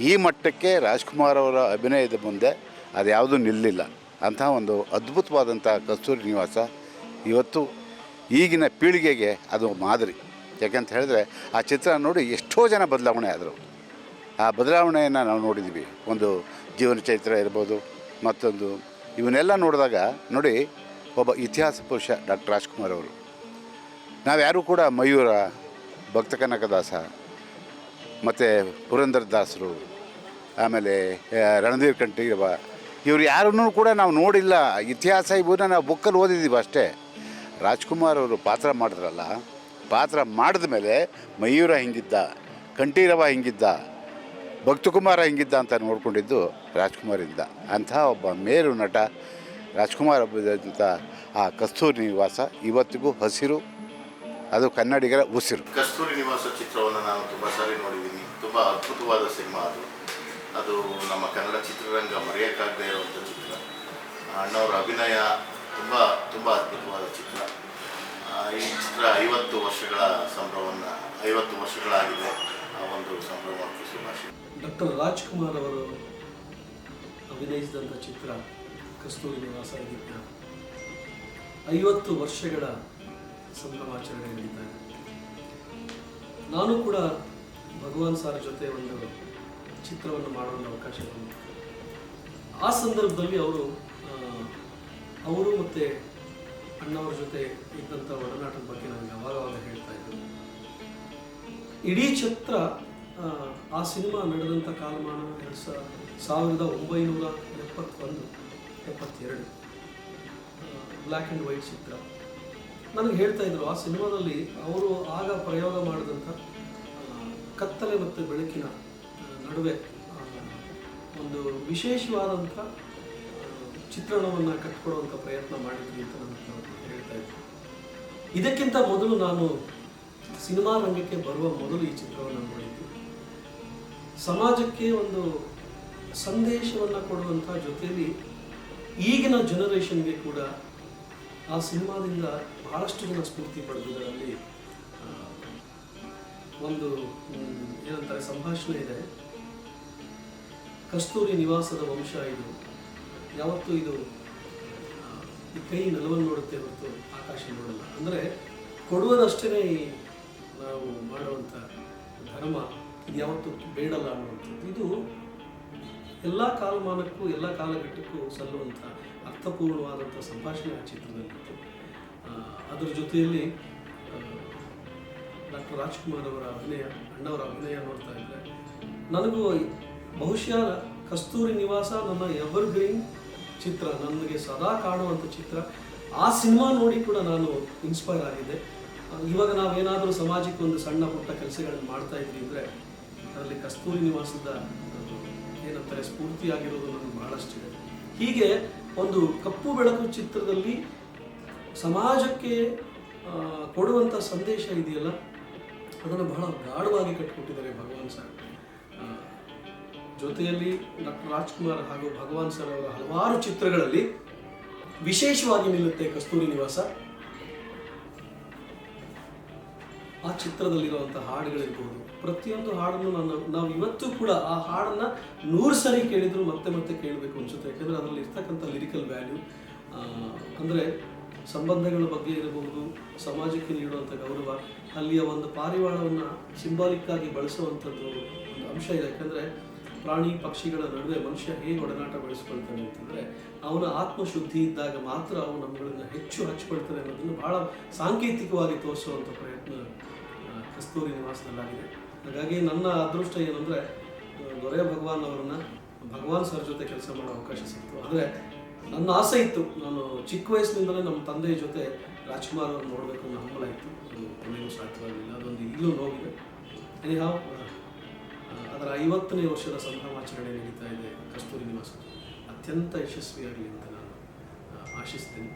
ಈ ಮಟ್ಟಕ್ಕೆ ರಾಜ್ಕುಮಾರ್ ಅವರ ಅಭಿನಯದ ಮುಂದೆ ಅದು ಯಾವುದೂ ನಿಲ್ಲಿಲ್ಲ. ಅಂಥ ಒಂದು ಅದ್ಭುತವಾದಂಥ ಕಸ್ತೂರಿ ನಿವಾಸ ಇವತ್ತು ಈಗಿನ ಪೀಳಿಗೆಗೆ ಅದು ಮಾದರಿ. ಯಾಕೆಂತ ಹೇಳಿದ್ರೆ ಆ ಚಿತ್ರ ನೋಡಿ ಎಷ್ಟೋ ಜನ ಬದಲಾವಣೆ ಆದರು. ಆ ಬದಲಾವಣೆಯನ್ನು ನಾವು ನೋಡಿದ್ದೀವಿ. ಒಂದು ಜೀವನ ಚೈತ್ರ ಇರ್ಬೋದು, ಮತ್ತೊಂದು ಇವನ್ನೆಲ್ಲ ನೋಡಿದಾಗ ನೋಡಿ ಒಬ್ಬ ಇತಿಹಾಸ ಪುರುಷ ಡಾಕ್ಟರ್ ರಾಜ್ಕುಮಾರ್ ಅವರು. ನಾವ್ಯಾರೂ ಕೂಡ ಮಯೂರ, ಭಕ್ತ ಕನಕದಾಸ, ಮತ್ತು ಪುರಂದರದಾಸರು, ಆಮೇಲೆ ರಣಧೀರ್ ಕಂಠೀರವ, ಇವರು ಯಾರನ್ನೂ ಕೂಡ ನಾವು ನೋಡಿಲ್ಲ. ಇತಿಹಾಸ ಇವನ್ನ ನಾವು ಬುಕ್ಕಲ್ಲಿ ಓದಿದ್ದೀವಿ ಅಷ್ಟೇ. ರಾಜ್ಕುಮಾರ್ ಅವರು ಪಾತ್ರ ಮಾಡಿದ್ರಲ್ಲ, ಪಾತ್ರ ಮಾಡಿದ ಮೇಲೆ ಮಯೂರ ಹಿಂಗಿದ್ದ, ಕಂಠೀರವ ಹಿಂಗಿದ್ದ, ಭಕ್ತಕುಮಾರ ಹಿಂಗಿದ್ದ ಅಂತ ನೋಡ್ಕೊಂಡಿದ್ದು ರಾಜ್ಕುಮಾರಿಂದ. ಅಂಥ ಒಬ್ಬ ಮೇರು ನಟ ರಾಜ್ಕುಮಾರ್ ಹಬ್ಬದಂಥ ಆ ಕಸ್ತೂರಿ ನಿವಾಸ ಇವತ್ತಿಗೂ ಹಸಿರು, ಅದು ಕನ್ನಡಿಗರ ಉಸಿರು. ಕಸ್ತೂರಿ ನಿವಾಸ ಚಿತ್ರವನ್ನು ನಾನು ತುಂಬ ಸಾರಿ ನೋಡಿದ್ದೀನಿ. ತುಂಬ ಅದ್ಭುತವಾದ ಸಿನಿಮಾ ಅದು. ಅದು ನಮ್ಮ ಕನ್ನಡ ಚಿತ್ರರಂಗ ಮರೆಯೋಕ್ಕಾಗದೇ ಇರುವಂಥ ಚಿತ್ರ. ಅಣ್ಣವರ ಅಭಿನಯ ತುಂಬ ತುಂಬ ಅದ್ಭುತವಾದ ಚಿತ್ರ. ಈ ಚಿತ್ರ 50 ವರ್ಷಗಳ ಸಂಭ್ರಮವನ್ನು 50 ವರ್ಷಗಳಾಗಿದೆ. ಆ ಒಂದು ಸಂಭ್ರಮಕ್ಕೆ ಶುಭಾಶಯ. ಡಾಕ್ಟರ್ ರಾಜ್ಕುಮಾರ್ ಅವರು ಅಭಿನಯಿಸಿದಂಥ ಚಿತ್ರ ಕಸ್ತೂರಿ ನಿವಾಸ ಇದಕ್ಕೆ 50 ವರ್ಷಗಳ ಸಂಭ್ರಮಾಚರಣೆ ನಡೀತಾ ಇದೆ. ನಾನು ಕೂಡ ಭಗವಾನ್ ಸರ್ ಜೊತೆ ಒಂದು ಚಿತ್ರವನ್ನು ಮಾಡುವ ಅವಕಾಶ ಬಂತು. ಆ ಸಂದರ್ಭದಲ್ಲಿ ಅವರು ಮತ್ತು ಅಣ್ಣವ್ರ ಜೊತೆ ಇದ್ದಂಥ ಒಡನಾಟದ ಬಗ್ಗೆ ನನಗೆ ಅವಾಗವಾಗ ಹೇಳ್ತಾ ಇದ್ದರು. ಇಡೀ ಚಿತ್ರ ಆ ಸಿನಿಮಾ ನಡೆದಂಥ ಕಾಲಮಾನ 1971-72 ಬ್ಲ್ಯಾಕ್ ಆ್ಯಂಡ್ ವೈಟ್ ಚಿತ್ರ. ನನಗೆ ಹೇಳ್ತಾ ಇದ್ರು ಆ ಸಿನಿಮಾದಲ್ಲಿ ಅವರು ಆಗ ಪ್ರಯೋಗ ಮಾಡಿದಂಥ ಕತ್ತಲೆ ಮತ್ತು ಬೆಳಕಿನ ನಡುವೆ ಒಂದು ವಿಶೇಷವಾದಂಥ ಚಿತ್ರಣವನ್ನು ಕಟ್ಕೊಡುವಂಥ ಪ್ರಯತ್ನ ಮಾಡಿದ್ವಿ ಅಂತ ನನಗೆ ಹೇಳ್ತಾ ಇದ್ರು. ಇದಕ್ಕಿಂತ ಮೊದಲು ನಾನು ಸಿನಿಮಾ ರಂಗಕ್ಕೆ ಬರುವ ಮೊದಲು ಈ ಚಿತ್ರವನ್ನು ನೋಡಿದ್ದೆ. ಸಮಾಜಕ್ಕೆ ಒಂದು ಸಂದೇಶವನ್ನು ಕೊಡುವಂಥ ಜೊತೆಯಲ್ಲಿ ಈಗಿನ ಜನರೇಷನ್ಗೆ ಕೂಡ ಆ ಸಿನಿಮಾದಿಂದ ಬಹಳಷ್ಟು ಜನ ಸ್ಫೂರ್ತಿ ಪಡೆದಿದ್ದರಲ್ಲಿ ಒಂದು ಏನಂತಾರೆ ಸಂಭಾಷಣೆ ಇದೆ. ಕಸ್ತೂರಿ ನಿವಾಸದ ವಂಶ ಇದು, ಯಾವತ್ತೂ ಇದು ಈ ಕೈ ನೆಲವನ್ನು ನೋಡುತ್ತೆ ಹೊರತು ಆಕಾಶ ನೋಡಲ್ಲ. ಅಂದರೆ ಕೊಡುವುದಷ್ಟೇ ನಾವು ಮಾಡುವಂಥ ಧರ್ಮ ಇದು ಯಾವತ್ತೂ ಬೇಡಲ್ಲ ಅನ್ನುವಂಥದ್ದು. ಇದು ಎಲ್ಲ ಕಾಲಮಾನಕ್ಕೂ ಎಲ್ಲ ಕಾಲಘಟ್ಟಕ್ಕೂ ಸಲ್ಲುವಂಥ ಅರ್ಥಪೂರ್ಣವಾದಂಥ ಸಂಭಾಷಣೆ ಆ ಚಿತ್ರದಲ್ಲಿತ್ತು. ಅದರ ಜೊತೆಯಲ್ಲಿ ಡಾಕ್ಟರ್ ರಾಜ್ಕುಮಾರ್ ಅವರ ಅಭಿನಯ, ಅಣ್ಣವರ ಅಭಿನಯ ನೋಡ್ತಾ ಇದ್ದರೆ ನನಗೂ ಬಹುಶಃ ಕಸ್ತೂರಿ ನಿವಾಸ ನನ್ನ ಎವರ್ಗ್ರೀನ್ ಚಿತ್ರ, ನನಗೆ ಸದಾ ಕಾಣುವಂಥ ಚಿತ್ರ. ಆ ಸಿನಿಮಾ ನೋಡಿ ಕೂಡ ನಾನು ಇನ್ಸ್ಪೈರ್ ಆಗಿದ್ದೆ. ಇವಾಗ ನಾವೇನಾದರೂ ಸಮಾಜಕ್ಕೆ ಒಂದು ಸಣ್ಣ ಪುಟ್ಟ ಕೆಲಸಗಳನ್ನು ಮಾಡ್ತಾ ಇದ್ವಿ ಅಂದರೆ ಅದರಲ್ಲಿ ಕಸ್ತೂರಿ ನಿವಾಸದ ಏನಂತಾರೆ ಸ್ಫೂರ್ತಿಯಾಗಿರೋದು ನನಗೆ ಬಹಳಷ್ಟಿದೆ. ಹೀಗೆ ಒಂದು ಕಪ್ಪು ಬೆಳಕು ಚಿತ್ರದಲ್ಲಿ ಸಮಾಜಕ್ಕೆ ಕೊಡುವಂಥ ಸಂದೇಶ ಇದೆಯಲ್ಲ ಅದನ್ನು ಬಹಳ ಗಾಢವಾಗಿ ಕಟ್ಟಿಕೊಟ್ಟಿದ್ದಾರೆ ಭಗವಾನ್ ಸರ್. ಜೊತೆಯಲ್ಲಿ ಡಾಕ್ಟರ್ ರಾಜ್ಕುಮಾರ್ ಹಾಗೂ ಭಗವಾನ್ ಸರ್ ಅವರ ಹಲವಾರು ಚಿತ್ರಗಳಲ್ಲಿ ವಿಶೇಷವಾಗಿ ನಿಲ್ಲುತ್ತೆ ಕಸ್ತೂರಿ ನಿವಾಸ. ಆ ಚಿತ್ರದಲ್ಲಿರುವಂಥ ಹಾಡುಗಳಿರ್ಬೋದು, ಪ್ರತಿಯೊಂದು ಹಾಡನ್ನು ನಾವು ಇವತ್ತು ಕೂಡ ಆ ಹಾಡನ್ನು 100 ಸರಿ ಕೇಳಿದ್ರು ಮತ್ತೆ ಮತ್ತೆ ಕೇಳಬೇಕು ಅನಿಸುತ್ತೆ. ಯಾಕೆಂದರೆ ಅದರಲ್ಲಿ ಇರ್ತಕ್ಕಂಥ ಲಿರಿಕಲ್ ವ್ಯಾಲ್ಯೂ ಅಂದರೆ ಸಂಬಂಧಗಳ ಬಗ್ಗೆ ಇರಬಹುದು, ಸಮಾಜಕ್ಕೆ ನೀಡುವಂಥ ಗೌರವ, ಅಲ್ಲಿಯ ಒಂದು ಪಾರಿವಾಳವನ್ನು ಸಿಂಬಾಲಿಕ್ಕಾಗಿ ಬಳಸುವಂಥದ್ದು ಒಂದು ಅಂಶ ಇದೆ. ಯಾಕೆಂದರೆ ಪ್ರಾಣಿ ಪಕ್ಷಿಗಳ ನಡುವೆ ಮನುಷ್ಯ ಹೇಗೆ ಒಡನಾಟ ಬೆಳೆಸ್ಕೊಳ್ತಾನೆ ಅಂತಂದರೆ ಅವನ ಆತ್ಮಶುದ್ಧಿ ಇದ್ದಾಗ ಮಾತ್ರ ಅವು ನಮ್ಮಗಳನ್ನು ಹೆಚ್ಚು ಹಚ್ಕೊಳ್ತದೆ ಅನ್ನೋದನ್ನು ಬಹಳ ಸಾಂಕೇತಿಕವಾಗಿ ತೋರಿಸುವಂಥ ಪ್ರಯತ್ನ ಕಸ್ತೂರಿ ನಿವಾಸದಲ್ಲಾಗಿದೆ. ಹಾಗಾಗಿ ನನ್ನ ಅದೃಷ್ಟ ಏನಂದರೆ ದೊರೆ ಭಗವಾನ್ ಅವರನ್ನು ಭಗವಾನ್ ಸರ್ ಜೊತೆ ಕೆಲಸ ಮಾಡೋ ಅವಕಾಶ ಸಿಕ್ತು. ಆದರೆ ನನ್ನ ಆಸೆ ಇತ್ತು, ನಾನು ಚಿಕ್ಕ ವಯಸ್ಸಿನಿಂದಲೇ ನಮ್ಮ ತಂದೆಯ ಜೊತೆ ರಾಜ್ಕುಮಾರ್ ಅವ್ರನ್ನ ನೋಡಬೇಕು ಅನ್ನೋ ಹಂಬಲ ಇತ್ತು. ಅದು ಕೊನೆಗೂ ಸಾಧ್ಯವಾಗಿಲ್ಲ, ಅದೊಂದು ಈಗಲೂ ನೋವಿದೆ. ಎನಿಹಾವ್ ಅದರ 50ನೇ ವರ್ಷದ ಸಂಭ್ರಮಾಚರಣೆ ನಡೀತಾ ಇದೆ ಕಸ್ತೂರಿ ನಿವಾಸ. ಅತ್ಯಂತ ಯಶಸ್ವಿಯಾಗಲಿ ಅಂತ ನಾನು ಆಶಿಸ್ತೀನಿ.